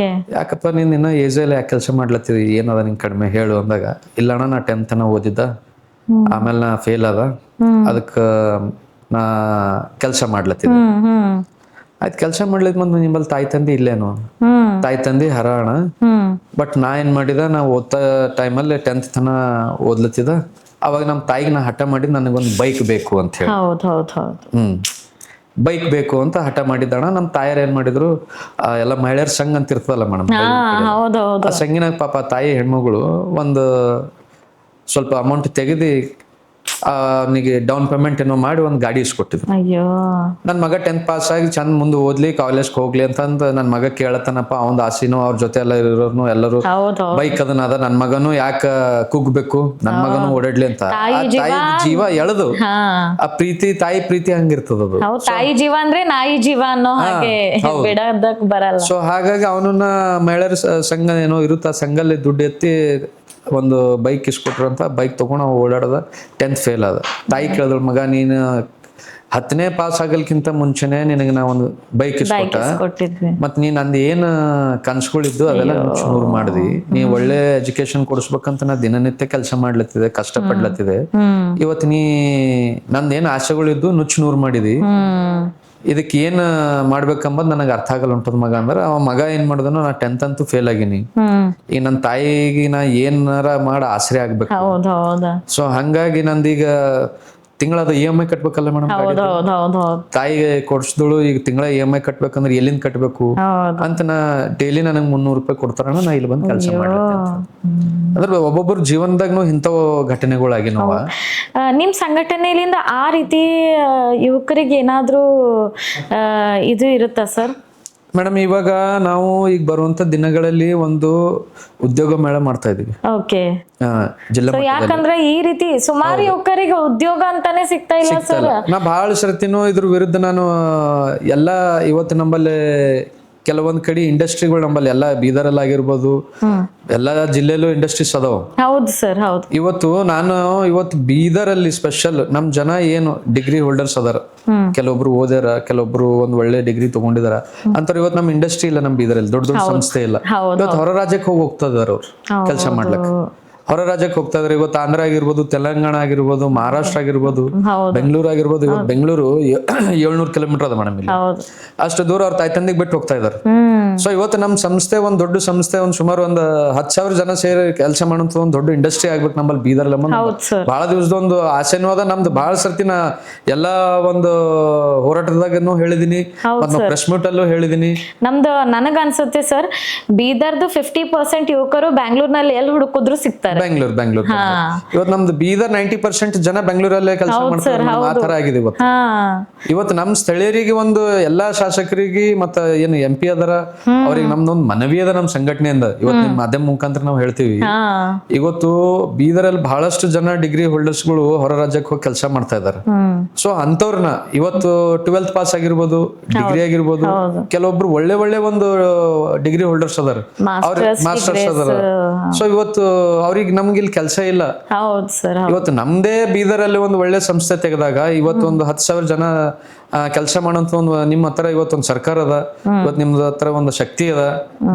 ಯಾಕಪ್ಪ ನೀನ್ ಇನ್ನ ಏಜಲ್ಲಿ ಯಾಕೆ ಕೆಲಸ ಮಾಡ್ಲತ್ತಿದಿ, ಏನದ ನಿಂಗೆ ಕಡಿಮೆ ಹೇಳು ಅಂದಾಗ, ಇಲ್ಲ ಅಣ್ಣ ನಾ 10th ಓದಿದ್ದ, ಆಮೇಲೆ ನಾ ಫೇಲ್ ಅದ, ಅದಕ್ಕ ನಾ ಕೆಲಸ ಮಾಡ್ಲತ್ತಿದ್ದೆ. ಆಯ್ತು, ಕೆಲಸ ಮಾಡ್ಲಿದ್ ಬಂದು ನಿಮ್ಮಲ್ಲಿ ತಾಯಿ ತಂದೆ ಇಲ್ಲೇನು? ತಾಯಿ ತಂದೆ ಹರಾಣ. ಬಟ್ ನಾ ಏನ್ ಮಾಡಿದ, ನಾ ಓದ್ತಾ ಟೈಮಲ್ಲಿ 10th ತನ ಓದ್ಲತ್ತಿದ. ಅವಾಗ ನಮ್ಮ ತಾಯಿಗೆ ನಾ ಹಠ ಮಾಡಿದ್ ನನಗೊಂದು ಬೈಕ್ ಬೇಕು ಅಂತ ಹೇಳಿ. ಬೈಕ್ ಬೇಕು ಅಂತ ಹಠ ಮಾಡಿದ್ದಣ. ನಮ್ಮ ತಾಯರ್ ಏನ್ ಮಾಡಿದ್ರು, ಎಲ್ಲ ಮಹಿಳೆಯರ ಸಂಘ ಅಂತ ಇರ್ತದಲ್ಲ ಮೇಡಮ್, ಆ ಸಂಘಿನಾಗ ಪಾಪ ತಾಯಿ ಹೆಣ್ಮಗಳು ಒಂದು ಸ್ವಲ್ಪ ಅಮೌಂಟ್ ತೆಗೆದು ಅವನಿಗೆ ಡೌನ್ ಪೇಮೆಂಟ್ ಏನೋ ಮಾಡಿ ಒಂದು ಗಾಡಿ ಇಸ್ಕೊಟ್ಟಿದ್ರು. ನನ್ ಮಗ 10th ಪಾಸ್ ಆಗಿ ಚಂದ ಮುಂದೆ ಓದ್ಲಿ, ಕಾಲೇಜ್ಗೆ ಹೋಗ್ಲಿ ಅಂತಂದ್ ನನ್ ಮಗ ಕೇಳತನಪ್ಪ. ಅವನ್ ಆಸಿನೂ ಅವ್ರ ಜೊತೆ ಎಲ್ಲ ಇರೋರ್ನು ಎಲ್ಲರೂ ಬೈಕ್ ಅದನ್ನ ಅದ, ನನ್ ಮಗನು ಯಾಕ ಕುಗ್ಬೇಕು, ನನ್ ಮಗನು ಓಡಾಡ್ಲಿ ಅಂತ. ತಾಯಿ ಜೀವ ಎಳೆದು ಆ ಪ್ರೀತಿ, ತಾಯಿ ಪ್ರೀತಿ ಹಂಗಿರ್ತದ ಅದು. ತಾಯಿ ಜೀವ ಅಂದ್ರೆ ನಾಯಿ ಜೀವ ಅನ್ನೋ ಹಾಗೆ ಬಿಡೋದಕ್ ಬರಲ್ಲ. ಸೊ ಹಾಗಾಗಿ ಅವನನ್ನ ಮಹಿಳೆಯರ ಸಂಘ ಏನೋ ಇರುತ್ತೆ, ಆ ಸಂಘಲ್ಲಿ ದುಡ್ಡು ಎತ್ತಿ ಒಂದು ಬೈಕ್ ಇಸ್ಕೊಟ್ರು ಅಂತ. ಬೈಕ್ ತಗೊಂಡು ನಾವು ಓಡಾಡದ. 10th ಫೇಲ್ ಆದ. ತಾಯಿ ಕೇಳಿದ್ರು, ಮಗ ನೀನು 10ನೇ ಪಾಸ್ ಆಗಲ್ಕಿಂತ ಮುಂಚೆನೆ ನಿನಗೆ ನಾ ಒಂದು ಬೈಕ್ ಇಸ್ಕೊಟ್ಟಿದ್ದೆ, ಮತ್ ನೀನ್ ಅಂದ್ ಏನ್ ಕನ್ಸ್ಗಳಿದ್ದು ಅದೆಲ್ಲ ನುಚ್ಚು ಮಾಡಿದಿ. ನೀ ಒಳ್ಳೆ ಎಜುಕೇಶನ್ ಕೊಡಿಸ್ಬೇಕಂತ ನಾ ದಿನನಿತ್ಯ ಕೆಲಸ ಮಾಡ್ಲತ್ತಿದೆ, ಕಷ್ಟ ಪಡ್ಲತ್ತಿದೆ. ಇವತ್ತು ನೀ ನಂದೇನ್ ಆಸೆಗಳಿದ್ದು ನುಚ್ಚು ನೂರು ಮಾಡಿದಿ, ಇದಕ್ಕೆ ಏನ್ ಮಾಡ್ಬೇಕಂಬದ್ ನನಗೆ ಅರ್ಥ ಆಗಲ್ಲ ಉಂಟದ ಮಗ ಅಂದ್ರೆ. ಅವ ಮಗ ಏನ್ ಮಾಡಿದನು, ನಾ 10th ಅಂತೂ ಫೇಲ್ ಆಗಿನಿ, ಈಗ ನನ್ನ ತಾಯಿಗೆ ನಾ ಏನಾರ ಮಾಡಿ ಆಸರೆ ಆಗ್ಬೇಕು. ಸೊ ಹಂಗಾಗಿ ನಂದೀಗ ತಿಂಗಳದ EMI ಕಟ್ಬೇಕಲ್ಲ ಮೇಡಮ್. ತಾಯಿಗೆ ಕೊಡ್ಸಿದಳು, ಈಗ ತಿಂಗಳ EMI ಕಟ್ಬೇಕಂದ್ರೆ ಎಲ್ಲಿಂದ ಕಟ್ಬೇಕು ಅಂತ ನಾ ಡೈಲಿ ನನಗೆ 300 ರೂಪಾಯಿ ಕೊಡ್ತಾರಣ, ನಾ ಇಲ್ಲಿ ಬಂದು ಕೆಲಸ ಮಾಡ್ತೀನಿ. ಅದ್ರ ಒಬ್ಬೊಬ್ಬರ ಜೀವನದಾಗೂ ಇಂಥವು ಘಟನೆಗಳಾಗಿನವ. ನಿಮ್ ಸಂಘಟನೆಯಿಂದ ಆ ರೀತಿ ಯುವಕರಿಗೆ ಏನಾದ್ರೂ ಇದು ಇರುತ್ತಾ ಸರ್? ಮೇಡಮ್, ಇವಾಗ ನಾವು ಈಗ ಬರುವಂತ ದಿನಗಳಲ್ಲಿ ಒಂದು ಉದ್ಯೋಗ ಮೇಳ ಮಾಡ್ತಾ ಇದೀವಿ. ಜಿಲ್ಲಾ ಯಾಕಂದ್ರೆ ಈ ರೀತಿ ಸುಮಾರು ಯುವಕರಿಗೆ ಉದ್ಯೋಗ ಅಂತಾನೆ ಸಿಗ್ತಾ ಇಲ್ಲ ಸರ್. ನಾ ಬಹಳ ಸರ್ತಿನೂ ಇದ್ರ ವಿರುದ್ಧ ನಾನು ಎಲ್ಲಾ, ಇವತ್ತು ನಮ್ಮಲ್ಲಿ ಕೆಲವೊಂದ್ ಕಡೆ ಇಂಡಸ್ಟ್ರಿಗಳು ನಮ್ಮಲ್ಲಿ ಎಲ್ಲ ಬೀದರಲ್ಲಿ ಆಗಿರ್ಬೋದು, ಎಲ್ಲಾ ಜಿಲ್ಲೆಲೂ ಇಂಡಸ್ಟ್ರೀಸ್ ಅದಾವ. ಹೌದು ಸರ್, ಹೌದು. ಇವತ್ತು ಬೀದರಲ್ಲಿ ಸ್ಪೆಷಲ್ ನಮ್ ಜನ ಏನು ಡಿಗ್ರಿ ಹೋಲ್ಡರ್ಸ್ ಅದಾರ, ಕೆಲವೊಬ್ರು ಓದ್ಯಾರ, ಕೆಲವೊಬ್ರು ಒಂದ್ ಒಳ್ಳೆ ಡಿಗ್ರಿ ತಗೊಂಡಿದಾರ ಅಂತಾರೆ. ಇವತ್ತು ನಮ್ ಇಂಡಸ್ಟ್ರಿ ಇಲ್ಲ ನಮ್ ಬೀದರಲ್ಲಿ, ದೊಡ್ಡ ದೊಡ್ಡ ಸಂಸ್ಥೆ ಇಲ್ಲ. ಇವತ್ತು ಹೊರ ರಾಜ್ಯಕ್ಕೆ ಹೋಗ್ತಾ ಇದಾರ ಅವ್ರು ಕೆಲಸ ಮಾಡ್ಲಕ್. ಹೊರ ರಾಜ್ಯಕ್ಕೆ ಹೋಗ್ತಾ ಇದಾರೆ. ಇವತ್ತು ಆಂಧ್ರ ಆಗಿರ್ಬೋದು, ತೆಲಂಗಾಣ ಆಗಿರ್ಬೋದು, ಮಹಾರಾಷ್ಟ್ರ ಆಗಿರ್ಬೋದು, ಬೆಂಗಳೂರು ಆಗಿರ್ಬೋದು. ಇವತ್ತು ಬೆಂಗಳೂರು 700 ಕಿಲೋಮೀಟರ್ ಅದ ಮೇಡಮ್ ಇಲ್ಲಿ. ಅಷ್ಟು ದೂರ ಅವ್ರ ತಾಯಿ ತಂದೆಗೆ ಬಿಟ್ಟು ಹೋಗ್ತಾ ಇದಾರೆ. ಸೊ ಇವತ್ತು ನಮ್ ಸಂಸ್ಥೆ ಒಂದ್ ದೊಡ್ಡ ಸಂಸ್ಥೆ, ಒಂದ್ ಸುಮಾರು ಒಂದು 10,000 ಜನ ಸೇರಿ ಕೆಲಸ ಮಾಡುವಂತ ಒಂದ್ ದೊಡ್ಡ ಇಂಡಸ್ಟ್ರಿ ಆಗ್ಬೇಕು ನಮ್ಮಲ್ಲಿ ಬೀದರ್ಲ್ಲ. ಬಹಳ ದಿವಸದ ಒಂದು ಆಸೆನೂ ಅದ ನಮ್ದು. ಬಹಳ ಸರ್ತಿ ನಾ ಎಲ್ಲಾ ಒಂದು ಹೋರಾಟದಾಗನು ಹೇಳಿದೀನಿ, ಮತ್ತೆ ಪ್ರೆಸ್ ಮೀಟ್ ಅಲ್ಲೂ ಹೇಳಿದೀನಿ. ನಮ್ದು ನನಗ ಅನ್ಸುತ್ತೆ ಸರ್, ಬೀದರ್ದು 50% ಯುವಕರು ಬ್ಯಾಂಗ್ಳೂರ್ನಲ್ಲಿ ಎಲ್ಲಿ ಹುಡುಕಿದ್ರು ಸಿಗ್ತಾರೆ. ಬೆಂಗಳೂರು ಇವತ್ತು ನಮ್ದು ಬೀದರ್ 90% ಜನ ಬೆಂಗಳೂರಲ್ಲೇ ಕೆಲಸ ಮಾಡ್ತಾರೆ. ಆ ತರ ಆಗಿದೆ ಇವತ್ತು ನಮ್ ಸ್ಥಳೀಯರಿಗೆ, ಒಂದು ಎಲ್ಲಾ ಶಾಸಕರಿಗೆ ಮತ್ತೆ ಏನು MP ಅದರ ಅವ್ರಿಗೆ ನಮ್ದೊಂದು ಮನವಿ ಅದ ನಮ್ ಸಂಘಟನೆಯಿಂದ. ಇವತ್ತು ನಿಮ್ ಮಾಧ್ಯಮ ಮುಖಾಂತರ ನಾವು ಹೇಳ್ತೀವಿ, ಇವತ್ತು ಬೀದರಲ್ಲಿ ಬಹಳಷ್ಟು ಜನ ಡಿಗ್ರಿ ಹೋಲ್ಡರ್ಸ್ಗಳು ಹೊರ ರಾಜ್ಯಕ್ಕೆ ಹೋಗಿ ಕೆಲಸ ಮಾಡ್ತಾ ಇದಾರೆ. ಸೊ ಅಂತವ್ರನ್ನ ಇವತ್ತು 12th ಪಾಸ್ ಆಗಿರ್ಬೋದು, ಡಿಗ್ರಿ ಆಗಿರ್ಬೋದು, ಕೆಲವೊಬ್ರು ಒಳ್ಳೆ ಒಳ್ಳೆ ಒಂದು ಡಿಗ್ರಿ ಹೋಲ್ಡರ್ಸ್ ಅದಾರ, ಅವ್ರ ಮಾಸ್ಟರ್ಸ್ ಅದಾರ. ಸೊ ಇವತ್ತು ಅವ್ರಿಗೆ ನಮ್ಗೆ ಇಲ್ಲಿ ಕೆಲಸ ಇಲ್ಲ. ಇವತ್ತು ನಮ್ದೇ ಬೀದರಲ್ಲಿ ಒಂದು ಒಳ್ಳೆ ಸಂಸ್ಥೆ ತೆಗೆದಾಗ ಇವತ್ತು ಒಂದು 10,000 ಜನ ಕೆಲಸ ಮಾಡೋಂತ ಒಂದು ನಿಮ್ಮ ಹತ್ರ ಇವತ್ತೊಂದು ಸರ್ಕಾರ ಅದ, ಇವತ್ತು ನಿಮ್ದ ಹತ್ರ ಒಂದು ಶಕ್ತಿ ಅದ,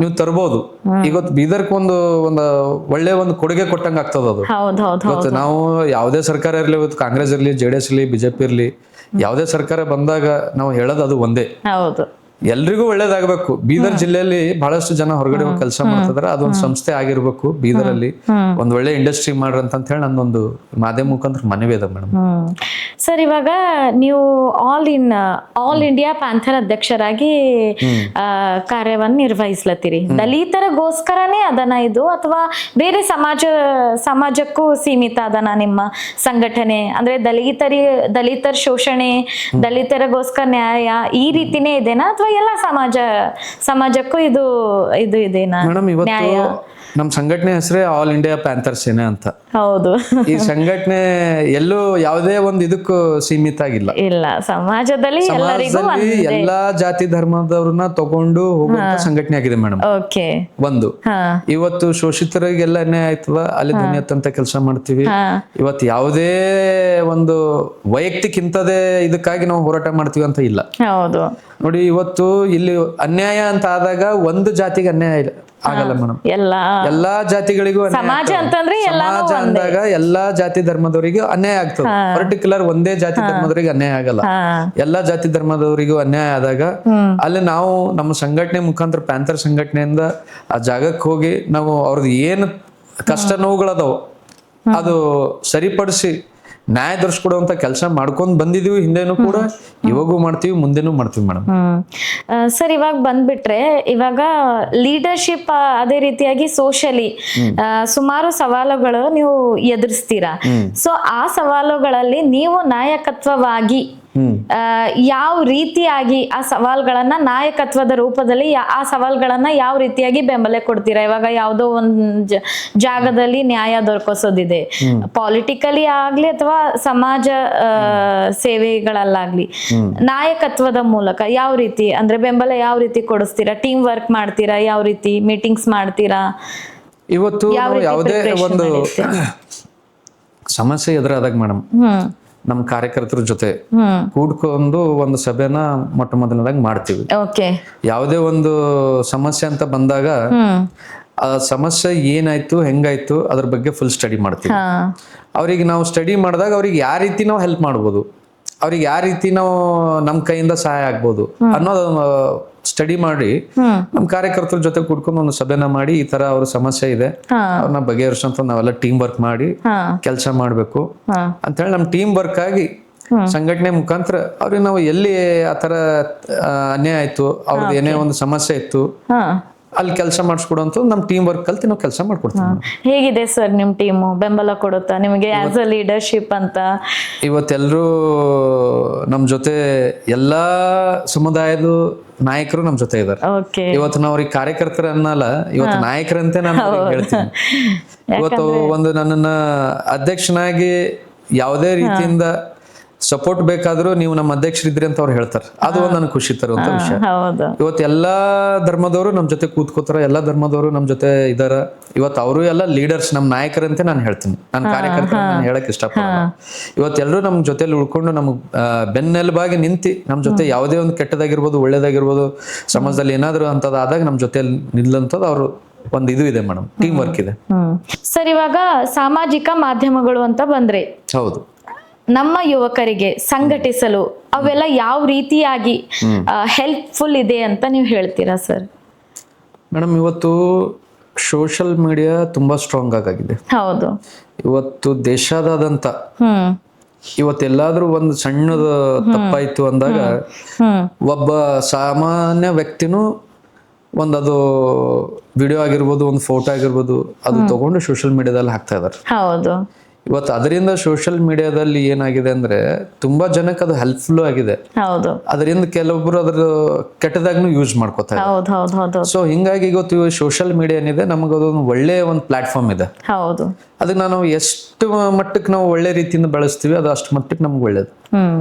ನೀವು ತರ್ಬೋದು. ಇವತ್ತು ಬೀದರ್ಕ್ ಒಂದು ಒಳ್ಳೆ ಒಂದು ಕೊಡುಗೆ ಕೊಟ್ಟಂಗ ಆಗ್ತದ ಅದು. ಇವತ್ತು ನಾವು ಯಾವುದೇ ಸರ್ಕಾರ ಇರ್ಲಿ, ಇವತ್ತು ಕಾಂಗ್ರೆಸ್ ಇರ್ಲಿ, JDS ಇರ್ಲಿ, BJP ಇರ್ಲಿ, ಯಾವುದೇ ಸರ್ಕಾರ ಬಂದಾಗ ನಾವು ಹೇಳೋದು ಅದು ಒಂದೇ, ಎಲ್ರಿಗೂ ಒಳ್ಳೇದಾಗಬೇಕು. ಬೀದರ್ ಜಿಲ್ಲೆಯಲ್ಲಿ ಬಹಳಷ್ಟು ಜನ ಹೊರಗಡೆ ಹೋಗಿ ಕೆಲಸ ಮಾಡ್ತಿದಾರೆ. ಅದೊಂದು ಸಂಸ್ಥೆ ಆಗಿರ್ಬೇಕು ಬೀದರಲ್ಲಿ, ಒಂದ್ ಒಳ್ಳೆ ಇಂಡಸ್ಟ್ರಿ ಮಾಡ್ರಿ ಅಂತ ಹೇಳಿ ನಂದೊಂದು ಮಾಧ್ಯಮ ಮುಖಾಂತರ ಮನವಿ ಇದೆ ಮೇಡಮ್. ಸರ್, ಇವಾಗ ನೀವು ಆಲ್ ಇಂಡಿಯಾ ಪ್ಯಾಂಥರ್ ಅಧ್ಯಕ್ಷರಾಗಿ ಕಾರ್ಯವನ್ನು ನಿರ್ವಹಿಸ್ಲತ್ತೀರಿ. ದಲಿತರಿಗೋಸ್ಕರನೇ ಅದನ್ನ ಇದು ಅಥವಾ ಬೇರೆ ಸಮಾಜಕ್ಕೂ ಸೀಮಿತ ಅದನ್ನ ನಿಮ್ಮ ಸಂಘಟನೆ? ಅಂದ್ರೆ ದಲಿತರ ಶೋಷಣೆ, ದಲಿತರಿಗೋಸ್ಕರ ನ್ಯಾಯ ಈ ರೀತಿನೇ ಇದೆನಾ ಅಥವಾ ಎಲ್ಲ ಸಮಾಜಕ್ಕೂ ಇದು ಇದೆನಾ ನ್ಯಾಯ? ನಮ್ ಸಂಘಟನೆ ಹೆಸರೇ ಆಲ್ ಇಂಡಿಯಾ ಪ್ಯಾಂಥರ್ ಸೇನೆ ಅಂತ. ಹೌದು. ಈ ಸಂಘಟನೆ ಎಲ್ಲೂ ಯಾವುದೇ ಒಂದು ಇದಕ್ಕೂ ಸೀಮಿತ ಆಗಿಲ್ಲ. ಇಲ್ಲ, ಸಮಾಜದಲ್ಲಿ ಎಲ್ಲಾ ಜಾತಿ ಧರ್ಮದವ್ರನ್ನ ತಗೊಂಡು ಹೋಗುವಂತ ಸಂಘಟನೆ ಆಗಿದೆ ಮೇಡಮ್. ಓಕೆ. ಒಂದು ಇವತ್ತು ಶೋಷಿತರಿಗೆಲ್ಲ ಅನ್ಯಾಯ ಆಯ್ತದ, ಅಲ್ಲಿ ಧ್ವನಿ ಎತ್ತಂತ ಕೆಲಸ ಮಾಡ್ತೀವಿ. ಇವತ್ತು ಯಾವುದೇ ಒಂದು ವೈಯಕ್ತಿಕ ಇಂಥದೇ ಇದಕ್ಕಾಗಿ ನಾವು ಹೋರಾಟ ಮಾಡ್ತೀವಿ ಅಂತ ಇಲ್ಲ. ಹೌದು. ನೋಡಿ, ಇವತ್ತು ಇಲ್ಲಿ ಅನ್ಯಾಯ ಅಂತ ಆದಾಗ ಒಂದು ಜಾತಿಗೆ ಅನ್ಯಾಯ ಆಗಲ್ಲ ಮೇಡಮ್. ಎಲ್ಲಾ ಜಾತಿಗಳಿಗೂ ಸಮಾಜ ಅಂತಂದ್ರೆ ಸಮಾಜ ಅಂದಾಗ ಎಲ್ಲಾ ಜಾತಿ ಧರ್ಮದವರಿಗೂ ಅನ್ಯಾಯ ಆಗ್ತದೆ. ಪರ್ಟಿಕ್ಯುಲರ್ ಒಂದೇ ಜಾತಿ ಧರ್ಮದವರಿಗೆ ಅನ್ಯಾಯ ಆಗಲ್ಲ. ಎಲ್ಲಾ ಜಾತಿ ಧರ್ಮದವರಿಗೂ ಅನ್ಯಾಯ ಆದಾಗ ಅಲ್ಲಿ ನಾವು ನಮ್ಮ ಸಂಘಟನೆ ಮುಖಾಂತರ ಪ್ಯಾಂಥರ್ ಸಂಘಟನೆಯಿಂದ ಆ ಜಾಗಕ್ಕೆ ಹೋಗಿ ನಾವು ಅವ್ರದ್ದು ಏನು ಕಷ್ಟ ನೋವುಗಳದಾವ ಅದು ಸರಿಪಡಿಸಿ ನ್ಯಾಯ ದೊರಸ್ಕೊಡುವಂತ ಕೆಲಸ ಮಾಡ್ಕೊಂಡ್ ಬಂದಿದೀವಿ. ಹಿಂದೆನೂ ಕೂಡ, ಇವಾಗೂ ಮಾಡ್ತೀವಿ, ಮುಂದೆನೂ ಮಾಡ್ತೀವಿ ಮೇಡಮ್. ಸರ್, ಇವಾಗ ಬಂದ್ಬಿಟ್ರೆ ಇವಾಗ ಲೀಡರ್ಶಿಪ್ ಅದೇ ರೀತಿಯಾಗಿ ಸೋಷಿಯಲಿ ಸುಮಾರು ಸವಾಲುಗಳು ನೀವು ಎದುರಿಸ್ತೀರಾ. ಸೊ ಆ ಸವಾಲುಗಳಲ್ಲಿ ನೀವು ನಾಯಕತ್ವವಾಗಿ ಯಾವ ರೀತಿಯಾಗಿ ಆ ಸವಾಲ್ಗಳನ್ನ ನಾಯಕತ್ವದ ರೂಪದಲ್ಲಿ ಆ ಸವಾಲ್ಗಳನ್ನ ಯಾವ ರೀತಿಯಾಗಿ ಬೆಂಬಲ ಕೊಡ್ತೀರಾ? ಇವಾಗ ಯಾವುದೋ ಒಂದ್ ಜಾಗದಲ್ಲಿ ನ್ಯಾಯ ದೊರಕಿಸೋದಿದೆ, ಪಾಲಿಟಿಕಲಿ ಆಗ್ಲಿ ಅಥವಾ ಸಮಾಜ ಸೇವೆಗಳಲ್ಲಾಗ್ಲಿ, ನಾಯಕತ್ವದ ಮೂಲಕ ಯಾವ ರೀತಿ ಅಂದ್ರೆ ಬೆಂಬಲ ಯಾವ ರೀತಿ ಕೊಡಿಸ್ತೀರಾ? ಟೀಮ್ ವರ್ಕ್ ಮಾಡ್ತೀರಾ? ಯಾವ ರೀತಿ ಮೀಟಿಂಗ್ಸ್ ಮಾಡ್ತೀರಾ? ಇವತ್ತು ಯಾವುದೇ ಒಂದು ಸಮಸ್ಯೆ ಎದುರಾದಾಗ ಮೇಡಮ್, ನಮ್ಮ ಕಾರ್ಯಕರ್ತರ ಜೊತೆ ಕೂಡ್ಕೊಂಡು ಒಂದು ಸಭೆನ ಮೊಟ್ಟ ಮೊದಲನೇದಾಗಿ ಮಾಡ್ತೀವಿ. ಯಾವುದೇ ಒಂದು ಸಮಸ್ಯೆ ಅಂತ ಬಂದಾಗ ಆ ಸಮಸ್ಯೆ ಏನಾಯ್ತು, ಹೆಂಗಾಯ್ತು, ಅದ್ರ ಬಗ್ಗೆ ಫುಲ್ ಸ್ಟಡಿ ಮಾಡ್ತೀವಿ. ಅವ್ರಿಗೆ ನಾವು ಸ್ಟಡಿ ಮಾಡಿದಾಗ ಅವ್ರಿಗೆ ಯಾವ ರೀತಿ ನಾವು ಹೆಲ್ಪ್ ಮಾಡ್ಬೋದು, ಅವ್ರಿಗೆ ಯಾವ ರೀತಿ ನಾವು ನಮ್ಮ ಕೈಯಿಂದ ಸಹಾಯ ಆಗ್ಬೋದು ಅನ್ನೋದು ಸ್ಟಡಿ ಮಾಡಿ ನಮ್ ಕಾರ್ಯಕರ್ತರ ಜೊತೆ ಕೂಡ್ಕೊಂಡು ಒಂದು ಸಭೆನ ಮಾಡಿ, ಈ ತರ ಅವ್ರ ಸಮಸ್ಯೆ ಇದೆ, ಅವ್ರನ್ನ ಬಗೆಹರಿಸಂತ ನಾವೆಲ್ಲ ಟೀಮ್ ವರ್ಕ್ ಮಾಡಿ ಕೆಲಸ ಮಾಡ್ಬೇಕು ಅಂತ ಹೇಳಿ ನಮ್ ಟೀಮ್ ವರ್ಕ್ ಆಗಿ ಸಂಘಟನೆ ಮುಖಾಂತರ ಅವ್ರಿಗೆ ನಾವು ಎಲ್ಲಿ ಆತರ ಅನ್ಯಾಯ ಆಯ್ತು, ಅವ್ರದ್ದು ಏನೇ ಒಂದು ಸಮಸ್ಯೆ ಇತ್ತು ಅಲ್ಲಿ ಕೆಲಸ ಮಾಡಿಸ್ಕೊಡುವಂತ ನಮ್ ಟೀಮ್ ವರ್ಕ್ ಕಲ್ತಿ ನಾವು ಕೆಲಸ ಮಾಡ್ಕೊಡ್ತೀವಿ. ಹೇಗಿದೆ ಸರ್ ನಿಮ್ ಟೀಮು? ಬೆಂಬಲ ಕೊಡುತ್ತಾ ನಿಮಗೆ ಆಸ್ ಅ ಲೀಡರ್ಶಿಪ್ ಅಂತ? ಇವತ್ತೆಲ್ಲರೂ ನಮ್ ಜೊತೆ ಎಲ್ಲಾ ಸಮುದಾಯದ ನಾಯಕರು ನಮ್ ಜೊತೆ ಇದಾರೆ. ಇವತ್ತು ನಾವು ಅವ್ರಿಗೆ ಕಾರ್ಯಕರ್ತರ ಅನ್ನಲ್ಲ, ಇವತ್ತು ನಾಯಕರಂತೆ ನಾನು ಹೇಳ್ತೀನಿ. ಇವತ್ತು ಒಂದು ನನ್ನನ್ನ ಅಧ್ಯಕ್ಷನಾಗಿ ಯಾವುದೇ ರೀತಿಯಿಂದ ಸಪೋರ್ಟ್ ಬೇಕಾದ್ರೂ ನೀವು ನಮ್ಮ ಅಧ್ಯಕ್ಷರಿದ್ರಿ ಅಂತ ಅವ್ರು ಹೇಳ್ತಾರೆ. ಅದು ಒಂದು ನನ್ಗೆ ಖುಷಿ ತರುವಂತ ವಿಷಯ. ಇವತ್ತು ಎಲ್ಲಾ ಧರ್ಮದವರು ನಮ್ ಜೊತೆ ಕೂತ್ಕೋತಾರ, ಎಲ್ಲಾ ಧರ್ಮದವರು ನಮ್ ಜೊತೆ ಇದಾರ. ಇವತ್ತು ಅವರು ಎಲ್ಲ ಲೀಡರ್ಸ್, ನಮ್ ನಾಯಕರಂತೆ ನಾನು ಹೇಳ್ತೀನಿ. ನನ್ನ ಕಾರ್ಯಕರ್ತರ ನಾನು ಹೇಳಕ್ ಇಷ್ಟಪಡಲ್ಲ. ಇವತ್ತೆಲ್ಲರೂ ನಮ್ ಜೊತೆಲಿ ಉಳ್ಕೊಂಡು ನಮ್ಗ್ ಬೆನ್ನೆಲುಬಾಗಿ ನಿಂತಿ ನಮ್ ಜೊತೆ ಯಾವುದೇ ಒಂದು ಕೆಟ್ಟದಾಗಿರ್ಬೋದು ಒಳ್ಳೇದಾಗಿರ್ಬೋದು ಸಮಾಜದಲ್ಲಿ ಏನಾದ್ರು ಅಂತದಾದಾಗ ನಮ್ ಜೊತೆ ನಿಲ್ಲಂತದ್ದು ಅವರು ಒಂದು ಇದು ಇದೆ ಮೇಡಮ್, ಟೀಮ್ ವರ್ಕ್ ಇದೆ. ಸರ್, ಇವಾಗ ಸಾಮಾಜಿಕ ಮಾಧ್ಯಮಗಳು ಅಂತ ಬಂದ್ರೆ, ಹೌದು, ನಮ್ಮ ಯುವಕರಿಗೆ ಸಂಘಟಿಸಲು ಅವೆಲ್ಲ ಯಾವ ರೀತಿಯಾಗಿ ಹೆಲ್ಪ್ಫುಲ್ ಇದೆ ಅಂತ ನೀವು ಹೇಳ್ತೀರಾ ಸರ್? ಮೇಡಮ್, ಇವತ್ತು ಸೋಷಿಯಲ್ ಮೀಡಿಯಾ ತುಂಬಾ ಸ್ಟ್ರಾಂಗ್ ಆಗಿದೆ. ಹೌದು. ಇವತ್ತು ದೇಶಾದ್ಯಂತ ಇವತ್ತೆಲ್ಲಾದ್ರೂ ಒಂದು ಸಣ್ಣದ ತಪ್ಪಾಯ್ತು ಅಂದಾಗ ಒಬ್ಬ ಸಾಮಾನ್ಯ ವ್ಯಕ್ತಿನೂ ಅದು ವಿಡಿಯೋ ಆಗಿರ್ಬೋದು, ಒಂದು ಫೋಟೋ ಆಗಿರ್ಬೋದು, ಅದು ತಗೊಂಡು ಸೋಷಿಯಲ್ ಮೀಡಿಯಾದಲ್ಲಿ ಹಾಕ್ತಾ ಇದಾರೆ. ಹೌದು. ಇವತ್ತು ಅದರಿಂದ ಸೋಷಿಯಲ್ ಮೀಡಿಯಾದಲ್ಲಿ ಏನಾಗಿದೆ ಅಂದ್ರೆ ತುಂಬಾ ಜನಕ್ಕೆ ಅದು ಹೆಲ್ಪ್ಫುಲ್ ಆಗಿದೆ. ಅದರಿಂದ ಕೆಲವೊಬ್ರು ಅದ್ರ ಕೆಟ್ಟದಾಗ್ನು ಯೂಸ್ ಮಾಡ್ಕೋತಾರೆ. ಸೊ ಹಿಂಗಾಗಿ ಇವತ್ತು ಸೋಷಿಯಲ್ ಮೀಡಿಯಾ ಏನಿದೆ ನಮಗೆ ಅದೊಂದು ಒಳ್ಳೆ ಒಂದು ಪ್ಲಾಟ್ಫಾರ್ಮ್ ಇದೆ. ಅದಕ್ಕೆ ನಾವು ಎಷ್ಟು ಮಟ್ಟಕ್ಕೆ ನಾವು ಒಳ್ಳೆ ರೀತಿಯಿಂದ ಬಳಸ್ತೀವಿ ಅದು ಅಷ್ಟು ಮಟ್ಟಕ್ಕೆ ನಮ್ಗೆ ಒಳ್ಳೇದು.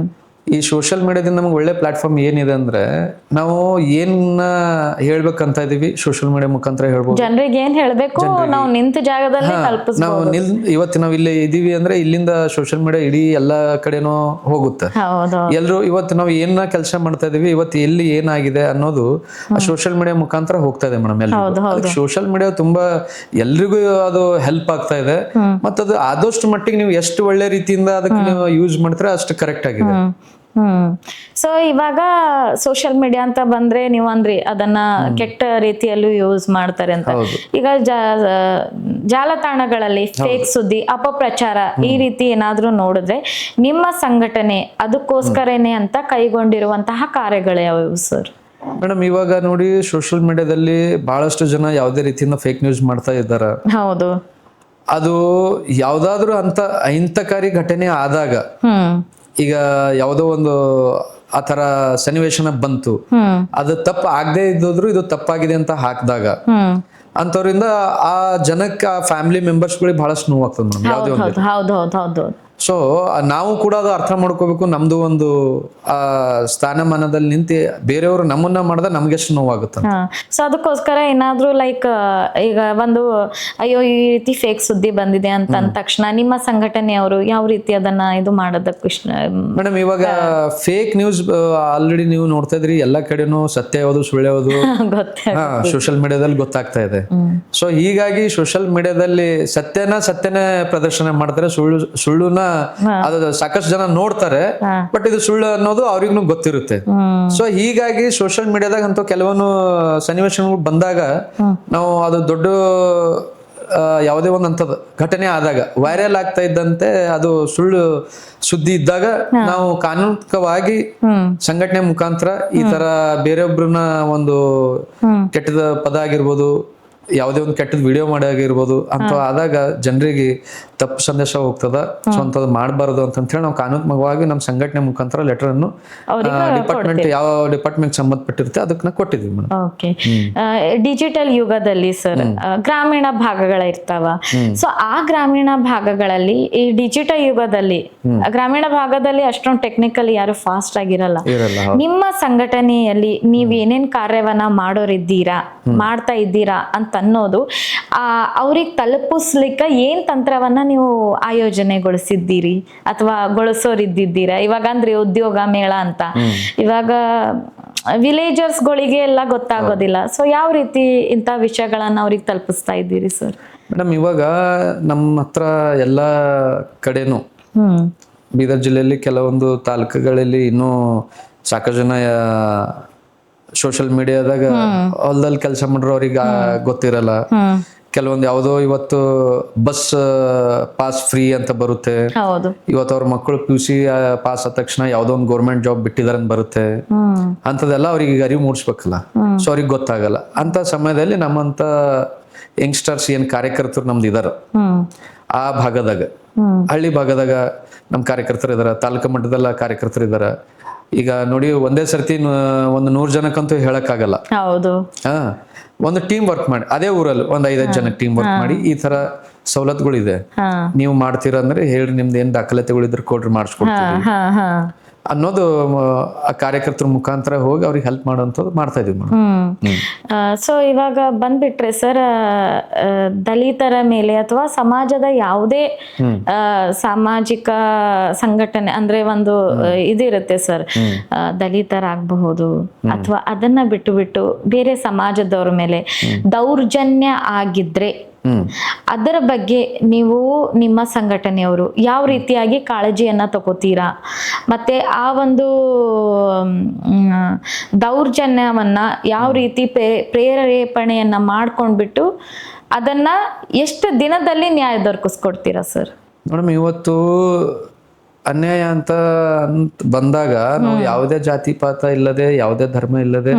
ಈ ಸೋಷಿಯಲ್ ಮೀಡಿಯಾದಿಂದ ನಮ್ಗೆ ಒಳ್ಳೆ ಪ್ಲಾಟ್ಫಾರ್ಮ್ ಏನಿದೆ ಅಂದ್ರೆ ನಾವು ಏನ ಹೇಳ್ಬೇಕಂತ ಇದೀವಿ ಸೋಷಿಯಲ್ ಮೀಡಿಯಾ ಮುಖಾಂತರ ಹೇಳ್ಬೋದು. ಜನರಿಗೆ ಏನ್ ಹೇಳ್ಬೇಕು ನಾವು ನಿಂತ ಜಾಗದಲ್ಲಿ ಇವತ್ತು ನಾವ್ ಇಲ್ಲಿ ಇದೀವಿ ಅಂದ್ರೆ ಇಲ್ಲಿಂದ ಸೋಷಿಯಲ್ ಮೀಡಿಯಾ ಇಡೀ ಎಲ್ಲಾ ಕಡೆನೂ ಹೋಗುತ್ತೆ. ಎಲ್ರು ಇವತ್ತು ನಾವು ಏನ ಕೆಲಸ ಮಾಡ್ತಾ ಇದೀವಿ, ಇವತ್ತು ಎಲ್ಲಿ ಏನಾಗಿದೆ ಅನ್ನೋದು ಸೋಷಿಯಲ್ ಮೀಡಿಯಾ ಮುಖಾಂತರ ಹೋಗ್ತಾ ಇದೆ ಮೇಡಮ್. ಎಲ್ರಿಗೂ ಸೋಷಿಯಲ್ ಮೀಡಿಯಾ ತುಂಬಾ ಎಲ್ರಿಗೂ ಅದು ಹೆಲ್ಪ್ ಆಗ್ತಾ ಇದೆ. ಮತ್ತದು ಆದಷ್ಟು ಮಟ್ಟಿಗೆ ನೀವು ಎಷ್ಟು ಒಳ್ಳೆ ರೀತಿಯಿಂದ ಅದಕ್ಕೆ ನೀವು ಯೂಸ್ ಮಾಡ್ತೀರಾ ಅಷ್ಟು ಕರೆಕ್ಟ್ ಆಗಿದೆ. ಸೊ ಇವಾಗ ಸೋಷಿಯಲ್ ಮೀಡಿಯಾ ಅಂತ ಬಂದ್ರೆ ನೀವು ಅಂದ್ರಿ ಅದನ್ನ ಕೆಟ್ಟ ರೀತಿಯಲ್ಲೂ ಯೂಸ್ ಮಾಡ್ತಾರೆ ಅಂತ. ಈಗ ಜಾಲತಾಣಗಳಲ್ಲಿ ಫೇಕ್ ಸುದ್ದಿ, ಅಪಪ್ರಚಾರ ಈ ರೀತಿ ಏನಾದ್ರೂ ನೋಡಿದ್ರೆ ನಿಮ್ಮ ಸಂಘಟನೆ ಅದಕ್ಕೋಸ್ಕರನೇ ಅಂತ ಕೈಗೊಂಡಿರುವಂತಹ ಕಾರ್ಯಗಳು ಯಾವುವು ಸರ್? ಮೇಡಮ್, ಇವಾಗ ನೋಡಿ ಸೋಷಿಯಲ್ ಮೀಡಿಯಾದಲ್ಲಿ ಬಹಳಷ್ಟು ಜನ ಯಾವುದೇ ರೀತಿಯಿಂದ ಫೇಕ್ ನ್ಯೂಸ್ ಮಾಡ್ತಾ ಇದ್ದಾರ. ಹೌದು. ಅದು ಯಾವ್ದಾದ್ರು ಅಹಿತಕಾರಿ ಘಟನೆ ಆದಾಗ, ಈಗ ಯಾವುದೋ ಒಂದು ಆ ತರ ಸನ್ನಿವೇಶನ ಬಂತು, ಅದು ತಪ್ಪು ಆಗದೆ ಇದ್ದೋದ್ರು ಇದು ತಪ್ಪಾಗಿದೆ ಅಂತ ಹಾಕಿದಾಗ ಅಂತವ್ರಿಂದ ಆ ಜನಕ್ಕೆ, ಆ ಫ್ಯಾಮಿಲಿ ಮೆಂಬರ್ಸ್ಗಳಿಗೆ ಬಹಳಷ್ಟು ನೋವಾಗ್ತದೆ ಮೇಡಮ್. ಯಾವುದೇ ಒಂದು ಹೌದು. ಸೊ ನಾವು ಕೂಡ ಅದು ಅರ್ಥ ಮಾಡ್ಕೋಬೇಕು. ನಮ್ದು ಒಂದು ಆ ಸ್ಥಾನಮಾನದಲ್ಲಿ ನಿಂತು ಬೇರೆಯವರು ನಮ್ಮನ್ನ ಮಾಡಿದ ನಮ್ಗೆ ಎಷ್ಟು ನೋವಾಗುತ್ತೆ. ಸೊ ಅದಕ್ಕೋಸ್ಕರ ಏನಾದ್ರೂ ಲೈಕ್ ಈಗ ಒಂದು ಅಯ್ಯೋ ಈ ರೀತಿ ಫೇಕ್ ಸುದ್ದಿ ಬಂದಿದೆ ಅಂತ ಅಂದ ತಕ್ಷಣ ನಿಮ್ಮ ಸಂಘಟನೆಯವರು ಯಾವ ರೀತಿ ಅದನ್ನ ಇದು ಮಾಡೋದಕ್ಕೆ ಮೇಡಮ್, ಇವಾಗ ಫೇಕ್ ನ್ಯೂಸ್ ಆಲ್ರೆಡಿ ನೀವು ನೋಡ್ತಾ ಇದ್ರಿ, ಎಲ್ಲಾ ಕಡೆನೂ ಸತ್ಯ ಯಾವುದು ಸುಳ್ಳು ಯಾವುದು ಸೋಷಿಯಲ್ ಮೀಡಿಯಾದಲ್ಲಿ ಗೊತ್ತಾಗ್ತಾ ಇದೆ. ಸೊ ಹೀಗಾಗಿ ಸೋಷಿಯಲ್ ಮೀಡಿಯಾದಲ್ಲಿ ಸತ್ಯನೇ ಪ್ರದರ್ಶನ ಮಾಡ್ತಾರೆ, ಸುಳ್ಳುನ ಅದು ಸಾಕಷ್ಟು ಜನ ನೋಡ್ತಾರೆ, ಬಟ್ ಇದು ಸುಳ್ಳು ಅನ್ನೋದು ಅವ್ರಿಗೂ ಗೊತ್ತಿರುತ್ತೆ. ಸೊ ಹೀಗಾಗಿ ಸೋಷಿಯಲ್ ಮೀಡಿಯಾದಾಗ ಅಂತ ಕೆಲವೊಂದು ಸನ್ನಿವೇಶಗಳು ಬಂದಾಗ ನಾವು ಅದು ದೊಡ್ಡ ಯಾವುದೇ ಒಂದು ಅಂತದ ಘಟನೆ ಆದಾಗ ವೈರಲ್ ಆಗ್ತಾ ಇದ್ದಂತೆ ಅದು ಸುಳ್ಳು ಸುದ್ದಿ ಇದ್ದಾಗ ನಾವು ಕಾನೂನಿಕವಾಗಿ ಸಂಘಟನೆ ಮುಖಾಂತರ ಈ ತರ ಬೇರೆಯೊಬ್ಬರನ್ನ ಒಂದು ಕೆಟ್ಟದ ಪದ ಆಗಿರ್ಬೋದು, ಯಾವುದೇ ಒಂದು ಕೆಟ್ಟದ ವಿಡಿಯೋ ಮಾಡಿರ್ಬೋದು ಅಂತ ಆದಾಗ ಜನರಿಗೆ ತಪ್ಪು ಸಂದೇಶ ಹೋಗ್ತದ. ಸೊ ಅಂತದ್ ಮಾಡಬಾರದು ಅಂತ ಹೇಳಿ ನಾವು ಕಾನೂನಾತ್ಮಕವಾಗಿ ನಮ್ಮ ಸಂಘಟನೆ ಮುಖಾಂತರ ಲೆಟರ್ ಅನ್ನು ಡಿಪಾರ್ಟ್ಮೆಂಟ್, ಯಾವ ಡಿಪಾರ್ಟ್ಮೆಂಟ್ ಸಂಬಂಧಪಟ್ಟಿರುತ್ತೆ ಅದಕ್ಕೆ ನಾವು ಕೊಟ್ಟಿದ್ವಿ ಮೇಡಮ್. ಓಕೆ. ಡಿಜಿಟಲ್ ಯುಗದಲ್ಲಿ ಸರ್ ಗ್ರಾಮೀಣ ಭಾಗಗಳ ಇರ್ತಾವ. ಸೊ ಆ ಗ್ರಾಮೀಣ ಭಾಗಗಳಲ್ಲಿ ಈ ಡಿಜಿಟಲ್ ಯುಗದಲ್ಲಿ ಗ್ರಾಮೀಣ ಭಾಗದಲ್ಲಿ ಅಷ್ಟೊಂದು ಟೆಕ್ನಿಕಲಿ ಯಾರು ಫಾಸ್ಟ್ ಆಗಿರಲ್ಲ. ನಿಮ್ಮ ಸಂಘಟನೆಯಲ್ಲಿ ನೀವ್ ಏನೇನ್ ಕಾರ್ಯವನ್ನ ಮಾಡ್ತಾ ಇದ್ದೀರಾ ಅಂತ ಅನ್ನೋದು ಅವ್ರಿಗೆ ತಲುಪಿಸ್ಲಿಕ್ಕೆ ಏನ್ ತಂತ್ರವನ್ನ ನೀವು ಆಯೋಜನೆಗೊಳಿಸಿದ್ದೀರಿ ಅಥವಾ ಗೊಳಿಸೋರಿದ್ದೀರಾ? ಇವಾಗ ಅಂದ್ರೆ ಉದ್ಯೋಗ ಮೇಳ ಅಂತ ಇವಾಗ ವಿಲೇಜರ್ಸ್ ಗಳಿಗೆ ಎಲ್ಲ ಗೊತ್ತಾಗೋದಿಲ್ಲ. ಸೊ ಯಾವ ರೀತಿ ಇಂಥ ವಿಷಯಗಳನ್ನ ಅವ್ರಿಗೆ ತಲುಪಿಸ್ತಾ ಇದ್ದೀರಿ ಸರ್? ಮೇಡಮ್, ಇವಾಗ ನಮ್ಮ ಹತ್ರ ಎಲ್ಲಾ ಕಡೆನೂ ಬೀದರ್ ಜಿಲ್ಲೆಯಲ್ಲಿ ಕೆಲವೊಂದು ತಾಲೂಕುಗಳಲ್ಲಿ ಇನ್ನೂ ಸಾಕಷ್ಟು ಜನ ಸೋಷಿಯಲ್ ಮೀಡಿಯಾದಾಗ ಹೊಲದಲ್ಲಿ ಕೆಲಸ ಮಾಡ್ರು, ಅವ್ರಿಗೆ ಗೊತ್ತಿರಲ್ಲ. ಕೆಲವೊಂದು ಯಾವುದೋ ಇವತ್ತು ಬಸ್ ಪಾಸ್ ಫ್ರೀ ಅಂತ ಬರುತ್ತೆ, ಇವತ್ತು ಅವ್ರ ಮಕ್ಕಳು PUC ಪಾಸ್ ಆದ ತಕ್ಷಣ ಯಾವ್ದೋ ಒಂದು ಗೌರ್ಮೆಂಟ್ ಜಾಬ್ ಬಿಟ್ಟಿದಾರೆ ಅಂತ ಬರುತ್ತೆ. ಅಂತದೆಲ್ಲ ಅವ್ರಿಗೆ ಈಗ ಅರಿವು ಮೂಡಿಸ್ಬೇಕಲ್ಲ. ಸೊ ಅವ್ರಿಗೆ ಗೊತ್ತಾಗಲ್ಲ. ಅಂತ ಸಮಯದಲ್ಲಿ ನಮ್ಮಂತ ಯಂಗ್ಸ್ಟರ್ಸ್ ಏನ್ ಕಾರ್ಯಕರ್ತರು ನಮ್ದು ಇದಾರ ಆ ಭಾಗದಾಗ, ಹಳ್ಳಿ ಭಾಗದಾಗ ನಮ್ ಕಾರ್ಯಕರ್ತರು ಇದಾರ, ತಾಲೂಕು ಮಟ್ಟದಲ್ಲ ಕಾರ್ಯಕರ್ತರು ಇದಾರ. ಈಗ ನೋಡಿ, ಒಂದೇ ಸರ್ತಿ ಒಂದು 100 ಜನಕ್ಕಂತೂ ಹೇಳಕ್ಕಾಗಲ್ಲ. ಒಂದು ಟೀಮ್ ವರ್ಕ್ ಮಾಡಿ ಅದೇ ಊರಲ್ಲಿ ಒಂದು 5-5 ಜನಕ್ಕೆ ಟೀಮ್ ವರ್ಕ್ ಮಾಡಿ ಈ ತರ ಸವಲತ್ತುಗಳಿದೆ, ನೀವು ಮಾಡ್ತೀರಾ ಅಂದ್ರೆ ಹೇಳ್ರಿ, ನಿಮ್ದು ಏನ್ ದಾಖಲಾತಿಗಳಿದ್ರೆ ಕೊಡ್ರಿ, ಮಾಡಿಸ್ಕೊಡ್ತೀವಿ ಅನ್ನೋದು ಆ ಕಾರ್ಯಕರ್ತರ ಮುಖಾಂತರ ಹೋಗಿ ಅವ್ರಿಗೆ ಹೆಲ್ಪ್ ಮಾಡೋಂಥದ್ದು ಮಾಡ್ತಾ ಇದೀವಿ. ಸೊ ಇವಾಗ ಬಂದ್ಬಿಟ್ರೆ ಸರ್, ದಲಿತರ ಮೇಲೆ ಅಥವಾ ಸಮಾಜದ ಯಾವುದೇ ಸಾಮಾಜಿಕ ಸಂಘಟನೆ ಅಂದ್ರೆ ಒಂದು ಇದಿರುತ್ತೆ ಸರ್, ದಲಿತರಾಗಬಹುದು ಅಥವಾ ಅದನ್ನ ಬಿಟ್ಟು ಬೇರೆ ಸಮಾಜದವ್ರ ಮೇಲೆ ದೌರ್ಜನ್ಯ ಆಗಿದ್ರೆ ಅದರ ಬಗ್ಗೆ ನೀವು ನಿಮ್ಮ ಸಂಘಟನೆಯವರು ಯಾವ ರೀತಿಯಾಗಿ ಕಾಳಜಿಯನ್ನ ತಗೋತೀರಾ? ಮತ್ತೆ ಆ ಒಂದು ದೌರ್ಜನ್ಯವನ್ನ ಯಾವ ರೀತಿ ಪ್ರೇರೇಪಣೆಯನ್ನ ಮಾಡ್ಕೊಂಡ್ಬಿಟ್ಟು ಅದನ್ನ ಎಷ್ಟು ದಿನದಲ್ಲಿ ನ್ಯಾಯ ದೊರಕಿಸ್ಕೊಡ್ತೀರಾ ಸರ್? ಮೇಡಮ್, ಇವತ್ತು ಅನ್ಯಾಯ ಅಂತ ಬಂದಾಗ ನಾವು ಯಾವುದೇ ಜಾತಿ ಪಾತ ಇಲ್ಲದೆ, ಯಾವುದೇ ಧರ್ಮ ಇಲ್ಲದೆ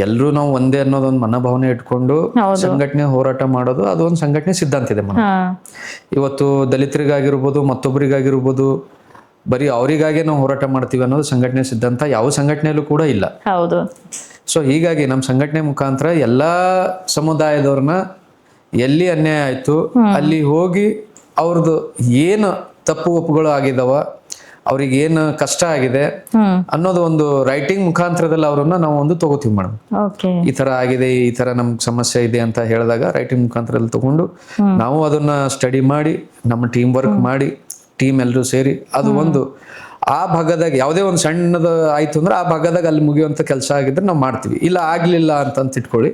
ಎಲ್ರು ನಾವು ಒಂದೇ ಅನ್ನೋದೊಂದು ಮನೋಭಾವನೆ ಇಟ್ಕೊಂಡು ಸಂಘಟನೆ ಹೋರಾಟ ಮಾಡೋದು, ಅದು ಒಂದು ಸಂಘಟನೆ ಸಿದ್ಧಾಂತ ಇದೆ ಮೇಡಮ್. ಇವತ್ತು ದಲಿತರಿಗಾಗಿರ್ಬೋದು, ಮತ್ತೊಬ್ಬರಿಗಾಗಿರ್ಬೋದು, ಬರೀ ಅವರಿಗಾಗೆ ನಾವು ಹೋರಾಟ ಮಾಡ್ತೀವಿ ಅನ್ನೋದು ಸಂಘಟನೆ ಸಿದ್ಧಾಂತ ಯಾವ ಸಂಘಟನೆಯಲ್ಲೂ ಕೂಡ ಇಲ್ಲ. ಸೊ ಹೀಗಾಗಿ ನಮ್ಮ ಸಂಘಟನೆ ಮುಖಾಂತರ ಎಲ್ಲಾ ಸಮುದಾಯದವ್ರನ್ನ ಎಲ್ಲಿ ಅನ್ಯಾಯ ಆಯ್ತು ಅಲ್ಲಿ ಹೋಗಿ ಅವ್ರದ್ದು ಏನು ತಪ್ಪು ಒಪ್ಪುಗಳು ಆಗಿದಾವ, ಅವ್ರಿಗೆ ಏನು ಕಷ್ಟ ಆಗಿದೆ ಅನ್ನೋದು ಒಂದು ರೈಟಿಂಗ್ ಮುಖಾಂತರದಲ್ಲಿ ಅವ್ರನ್ನ ನಾವು ಒಂದು ತಗೋತೀವಿ ಮೇಡಮ್. ಈ ತರ ಆಗಿದೆ, ಈ ತರ ನಮ್ಗೆ ಸಮಸ್ಯೆ ಇದೆ ಅಂತ ಹೇಳಿದಾಗ ರೈಟಿಂಗ್ ಮುಖಾಂತರದಲ್ಲಿ ತಗೊಂಡು ನಾವು ಅದನ್ನ ಸ್ಟಡಿ ಮಾಡಿ ನಮ್ಮ ಟೀಮ್ ವರ್ಕ್ ಮಾಡಿ ಟೀಮ್ ಎಲ್ಲರೂ ಸೇರಿ ಅದು ಒಂದು ಆ ಭಾಗದಾಗ ಯಾವುದೇ ಒಂದು ಸಣ್ಣದ ಆಯ್ತು ಅಂದ್ರೆ ಆ ಭಾಗದಾಗ ಅಲ್ಲಿ ಮುಗಿಯುವಂತ ಕೆಲಸ ಆಗಿದ್ರೆ ನಾವು ಮಾಡ್ತೀವಿ. ಇಲ್ಲ ಆಗ್ಲಿಲ್ಲ ಅಂತ ಇಟ್ಕೊಳ್ಳಿ,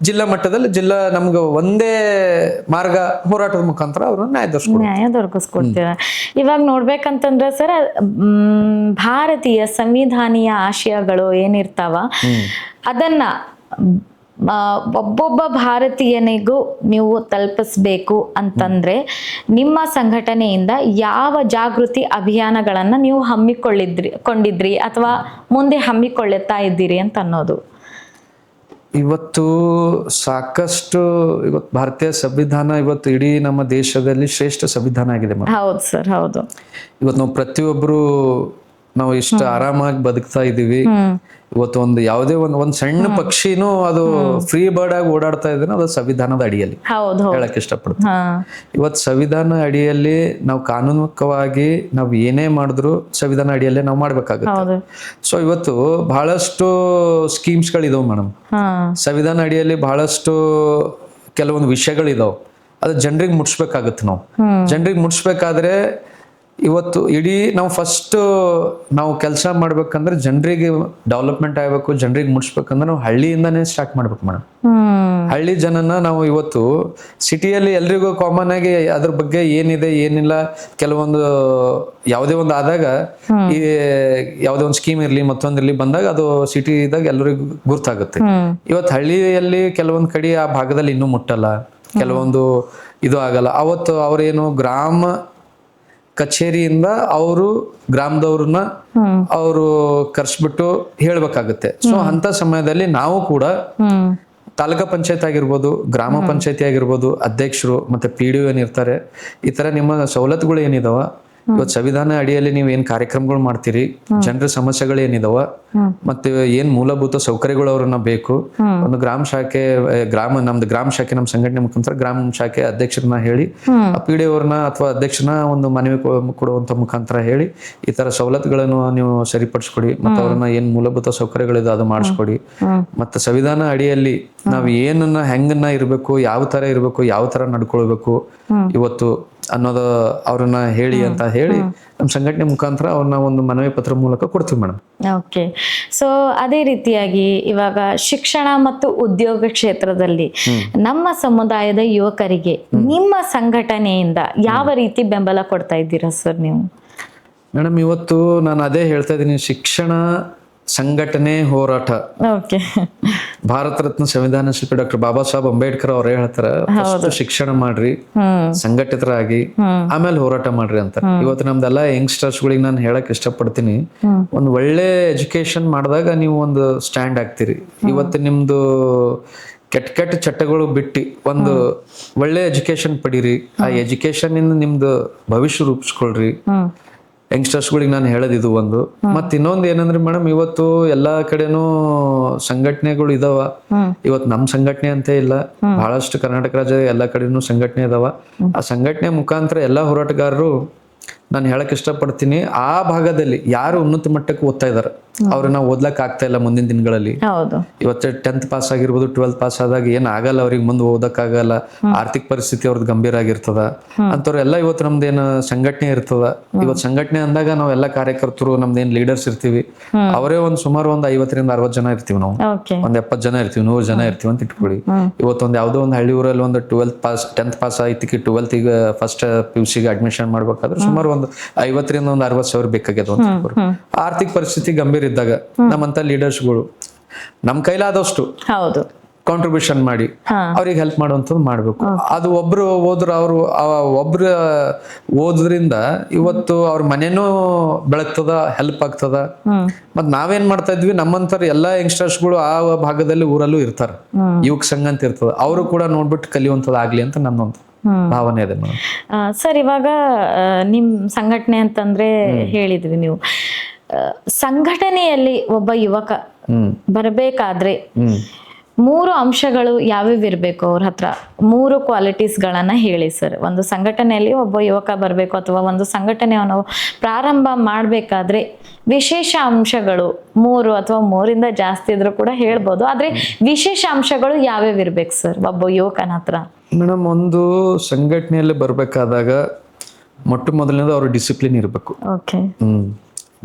ಜಿಲ್ಲಾ ಮಟ್ಟದಲ್ಲಿ ನಮ್ಗೆ ಒಂದೇ ಮಾರ್ಗ ಹೋರಾಟದ ಮುಖಾಂತರ ಅವ್ರನ್ನ ನ್ಯಾಯ ದೊರಕಿಸ್ಕೊಡ್ತೀರ. ಇವಾಗ ನೋಡ್ಬೇಕಂತಂದ್ರೆ ಸರ್, ಭಾರತೀಯ ಸಂವಿಧಾನೀಯ ಆಶಯಗಳು ಏನಿರ್ತಾವ ಅದನ್ನ ಒಬ್ಬೊಬ್ಬ ಭಾರತೀಯನಿಗೂ ನೀವು ತಲುಪಿಸ್ಬೇಕು ಅಂತಂದ್ರೆ ನಿಮ್ಮ ಸಂಘಟನೆಯಿಂದ ಯಾವ ಜಾಗೃತಿ ಅಭಿಯಾನಗಳನ್ನ ನೀವು ಕೊಂಡಿದ್ರಿ ಅಥವಾ ಮುಂದೆ ಹಮ್ಮಿಕೊಳ್ಳುತ್ತಾ ಇದ್ದೀರಿ ಅಂತ ಅನ್ನೋದು? ಇವತ್ತು ಸಾಕಷ್ಟು ಭಾರತೀಯ ಸಂವಿಧಾನ ಇವತ್ತು ಇಡೀ ನಮ್ಮ ದೇಶದಲ್ಲಿ ಶ್ರೇಷ್ಠ ಸಂವಿಧಾನ ಆಗಿದೆ. ಹೌದು ಸರ್, ಹೌದು. ಇವತ್ತು ನಾವು ಪ್ರತಿಯೊಬ್ರು ನಾವು ಇಷ್ಟು ಆರಾಮಾಗಿ ಬದುಕ್ತಾ ಇದೀವಿ. ಇವತ್ತು ಒಂದು ಯಾವುದೇ ಒಂದ್ ಸಣ್ಣ ಪಕ್ಷಿನೂ ಅದು ಫ್ರೀ ಬರ್ಡ್ ಆಗಿ ಓಡಾಡ್ತಾ ಇದ್ರೆ ಅದು ಸಂವಿಧಾನದ ಅಡಿಯಲ್ಲಿ ಹೇಳಕ್ ಇಷ್ಟಪಡ್ತೀನಿ. ಇವತ್ತು ಸಂವಿಧಾನ ಅಡಿಯಲ್ಲಿ ನಾವು ಕಾನೂನಿಕವಾಗಿ ನಾವು ಏನೇ ಮಾಡಿದ್ರು ಸಂವಿಧಾನ ಅಡಿಯಲ್ಲೇ ನಾವು ಮಾಡ್ಬೇಕಾಗುತ್ತೆ. ಸೊ ಇವತ್ತು ಬಹಳಷ್ಟು ಸ್ಕೀಮ್ಸ್ ಗಳಿದಾವ್ ಮೇಡಮ್. ಸಂವಿಧಾನ ಅಡಿಯಲ್ಲಿ ಬಹಳಷ್ಟು ಕೆಲವೊಂದು ವಿಷಯಗಳಿದಾವ್, ಅದು ಜನರಿಗೆ ಮುಟ್ಸ್ಬೇಕಾಗತ್ತೆ. ನಾವು ಜನರಿಗೆ ಮುಟ್ಸ್ಬೇಕಾದ್ರೆ ಇವತ್ತು ಇಡೀ ನಾವು ಫಸ್ಟ್ ನಾವು ಕೆಲಸ ಮಾಡ್ಬೇಕಂದ್ರೆ ಜನರಿಗೆ ಡೆವಲಪ್ಮೆಂಟ್ ಆಗ್ಬೇಕು, ಜನರಿಗೆ ಮುಟ್ಸ್ಬೇಕಂದ್ರೆ ನಾವು ಹಳ್ಳಿಯಿಂದಾನೇ ಸ್ಟಾರ್ಟ್ ಮಾಡ್ಬೇಕು ಮೇಡಮ್. ಹಳ್ಳಿ ಜನನ ನಾವು ಇವತ್ತು ಸಿಟಿಯಲ್ಲಿ ಎಲ್ರಿಗೂ ಕಾಮನ್ ಆಗಿ ಅದ್ರ ಬಗ್ಗೆ ಏನಿದೆ ಏನಿಲ್ಲ ಕೆಲವೊಂದು ಯಾವುದೇ ಒಂದು ಆದಾಗ ಈ ಯಾವುದೇ ಒಂದು ಸ್ಕೀಮ್ ಇರ್ಲಿ ಮತ್ತೊಂದಿರ್ಲಿ ಬಂದಾಗ ಅದು ಸಿಟಿದಾಗ ಎಲ್ಲರಿಗೂ ಗುರ್ತಾಗುತ್ತೆ. ಇವತ್ತು ಹಳ್ಳಿಯಲ್ಲಿ ಕೆಲವೊಂದ್ ಕಡೆ ಆ ಭಾಗದಲ್ಲಿ ಇನ್ನೂ ಮುಟ್ಟಲ್ಲ, ಕೆಲವೊಂದು ಇದು ಆಗಲ್ಲ. ಅವತ್ತು ಅವ್ರೇನು ಗ್ರಾಮ ಕಚೇರಿಯಿಂದ ಅವರು ಗ್ರಾಮದವ್ರನ್ನ ಅವರು ಕರ್ಸ್ಬಿಟ್ಟು ಹೇಳ್ಬೇಕಾಗುತ್ತೆ. ಸೊ ಅಂತ ಸಮಯದಲ್ಲಿ ನಾವು ಕೂಡ ತಾಲೂಕಾ ಪಂಚಾಯತ್ ಆಗಿರ್ಬೋದು, ಗ್ರಾಮ ಪಂಚಾಯತಿ ಆಗಿರ್ಬೋದು, ಅಧ್ಯಕ್ಷರು ಮತ್ತೆ PDO ಏನಿರ್ತಾರೆ, ಈ ತರ ನಿಮ್ಮ ಸವಲತ್ತುಗಳು ಏನಿದಾವ ಇವತ್ತು ಸಂವಿಧಾನ ಅಡಿಯಲ್ಲಿ ನೀವು ಏನ್ ಕಾರ್ಯಕ್ರಮಗಳು ಮಾಡ್ತೀರಿ, ಜನರ ಸಮಸ್ಯೆಗಳು ಏನಿದಾವ, ಮತ್ತೆ ಏನ್ ಮೂಲಭೂತ ಸೌಕರ್ಯಗಳು ಅವ್ರನ್ನ ಬೇಕು, ಒಂದು ಗ್ರಾಮ ಶಾಖೆ ನಮ್ದು ಗ್ರಾಮ ಶಾಖೆ ನಮ್ಮ ಸಂಘಟನೆ ಮುಖಾಂತರ ಗ್ರಾಮ ಶಾಖೆ ಅಧ್ಯಕ್ಷರನ್ನ ಹೇಳಿ PDO ಅವ್ರನ್ನ ಅಥವಾ ಅಧ್ಯಕ್ಷರನ್ನ ಒಂದು ಮನವಿ ಕೊಡುವಂತ ಮುಖಾಂತರ ಹೇಳಿ ಈ ತರ ಸವಲತ್ತುಗಳನ್ನು ನೀವು ಸರಿಪಡಿಸ್ಕೊಡಿ, ಮತ್ತೆ ಅವ್ರನ್ನ ಏನ್ ಮೂಲಭೂತ ಸೌಕರ್ಯಗಳಿದೆ ಅದು ಮಾಡಿಸ್ಕೊಡಿ. ಮತ್ತೆ ಸಂವಿಧಾನ ಅಡಿಯಲ್ಲಿ ನಾವ್ ಏನನ್ನ ಹೆಂಗನ್ನ ಇರ್ಬೇಕು, ಯಾವ ತರ ಇರ್ಬೇಕು, ಯಾವ ತರ ನಡ್ಕೊಳ್ಬೇಕು ಇವತ್ತು ಅನ್ನೋದು ಅವ್ರನ್ನ ಹೇಳಿ ಅಂತ ಹೇಳಿ ನಮ್ಮ ಸಂಘಟನೆ ಮುಖಾಂತರ ಅವ್ರನ್ನ ಒಂದು ಮನವಿ ಪತ್ರ ಮೂಲಕ ಕೊಡ್ತೀವಿ ಮೇಡಮ್. ಓಕೆ. ಸೊ ಅದೇ ರೀತಿಯಾಗಿ ಇವಾಗ ಶಿಕ್ಷಣ ಮತ್ತು ಉದ್ಯೋಗ ಕ್ಷೇತ್ರದಲ್ಲಿ ನಮ್ಮ ಸಮುದಾಯದ ಯುವಕರಿಗೆ ನಿಮ್ಮ ಸಂಘಟನೆಯಿಂದ ಯಾವ ರೀತಿ ಬೆಂಬಲ ಕೊಡ್ತಾ ಇದ್ದೀರಾ ಸರ್ ನೀವು? ಮೇಡಮ್ ಇವತ್ತು ನಾನು ಅದೇ ಹೇಳ್ತಾ ಇದ್ದೀನಿ, ಶಿಕ್ಷಣ ಸಂಘಟನೆ ಹೋರಾಟ. ಭಾರತ ರತ್ನ ಸಂವಿಧಾನ ಶಿಲ್ಪಿ ಡಾಕ್ಟರ್ ಬಾಬಾ ಸಾಹೇಬ್ ಅಂಬೇಡ್ಕರ್ ಅವ್ರೇ ಹೇಳ್ತಾರ, ಫಸ್ಟ್ ಶಿಕ್ಷಣ ಮಾಡ್ರಿ, ಸಂಘಟಿತರಾಗಿ, ಆಮೇಲೆ ಹೋರಾಟ ಮಾಡ್ರಿ ಅಂತ. ಇವತ್ತು ನಮ್ದೆಲ್ಲ ಯಂಗ್ಸ್ಟರ್ಸ್ ಗಳಿಗೆ ನಾನು ಹೇಳಕ್ ಇಷ್ಟಪಡ್ತೀನಿ, ಒಂದು ಒಳ್ಳೆ ಎಜುಕೇಶನ್ ಮಾಡಿದಾಗ ನೀವು ಒಂದು ಸ್ಟ್ಯಾಂಡ್ ಆಗ್ತೀರಿ. ಇವತ್ತು ನಿಮ್ದು ಕೆಟ್ಟ ಚಟಗಳು ಬಿಟ್ಟು ಒಂದು ಒಳ್ಳೆ ಎಜುಕೇಶನ್ ಪಡೀರಿ, ಆ ಎಜುಕೇಶನ್ ಇಂದ ನಿಮ್ದು ಭವಿಷ್ಯ ರೂಪಿಸ್ಕೊಳ್ರಿ. ಯಂಗ್ಸ್ಟರ್ಸ್ಗಳಿಗೆ ನಾನು ಹೇಳೋದಿದು ಒಂದು. ಮತ್ತೆ ಇನ್ನೊಂದು ಏನಂದ್ರೆ ಮೇಡಮ್, ಇವತ್ತು ಎಲ್ಲಾ ಕಡೆನೂ ಸಂಘಟನೆಗಳು ಇದಾವ. ಇವತ್ತು ನಮ್ ಸಂಘಟನೆ ಅಂತ ಇಲ್ಲ, ಬಹಳಷ್ಟು ಕರ್ನಾಟಕ ರಾಜ್ಯದ ಎಲ್ಲಾ ಕಡೆನೂ ಸಂಘಟನೆ ಇದಾವ. ಆ ಸಂಘಟನೆ ಮುಖಾಂತರ ಎಲ್ಲಾ ಹೋರಾಟಗಾರರು ನಾನು ಹೇಳಕ್ ಇಷ್ಟಪಡ್ತೀನಿ, ಆ ಭಾಗದಲ್ಲಿ ಯಾರು ಉನ್ನತ ಮಟ್ಟಕ್ಕೆ ಓದ್ತಾ ಇದಾರೆ ಅವ್ರನ್ನ ಓದ್ಲಕ್ ಆಗ್ತಾ ಇಲ್ಲ ಮುಂದಿನ ದಿನಗಳಲ್ಲಿ. ಇವತ್ತು 10th ಪಾಸ್ ಆಗಿರ್ಬೋದು, 12th ಪಾಸ್ ಆದಾಗ ಏನ್ ಆಗಲ್ಲ, ಅವ್ರಿಗೆ ಮುಂದೆ ಓದಕ್ ಆಗಲ್ಲ, ಆರ್ಥಿಕ ಪರಿಸ್ಥಿತಿ ಅವ್ರದ್ದು ಗಂಭೀರ ಆಗಿರ್ತದ. ಅಂತವ್ರೆಲ್ಲ ಇವತ್ತು ನಮ್ದೇನು ಸಂಘಟನೆ ಇರ್ತದ. ಇವತ್ತು ಸಂಘಟನೆ ಅಂದಾಗ ನಾವ್ ಎಲ್ಲಾ ಕಾರ್ಯಕರ್ತರು ನಮ್ದೇನ್ ಲೀಡರ್ಸ್ ಇರ್ತೀವಿ, ಅವರೇ ಸುಮಾರು ಒಂದು 50 ರಿಂದ 60 ಜನ ಇರ್ತೀವಿ. ನಾವು ಒಂದ್ 70 ಜನ ಇರ್ತೀವಿ, 100 ಜನ ಇರ್ತೀವಿ ಅಂತ ಇಟ್ಕೊಳ್ಳಿ. ಇವತ್ತೊಂದ್ ಯಾವ್ದೋ ಒಂದು ಹಳ್ಳಿ ಊರಲ್ಲಿ ಒಂದು 12th pass 10th pass ಆಯ್ತಿಗೆ 12th ಈಗ ಫಸ್ಟ್ PUC ಅಡ್ಮಿಷನ್ ಮಾಡ್ಬೇಕಾದ್ರೆ ಸುಮಾರು ಒಂದು 50 ರಿಂದ 60 ಸಾವಿರ ಬೇಕಾಗ್ಯದ. ಆರ್ಥಿಕ ಪರಿಸ್ಥಿತಿ ಗಂಭೀರ ಇದ್ದಾಗ ನಮ್ಮಂತ ಲೀಡರ್ಸ್ಗಳು ನಮ್ ಕೈಲಾದಷ್ಟು ಕಾಂಟ್ರಿಬ್ಯೂಷನ್ ಮಾಡಿ ಅವ್ರಿಗೆ ಹೆಲ್ಪ್ ಮಾಡುವಂಥದ್ದು ಮಾಡ್ಬೇಕು. ಅದು ಒಬ್ರು ಹೋದ್ರು, ಅವ್ರು ಒಬ್ರು ಓದ್ರಿಂದ ಇವತ್ತು ಅವ್ರ ಮನೇನೂ ಬೆಳಗ್ತದ, ಹೆಲ್ಪ್ ಆಗ್ತದ. ಮತ್ ನಾವೇನ್ ಮಾಡ್ತಾ ಇದ್ವಿ, ನಮ್ಮಂತರ ಎಲ್ಲಾ ಯಂಗ್ಸ್ಟರ್ಸ್ಗಳು ಆ ಭಾಗದಲ್ಲಿ ಊರಲ್ಲೂ ಇರ್ತಾರ, ಯುವಕ ಸಂಘ ಅಂತ ಇರ್ತದ, ಅವರು ಕೂಡ ನೋಡ್ಬಿಟ್ಟು ಕಲಿಯುವಂಥದ್ದು ಆಗ್ಲಿ ಅಂತ ನನ್ನೊಂದು ಭಾವನೆ ಇದೆ. ಸರ್, ಇವಾಗ ನಿಮ್ ಸಂಘಟನೆ ಅಂತಂದ್ರೆ ಹೇಳಿದ್ವಿ ನೀವು, ಸಂಘಟನೆಯಲ್ಲಿ ಒಬ್ಬ ಯುವಕ ಬರಬೇಕಾದ್ರೆ 3 ಅಂಶಗಳು ಯಾವ್ಯಾವ ಇರ್ಬೇಕು ಅವ್ರ ಹತ್ರ? 3 ಕ್ವಾಲಿಟೀಸ್ ಗಳನ್ನ ಹೇಳಿ ಸರ್. ಒಂದು ಸಂಘಟನೆಯಲ್ಲಿ ಒಬ್ಬ ಯುವಕ ಬರ್ಬೇಕು ಅಥವಾ ಒಂದು ಸಂಘಟನೆಯನ್ನು ಪ್ರಾರಂಭ ಮಾಡ್ಬೇಕಾದ್ರೆ ವಿಶೇಷ ಅಂಶಗಳು 3 ಅಥವಾ 3ರಿಂದ ಜಾಸ್ತಿ ಇದ್ರೂ ಕೂಡ ಹೇಳ್ಬೋದು, ಆದ್ರೆ ವಿಶೇಷ ಅಂಶಗಳು ಯಾವ್ಯಾವ ಇರ್ಬೇಕು ಸರ್ ಒಬ್ಬ ಯುವಕನ ಹತ್ರ? ಮೇಡಮ್, ಒಂದು ಸಂಘಟನೆಯಲ್ಲಿ ಬರ್ಬೇಕಾದಾಗ ಮೊಟ್ಟ ಮೊದಲನೇದು ಅವ್ರ ಡಿಸಿಪ್ಲಿನ್ ಇರ್ಬೇಕು.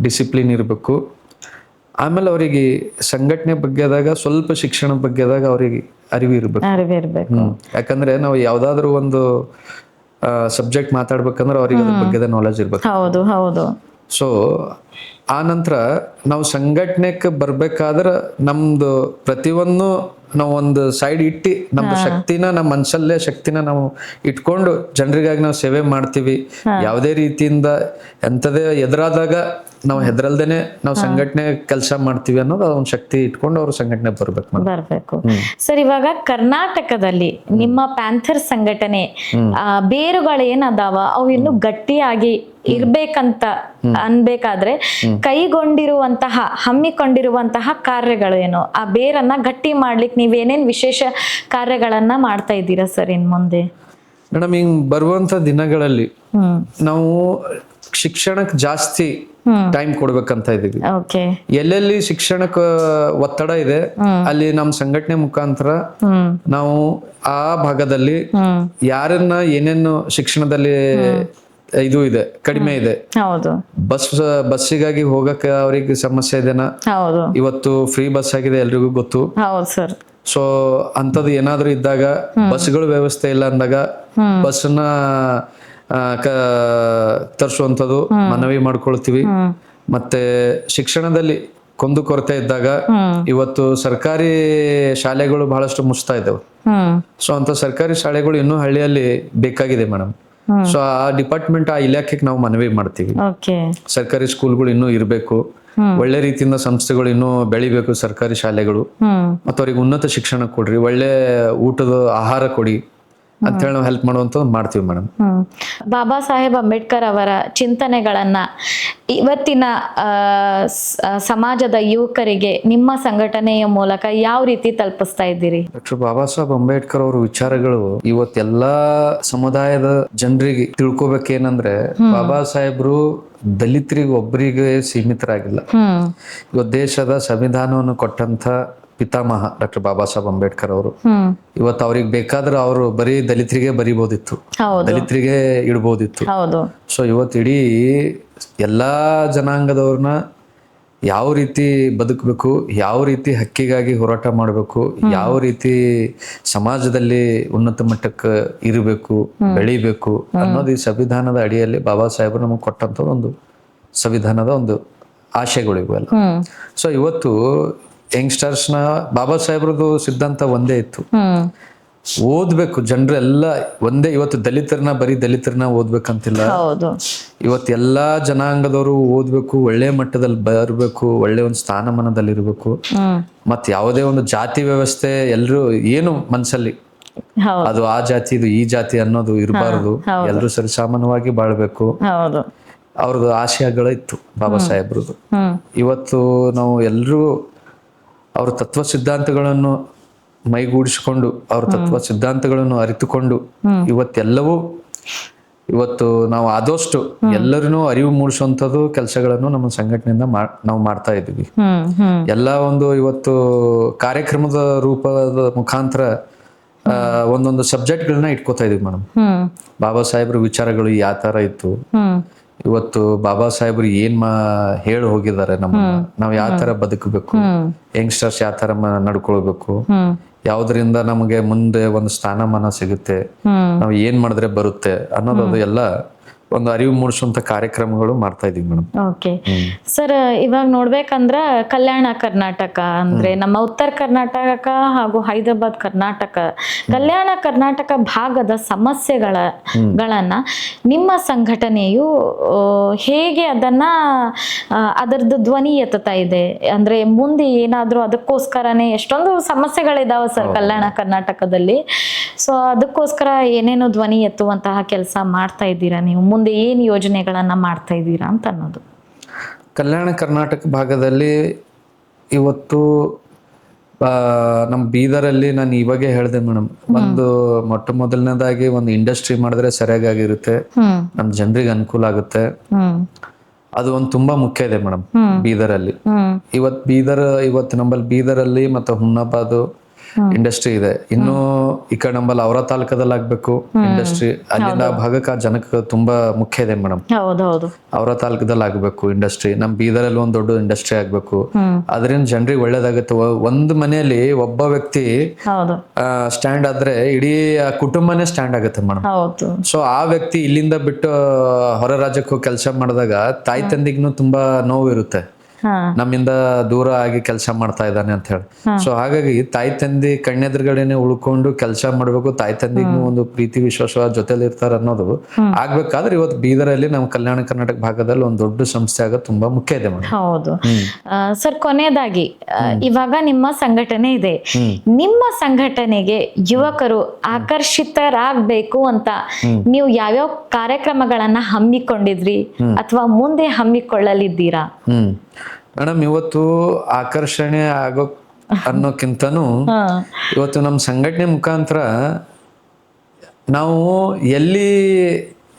ಡಿಸಿಪ್ಲಿನ್ ಇರಬೇಕು. ಆಮೇಲೆ ಅವರಿಗೆ ಸಂಘಟನೆ ಬಗ್ಗೆದಾಗ ಸ್ವಲ್ಪ ಶಿಕ್ಷಣದ ಬಗ್ಗೆದಾಗ ಅವರಿಗೆ ಅರಿವು ಇರಬೇಕು. ಯಾಕಂದ್ರೆ ನಾವು ಯಾವ್ದಾದ್ರು ಒಂದು ಸಬ್ಜೆಕ್ಟ್ ಮಾತಾಡ್ಬೇಕಂದ್ರೆ ಅವ್ರಿಗೆ ಅದ್ರ ಬಗ್ಗೆ ನಾಲೆಜ್ ಇರ್ಬೇಕು. ಹೌದು ಹೌದು. ಸೊ ಆ ನಂತರ ನಾವು ಸಂಘಟನೆಗೆ ಬರ್ಬೇಕಾದ್ರೆ ನಮ್ದು ಪ್ರತಿಯೊಂದು ನಾವು ಒಂದು ಸೈಡ್ ಇಟ್ಟು ನಮ್ದು ಶಕ್ತಿನ ನಮ್ಮ ಮನಸ್ಸಲ್ಲೇ ಶಕ್ತಿನ ನಾವು ಇಟ್ಕೊಂಡು ಜನರಿಗಾಗಿ ನಾವು ಸೇವೆ ಮಾಡ್ತೀವಿ. ಯಾವುದೇ ರೀತಿಯಿಂದ ಎಂಥದೇ ಎದುರಾದಾಗ ನಾವು ಹೆದರಲ್ದೇನೆ ನಾವು ಸಂಘಟನೆ ಕೆಲಸ ಮಾಡ್ತೀವಿ ಅನ್ನೋದು ಒಂದು ಶಕ್ತಿ ಇಟ್ಕೊಂಡು ಅವ್ರು ಸಂಘಟನೆ ಬರ್ಬೇಕು. ಸರ್, ಇವಾಗ ಕರ್ನಾಟಕದಲ್ಲಿ ನಿಮ್ಮ ಪ್ಯಾಂಥರ್ ಸಂಘಟನೆ ಬೇರುಗಳು ಏನದಾವ ಅವು ಇನ್ನು ಗಟ್ಟಿಯಾಗಿ ಇರ್ಬೇಕಂತ ಅನ್ಬೇಕಾದ್ರೆ ಕೈಗೊಂಡಿರುವಂತಹ ಹಮ್ಮಿಕೊಂಡಿರುವಂತಹ ಕಾರ್ಯಗಳು ಏನು, ಆ ಬೇರನ್ನ ಗಟ್ಟಿ ಮಾಡ್ಲಿಕ್ಕೆ ನೀವೇನೇನ್ ವಿಶೇಷ ಕಾರ್ಯಗಳನ್ನ ಮಾಡ್ತಾ ಇದ್ದೀರಾ ಸರ್ ಇನ್ ಮುಂದೆ? ಮೇಡಮ್, ಹಿಂಗ್ ಬರುವಂತ ದಿನಗಳಲ್ಲಿ ನಾವು ಶಿಕ್ಷಣಕ್ಕೆ ಜಾಸ್ತಿ ಟೈಮ್ ಕೊಡ್ಬೇಕಂತ ಇದೀವಿ. ಎಲ್ಲೆಲ್ಲಿ ಶಿಕ್ಷಣಕ್ಕೆ ಒತ್ತಡ ಇದೆ ಅಲ್ಲಿ ನಮ್ಮ ಸಂಘಟನೆ ಮುಖಾಂತರ ನಾವು ಆ ಭಾಗದಲ್ಲಿ ಯಾರನ್ನ ಏನೇನು ಶಿಕ್ಷಣದಲ್ಲಿ ಇದು ಇದೆ ಕಡಿಮೆ ಇದೆ, ಬಸ್ಸಿಗಾಗಿ ಹೋಗಕ್ಕೆ ಅವ್ರಿಗೆ ಸಮಸ್ಯೆ ಇದೆನಾ, ಇವತ್ತು ಫ್ರೀ ಬಸ್ ಆಗಿದೆ ಎಲ್ರಿಗೂ ಗೊತ್ತು. ಸೊ ಅಂತದ್ದು ಏನಾದ್ರು ಇದ್ದಾಗ ಬಸ್ಗಳು ವ್ಯವಸ್ಥೆ ಇಲ್ಲ ಅಂದಾಗ ಬಸ್ನ ತರಿಸುವಂಥದ್ದು ಮನವಿ ಮಾಡ್ಕೊಳ್ತೀವಿ. ಮತ್ತೆ ಶಿಕ್ಷಣದಲ್ಲಿ ಕುಂದುಕೊರತೆ ಇದ್ದಾಗ ಇವತ್ತು ಸರ್ಕಾರಿ ಶಾಲೆಗಳು ಬಹಳಷ್ಟು ಮುಚ್ತಾ ಇದ್ದಾವೆ. ಸೊ ಅಂತ ಸರ್ಕಾರಿ ಶಾಲೆಗಳು ಇನ್ನೂ ಹಳ್ಳಿಯಲ್ಲಿ ಬೇಕಾಗಿದೆ ಮೇಡಮ್. ಸೊ ಆ ಡಿಪಾರ್ಟ್ಮೆಂಟ್ ಆ ಇಲಾಖೆಗೆ ನಾವು ಮನವಿ ಮಾಡ್ತೀವಿ. ಸರ್ಕಾರಿ ಸ್ಕೂಲ್ಗಳು ಇನ್ನೂ ಇರಬೇಕು, ಒಳ್ಳೆ ರೀತಿಯಿಂದ ಸಂಸ್ಥೆಗಳು ಇನ್ನೂ ಬೆಳಿಬೇಕು, ಸರ್ಕಾರಿ ಶಾಲೆಗಳು. ಮತ್ತು ಅವ್ರಿಗೆ ಉನ್ನತ ಶಿಕ್ಷಣ ಕೊಡ್ರಿ, ಒಳ್ಳೆ ಊಟದ ಆಹಾರ ಕೊಡಿ ಅಂತೇಳಿ ನಾವು ಹೆಲ್ಪ್ ಮಾಡುವಂತ ಮಾಡ್ತೀವಿ ಮೇಡಮ್. ಬಾಬಾ ಸಾಹೇಬ್ ಅಂಬೇಡ್ಕರ್ ಅವರ ಚಿಂತನೆಗಳನ್ನ ಇವತ್ತಿನ ಸಮಾಜದ ಯುವಕರಿಗೆ ನಿಮ್ಮ ಸಂಘಟನೆಯ ಮೂಲಕ ಯಾವ ರೀತಿ ತಲುಪಿಸ್ತಾ ಇದ್ದೀರಿ? ಡಾಕ್ಟರ್ ಬಾಬಾ ಸಾಹೇಬ್ ಅಂಬೇಡ್ಕರ್ ಅವ್ರ ವಿಚಾರಗಳು ಇವತ್ತೆಲ್ಲಾ ಸಮುದಾಯದ ಜನರಿಗೆ ತಿಳ್ಕೊಬೇಕೇನಂದ್ರೆ, ಬಾಬಾ ಸಾಹೇಬ್ರು ದಲಿತರಿಗೆ ಒಬ್ಬರಿಗೆ ಸೀಮಿತರಾಗಿಲ್ಲ. ಇವತ್ತು ದೇಶದ ಸಂವಿಧಾನವನ್ನು ಕೊಟ್ಟಂತ ಪಿತಾಮಹ ಡಾಕ್ಟರ್ ಬಾಬಾ ಸಾಹೇಬ್ ಅಂಬೇಡ್ಕರ್ ಅವರು. ಇವತ್ತು ಅವ್ರಿಗೆ ಬೇಕಾದ್ರೆ ಅವರು ಬರೀ ದಲಿತರಿಗೆ ಬರಿಬೋದಿತ್ತು, ದಲಿತರಿಗೆ ಇಡ್ಬೋದಿತ್ತು. ಸೊ ಇವತ್ತು ಇಡೀ ಎಲ್ಲಾ ಜನಾಂಗದವ್ರನ್ನ ಯಾವ ರೀತಿ ಬದುಕಬೇಕು, ಯಾವ ರೀತಿ ಹಕ್ಕಿಗಾಗಿ ಹೋರಾಟ ಮಾಡಬೇಕು, ಯಾವ ರೀತಿ ಸಮಾಜದಲ್ಲಿ ಉನ್ನತ ಮಟ್ಟಕ್ಕೆ ಇರಬೇಕು, ಬೆಳಿಬೇಕು ಅನ್ನೋದು ಈ ಸಂವಿಧಾನದ ಅಡಿಯಲ್ಲಿ ಬಾಬಾ ಸಾಹೇಬರು ನಮಗೆ ಕೊಟ್ಟಂತ ಒಂದು ಸಂವಿಧಾನದ ಒಂದು ಆಶಯಗಳು ಇವೆಲ್ಲ. ಸೊ ಇವತ್ತು ಯಂಗ್ಸ್ಟರ್ಸ್ನ ಬಾಬಾ ಸಾಹೇಬ್ರದ್ದು ಸಿದ್ಧಾಂತ ಒಂದೇ ಇತ್ತು, ಓದ್ಬೇಕು ಜನರೆಲ್ಲ ಒಂದೇ. ಇವತ್ತು ದಲಿತರನ್ನ ಬರೀ ದಲಿತರನ್ನ ಓದ್ಬೇಕಂತಿಲ್ಲ, ಇವತ್ತು ಎಲ್ಲಾ ಜನಾಂಗದವರು ಓದ್ಬೇಕು, ಒಳ್ಳೆ ಮಟ್ಟದಲ್ಲಿ ಬರಬೇಕು, ಒಳ್ಳೆ ಒಂದು ಸ್ಥಾನಮಾನದಲ್ಲಿ ಇರ್ಬೇಕು. ಮತ್ ಯಾವುದೇ ಒಂದು ಜಾತಿ ವ್ಯವಸ್ಥೆ ಎಲ್ರು ಏನು ಮನ್ಸಲ್ಲಿ ಅದು ಆ ಜಾತಿ ಇದು ಈ ಜಾತಿ ಅನ್ನೋದು ಇರಬಾರದು, ಎಲ್ರು ಸರಿಸಾಮಾನ್ಯವಾಗಿ ಬಾಳ್ಬೇಕು. ಅವ್ರದ್ದು ಆಶಯಗಳಿತ್ತು ಬಾಬಾ ಸಾಹೇಬ್ರದ್ದು. ಇವತ್ತು ನಾವು ಎಲ್ರೂ ಅವ್ರ ತತ್ವ ಸಿದ್ಧಾಂತಗಳನ್ನು ಮೈಗೂಡಿಸಿಕೊಂಡು ಅವ್ರ ತತ್ವ ಸಿದ್ಧಾಂತಗಳನ್ನು ಅರಿತುಕೊಂಡು ಇವತ್ತು ನಾವು ಆದಷ್ಟು ಎಲ್ಲರನ್ನೂ ಅರಿವು ಮೂಡಿಸುವಂಥದ್ದು ಕೆಲಸಗಳನ್ನು ನಮ್ಮ ಸಂಘಟನೆಯಿಂದ ನಾವು ಮಾಡ್ತಾ ಇದ್ದೀವಿ. ಎಲ್ಲ ಒಂದು ಇವತ್ತು ಕಾರ್ಯಕ್ರಮದ ರೂಪದ ಮುಖಾಂತರ ಒಂದೊಂದು ಸಬ್ಜೆಕ್ಟ್ಗಳನ್ನ ಇಟ್ಕೋತಾ ಇದೀವಿ ಮೇಡಮ್. ಬಾಬಾ ಸಾಹೇಬ್ರ ವಿಚಾರಗಳು ಯಾವ ತರ ಇತ್ತು, ಇವತ್ತು ಬಾಬಾ ಸಾಹೇಬ್ರು ಹೇಳಿ ಹೋಗಿದ್ದಾರೆ, ನಾವ್ ಯಾವ ತರ ಬದುಕಬೇಕು, ಯಂಗ್ಸ್ಟರ್ಸ್ ಯಾವ ತರ ನಡ್ಕೊಳ್ಬೇಕು, ಯಾವ್ದ್ರಿಂದ ನಮಗೆ ಮುಂದೆ ಒಂದು ಸ್ಥಾನಮಾನ ಸಿಗುತ್ತೆ, ನಾವ್ ಏನ್ ಮಾಡಿದ್ರೆ ಬರುತ್ತೆ ಅನ್ನೋದು ಎಲ್ಲ ಒಂದು ಅರಿವು ಮೂಡಿಸುವಂತ ಕಾರ್ಯಕ್ರಮಗಳು ಮಾಡ್ತಾ ಇದೀವಿ ಮೇಡಮ್. ಓಕೆ ಸರ್, ಇವಾಗ ನೋಡ್ಬೇಕಂದ್ರ ಕಲ್ಯಾಣ ಕರ್ನಾಟಕ ಅಂದ್ರೆ ನಮ್ಮ ಉತ್ತರ ಕರ್ನಾಟಕ ಹಾಗೂ ಹೈದರಾಬಾದ್ ಕರ್ನಾಟಕ, ಕಲ್ಯಾಣ ಕರ್ನಾಟಕ ಭಾಗದ ಸಮಸ್ಯೆಗಳನ್ನ ನಿಮ್ಮ ಸಂಘಟನೆಯು ಹೇಗೆ ಅದರದ್ದು ಧ್ವನಿ ಎತ್ತುತ್ತಾ ಇದೆ? ಅಂದ್ರೆ ಮುಂದೆ ಏನಾದ್ರೂ ಅದಕ್ಕೋಸ್ಕರನೇ ಎಷ್ಟೊಂದು ಸಮಸ್ಯೆಗಳಿದಾವೆ ಸರ್ ಕಲ್ಯಾಣ ಕರ್ನಾಟಕದಲ್ಲಿ. ಸೊ ಅದಕ್ಕೋಸ್ಕರ ಏನೇನೋ ಧ್ವನಿ ಎತ್ತುವಂತಹ ಕೆಲಸ ಮಾಡ್ತಾ ಇದ್ದೀರಾ ನೀವು? ಮುಂದೆ ಏನು ಯೋಜನೆಗಳನ್ನ ಮಾಡ್ತಾ ಇದ್ದೀರಾ ಅಂತ ಅನ್ನೋದು. ಕಲ್ಯಾಣ ಕರ್ನಾಟಕ ಭಾಗದಲ್ಲಿ ಇವತ್ತು ನಮ್ಮ ಬೀದರಲ್ಲಿ ನಾನು ಇವಾಗೆ ಹೇಳಿದೆ ಮೇಡಮ್, ಒಂದು ಮೊಟ್ಟ ಮೊದಲನೇದಾಗಿ ಒಂದು ಇಂಡಸ್ಟ್ರಿ ಮಾಡಿದ್ರೆ ಸರಿಯಾಗಿರುತ್ತೆ, ನಮ್ ಜನರಿಗೆ ಅನುಕೂಲ ಆಗುತ್ತೆ. ಅದು ಒಂದು ತುಂಬಾ ಮುಖ್ಯ ಇದೆ ಮೇಡಮ್ ಬೀದರಲ್ಲಿ. ಇವತ್ತು ನಮ್ಮಲ್ಲಿ ಬೀದರಲ್ಲಿ ಮತ್ತು ಹುಮ್ನಾಬಾದ್ ಇಂಡಸ್ಟ್ರಿ ಇದೆ. ಇನ್ನು ಈ ಕಡೆ ನಂಬಲ್ಲಿ ಅವರ ತಾಲೂಕದಲ್ಲಿ ಆಗ್ಬೇಕು ಇಂಡಸ್ಟ್ರಿ, ಅಲ್ಲಿಂದ ಆ ಭಾಗಕ್ಕೆ ಆ ಜನಕ್ಕೆ ತುಂಬಾ ಮುಖ್ಯ ಇದೆ ಮೇಡಮ್. ಹೌದೌದು. ಅವರ ತಾಲೂಕದಲ್ಲಿ ಆಗ್ಬೇಕು ಇಂಡಸ್ಟ್ರಿ, ನಮ್ ಬೀದರಲ್ಲಿ ಒಂದ್ ದೊಡ್ಡ ಇಂಡಸ್ಟ್ರಿ ಆಗ್ಬೇಕು. ಅದರಿಂದ ಜನರಿಗೆ ಒಳ್ಳೇದಾಗುತ್ತೆ. ಒಂದ್ ಮನೆಯಲ್ಲಿ ಒಬ್ಬ ವ್ಯಕ್ತಿ ಹೌದು. ಸ್ಟ್ಯಾಂಡ್ ಆದ್ರೆ ಇಡೀ ಆ ಕುಟುಂಬನೇ ಸ್ಟ್ಯಾಂಡ್ ಆಗುತ್ತೆ ಮೇಡಮ್. ಹೌದು. ಸೊ ಆ ವ್ಯಕ್ತಿ ಇಲ್ಲಿಂದ ಬಿಟ್ಟು ಹೊರ ರಾಜ್ಯಕ್ಕೆ ಕೆಲಸ ಮಾಡಿದಾಗ ತಾಯಿ ತಂದಿಗೂ ತುಂಬಾ ನೋವು ಇರುತ್ತೆ, ನಮ್ಮಿಂದ ದೂರ ಆಗಿ ಕೆಲಸ ಮಾಡ್ತಾ ಇದ್ದಾನೆ ಅಂತ ಹೇಳಿ. ಸೊ ಹಾಗಾಗಿ ತಾಯಿ ತಂದೆ ಕಣ್ಣೆದುರುಗಡೆನೆ ಉಳ್ಕೊಂಡು ಕೆಲಸ ಮಾಡ್ಬೇಕು, ತಾಯಿ ತಂದಿಗೂ ಒಂದು ಪ್ರೀತಿ ವಿಶ್ವಾಸ ಜೊತೆಲಿ ಇರ್ತಾರ ಅನ್ನೋದು ಆಗ್ಬೇಕಾದ್ರೆ ಇವತ್ತು ಬೀದರಲ್ಲಿ ನಮ್ಮ ಕಲ್ಯಾಣ ಕರ್ನಾಟಕ ಭಾಗದಲ್ಲಿ ಒಂದು ದೊಡ್ಡ ಸಂಸ್ಥೆ ಆಗೋದು ತುಂಬಾ ಮುಖ್ಯ ಇದೆ ಮೇಡಮ್. ಹೌದು ಸರ್. ಕೊನೆಯದಾಗಿ ಇವಾಗ ನಿಮ್ಮ ಸಂಘಟನೆ ಇದೆ, ನಿಮ್ಮ ಸಂಘಟನೆಗೆ ಯುವಕರು ಆಕರ್ಷಿತರಾಗಬೇಕು ಅಂತ ನೀವು ಯಾವ್ಯಾವ ಕಾರ್ಯಕ್ರಮಗಳನ್ನ ಹಮ್ಮಿಕೊಂಡಿದ್ರಿ ಅಥವಾ ಮುಂದೆ ಹಮ್ಮಿಕೊಳ್ಳಲಿದ್ದೀರಾ? ಮೇಡಮ್, ಇವತ್ತು ಆಕರ್ಷಣೆ ಆಗೋ ಅನ್ನೋಕ್ಕಿಂತನೂ ಇವತ್ತು ನಮ್ಮ ಸಂಘಟನೆ ಮುಖಾಂತರ ನಾವು ಎಲ್ಲಿ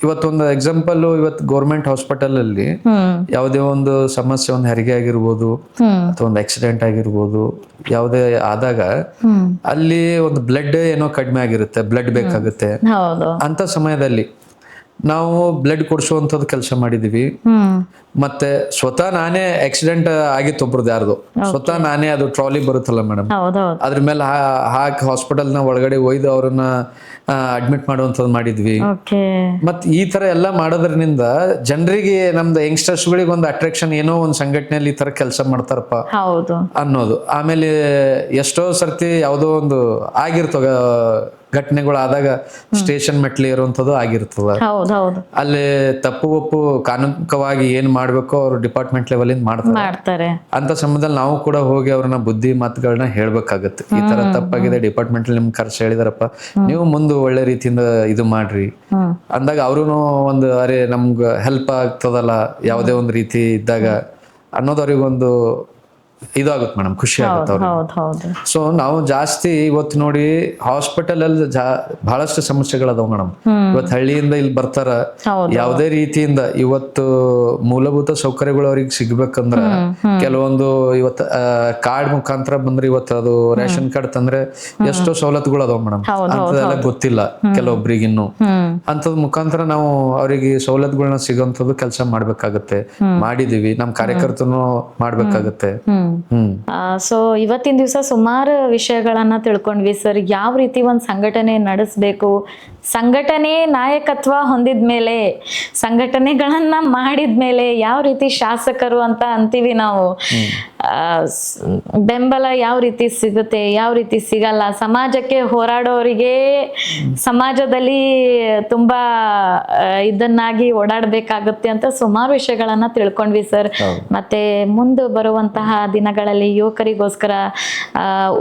ಇವತ್ತೊಂದು ಎಕ್ಸಾಂಪಲ್, ಇವತ್ತು ಗೌರ್ಮೆಂಟ್ ಹಾಸ್ಪಿಟಲ್ ಅಲ್ಲಿ ಯಾವುದೇ ಒಂದು ಸಮಸ್ಯೆ, ಒಂದು ಹೆರಿಗೆ ಆಗಿರ್ಬೋದು ಅಥವಾ ಒಂದು ಆಕ್ಸಿಡೆಂಟ್ ಆಗಿರ್ಬೋದು, ಯಾವುದೇ ಆದಾಗ ಅಲ್ಲಿ ಒಂದು ಬ್ಲಡ್ ಏನೋ ಕಡಿಮೆ ಆಗಿರುತ್ತೆ, ಬ್ಲಡ್ ಬೇಕಾಗುತ್ತೆ. ಅಂತ ಸಮಯದಲ್ಲಿ ನಾವು ಬ್ಲಡ್ ಕೊಡಿಸುವಂತದ್ದು ಕೆಲಸ ಮಾಡಿದೀವಿ. ಮತ್ತೆ ಸ್ವತಃ ನಾನೇ ಆಕ್ಸಿಡೆಂಟ್ ಆಗಿತ್ತು ಒಬ್ರದ್ದು ಯಾರ್ದು, ಸ್ವತಃ ನಾನೇ ಅದು ಟ್ರಾಲಿ ಬರುತ್ತಲ್ಲ ಮೇಡಮ್, ಅದ್ರ ಮೇಲೆ ಹಾಕಿ ಹಾಸ್ಪಿಟಲ್ ನ ಒಳಗಡೆ ಒಯ್ದು ಅವ್ರನ್ನ ಅಡ್ಮಿಟ್ ಮಾಡುವಂತದ್ದು ಮಾಡಿದ್ವಿ. ಮತ್ ಈ ತರ ಎಲ್ಲ ಮಾಡೋದ್ರಿಂದ ಜನರಿಗೆ, ನಮ್ದು ಯಂಗ್ಸ್ಟರ್ಸ್ ಗಳಿಗೆ ಒಂದು ಅಟ್ರಾಕ್ಷನ್, ಏನೋ ಒಂದು ಸಂಘಟನೆಯಲ್ಲಿ ಈ ತರ ಕೆಲಸ ಮಾಡ್ತಾರಪ್ಪ ಅನ್ನೋದು. ಆಮೇಲೆ ಎಷ್ಟೋ ಸರ್ತಿ ಯಾವುದೋ ಒಂದು ಆಗಿರ್ತವ ಘಟನೆಗಳು ಆದಾಗ ಸ್ಟೇಷನ್ ಮೆಟ್ಲಿ ಇರುವಂತದ್ದು ಆಗಿರ್ತದ. ಅಲ್ಲಿ ತಪ್ಪು ಒಪ್ಪು ಕಾನೂನಿಕವಾಗಿ ಏನ್ ಮಾಡ್ಬೇಕೋ ಅವ್ರು ಡಿಪಾರ್ಟ್ಮೆಂಟ್ ಲೆವೆಲ್ ಇಂದ ಮಾಡ್ತಾರೆ. ಅಂತ ಸಮಯದಲ್ಲಿ ನಾವು ಕೂಡ ಹೋಗಿ ಅವ್ರನ್ನ ಬುದ್ಧಿ ಮಾತುಗಳನ್ನ ಹೇಳ್ಬೇಕಾಗತ್ತೆ. ಈ ತರ ತಪ್ಪಾಗಿದೆ, ಡಿಪಾರ್ಟ್ಮೆಂಟ್ ನಿಮ್ ಖರ್ಚು ಹೇಳಿದಾರಪ್ಪ, ನೀವು ಮುಂದೆ ಒಳ್ಳೆ ರೀತಿಯಿಂದ ಇದು ಮಾಡ್ರಿ ಅಂದಾಗ ಅವ್ರು ಒಂದು ಅರೆ ನಮ್ಗ ಹೆಲ್ಪ್ ಆಗ್ತದಲ್ಲ ಯಾವುದೇ ಒಂದು ರೀತಿ ಇದ್ದಾಗ ಅನ್ನೋದು ಅವ್ರಿಗೊಂದು ಇದಾಗುತ್ತೆ ಮೇಡಮ್, ಖುಷಿ ಆಗುತ್ತೆ ಅವ್ರಿಗೆ. ಸೊ ನಾವು ಜಾಸ್ತಿ ಇವತ್ತು ನೋಡಿ ಹಾಸ್ಪಿಟಲ್ ಅಲ್ಲಿ ಬಹಳಷ್ಟು ಸಮಸ್ಯೆಗಳದಾವ ಮೇಡಮ್. ಇವತ್ತು ಹಳ್ಳಿಯಿಂದ ಇಲ್ಲಿ ಬರ್ತಾರ, ಯಾವುದೇ ರೀತಿಯಿಂದ ಇವತ್ತು ಮೂಲಭೂತ ಸೌಕರ್ಯಗಳು ಅವ್ರಿಗೆ ಸಿಗ್ಬೇಕಂದ್ರ ಕೆಲವೊಂದು ಇವತ್ತು ಕಾರ್ಡ್ ಮುಖಾಂತರ ಬಂದ್ರೆ, ಇವತ್ತು ಅದು ರೇಷನ್ ಕಾರ್ಡ್ ತಂದ್ರೆ ಎಷ್ಟೋ ಸವಲತ್ತುಗಳು ಅದಾವ ಮೇಡಮ್, ಅಂತದೆಲ್ಲ ಗೊತ್ತಿಲ್ಲ ಕೆಲವೊಬ್ರಿಗೆ ಇನ್ನು. ಅಂತದ್ ಮುಖಾಂತರ ನಾವು ಅವರಿಗೆ ಸವಲತ್ತುಗಳನ್ನ ಸಿಗೋಂಥದ್ದು ಕೆಲಸ ಮಾಡ್ಬೇಕಾಗತ್ತೆ, ಮಾಡಿದೀವಿ. ನಮ್ ಕಾರ್ಯಕರ್ತನು ಮಾಡ್ಬೇಕಾಗತ್ತೆ. ಸೊ ಇವತ್ತಿನ ದಿವಸ ಸುಮಾರು ವಿಷಯಗಳನ್ನ ತಿಳ್ಕೊಂಡ್ವಿ ಸರ್. ಯಾವ ರೀತಿ ಒಂದು ಸಂಘಟನೆ ನಡೆಸಬೇಕು, ಸಂಘಟನೆ ನಾಯಕತ್ವ ಹೊಂದಿದ್ಮೇಲೆ, ಸಂಘಟನೆಗಳನ್ನ ಮಾಡಿದ್ಮೇಲೆ ಯಾವ ರೀತಿ ಶಾಸಕರು ಅಂತ ಅಂತೀವಿ ನಾವು, ಬೆಂಬಲ ಯಾವ ರೀತಿ ಸಿಗುತ್ತೆ, ಯಾವ ರೀತಿ ಸಿಗಲ್ಲ, ಸಮಾಜಕ್ಕೆ ಹೋರಾಡೋರಿಗೆ ಸಮಾಜದಲ್ಲಿ ತುಂಬಾ ಇದನ್ನಾಗಿ ಓಡಾಡ್ಬೇಕಾಗುತ್ತೆ ಅಂತ ಸುಮಾರು ವಿಷಯಗಳನ್ನ ತಿಳ್ಕೊಂಡ್ವಿ ಸರ್. ಮತ್ತೆ ಮುಂದೆ ಬರುವಂತಹ ದಿನಗಳಲ್ಲಿ ಯುವಕರಿಗೋಸ್ಕರ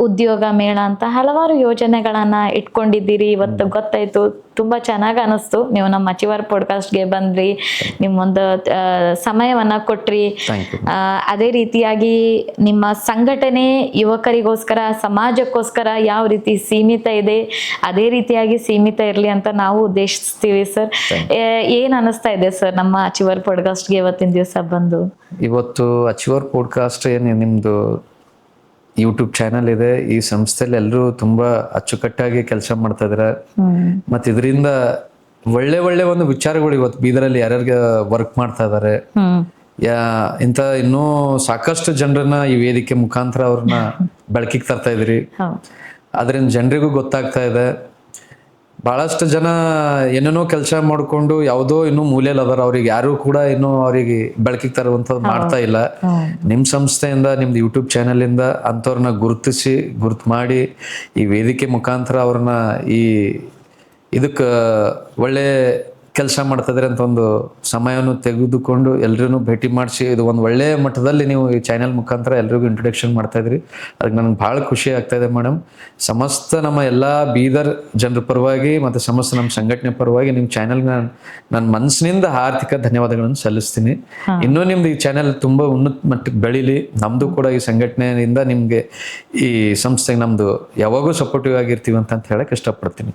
ಉದ್ಯೋಗ ಮೇಳ ಅಂತ ಹಲವಾರು ಯೋಜನೆಗಳನ್ನ ಇಟ್ಕೊಂಡಿದ್ದೀರಿ. ಇವತ್ತು ಗೊತ್ತಾಯ್ತು, ತುಂಬಾ ಚೆನ್ನಾಗಿ ಅನಿಸ್ತು. ನೀವು ನಮ್ಮ ಅಚೀವರ್ ಪಾಡ್ಕಾಸ್ಟ್ಗೆ ಬಂದ್ರಿ, ನಿಮ್ಮೊಂದು ಸಮಯವನ್ನ ಕೊಟ್ರಿ. ಅದೇ ರೀತಿಯಾಗಿ ನಿಮ್ಮ ಸಂಘಟನೆ ಯುವಕರಿಗೋಸ್ಕರ, ಸಮಾಜಕ್ಕೋಸ್ಕರ ಯಾವ ರೀತಿ ಸೀಮಿತ ಇದೆ ಅದೇ ರೀತಿಯಾಗಿ ಸೀಮಿತ ಇರಲಿ ಅಂತ ನಾವು ಉದ್ದೇಶಿಸ್ತೀವಿ ಸರ್. ಏನ್ ಅನಿಸ್ತಾ ಇದೆ ಸರ್ ನಮ್ಮ ಅಚೀವರ್ ಪಾಡ್ಕಾಸ್ಟ್ಗೆ ಇವತ್ತಿನ ದಿವಸ ಬಂದು? ಇವತ್ತು ಅಚೀವರ್ ಪಾಡ್ಕಾಸ್ಟ್ ಏನು ನಿಮ್ದು ಯೂಟ್ಯೂಬ್ ಚಾನಲ್ ಇದೆ, ಈ ಸಂಸ್ಥೆಯಲ್ಲಿ ಎಲ್ಲರೂ ತುಂಬಾ ಅಚ್ಚುಕಟ್ಟಾಗಿ ಕೆಲಸ ಮಾಡ್ತಾ ಇದಾರೆ. ಮತ್ತೆ ಇದರಿಂದ ಒಳ್ಳೆ ಒಳ್ಳೆ ಒಂದು ವಿಚಾರಗಳು ಇವತ್ತು ಬೀದರಲ್ಲಿ ಯಾರ್ಯಾರಿಗೆ ವರ್ಕ್ ಮಾಡ್ತಾ ಇದಾರೆ, ಇಂತ ಇನ್ನೂ ಸಾಕಷ್ಟು ಜನರನ್ನ ಈ ವೇದಿಕೆ ಮುಖಾಂತರ ಅವ್ರನ್ನ ಬೆಳಕಿಗೆ ತರ್ತಾ ಇದ್ರಿ. ಅದರಿಂದ ಜನರಿಗೂ ಗೊತ್ತಾಗ್ತಾ ಇದೆ. ಬಹಳಷ್ಟು ಜನ ಏನೇನೋ ಕೆಲಸ ಮಾಡ್ಕೊಂಡು ಯಾವುದೋ ಇನ್ನೂ ಮೂಲೆಯಲ್ಲಿ ಅದಾರ, ಅವ್ರಿಗೆ ಯಾರು ಕೂಡ ಇನ್ನೂ ಅವ್ರಿಗೆ ಬೆಳಕಿಗೆ ತರುವಂಥದ್ದು ಮಾಡ್ತಾ ಇಲ್ಲ. ನಿಮ್ ಸಂಸ್ಥೆಯಿಂದ, ನಿಮ್ದು ಯೂಟ್ಯೂಬ್ ಚಾನೆಲ್ ಇಂದ ಅಂಥವ್ರನ್ನ ಗುರುತು ಮಾಡಿ ಈ ವೇದಿಕೆ ಮುಖಾಂತರ ಅವ್ರನ್ನ ಈ ಇದಕ್ಕೆ ಒಳ್ಳೆ ಕೆಲಸ ಮಾಡ್ತಾ ಇದ್ರೆ ಅಂತ ಒಂದು ಸಮಯವನ್ನು ತೆಗೆದುಕೊಂಡು ಎಲ್ರೂ ಭೇಟಿ ಮಾಡಿಸಿ ಇದು ಒಂದು ಒಳ್ಳೆಯ ಮಟ್ಟದಲ್ಲಿ ನೀವು ಈ ಚಾನೆಲ್ ಮುಖಾಂತರ ಎಲ್ರಿಗೂ ಇಂಟ್ರೊಡಕ್ಷನ್ ಮಾಡ್ತಾ ಇದ್ರಿ. ಅದಕ್ಕೆ ನನಗೆ ಭಾಳ ಖುಷಿ ಆಗ್ತಾ ಇದೆ ಮೇಡಮ್. ಸಮಸ್ತ ನಮ್ಮ ಎಲ್ಲ ಬೀದರ್ ಜನರ ಪರವಾಗಿ ಮತ್ತು ಸಮಸ್ತ ನಮ್ಮ ಸಂಘಟನೆ ಪರವಾಗಿ ನಿಮ್ಮ ಚಾನೆಲ್ಗೆ ನನ್ನ ಮನಸ್ಸಿನಿಂದ ಆರ್ಥಿಕ ಧನ್ಯವಾದಗಳನ್ನು ಸಲ್ಲಿಸ್ತೀನಿ. ಇನ್ನೂ ನಿಮ್ದು ಈ ಚಾನೆಲ್ ತುಂಬ ಉನ್ನತ ಮಟ್ಟಕ್ಕೆ ಬೆಳೀಲಿ. ನಮ್ಮದು ಕೂಡ ಈ ಸಂಘಟನೆಯಿಂದ ನಿಮಗೆ ಈ ಸಂಸ್ಥೆಗೆ ನಮ್ಮದು ಯಾವಾಗೂ ಸಪೋರ್ಟಿವ್ ಆಗಿರ್ತೀವಿ ಅಂತ ಹೇಳಕ್ಕೆ ಇಷ್ಟಪಡ್ತೀನಿ.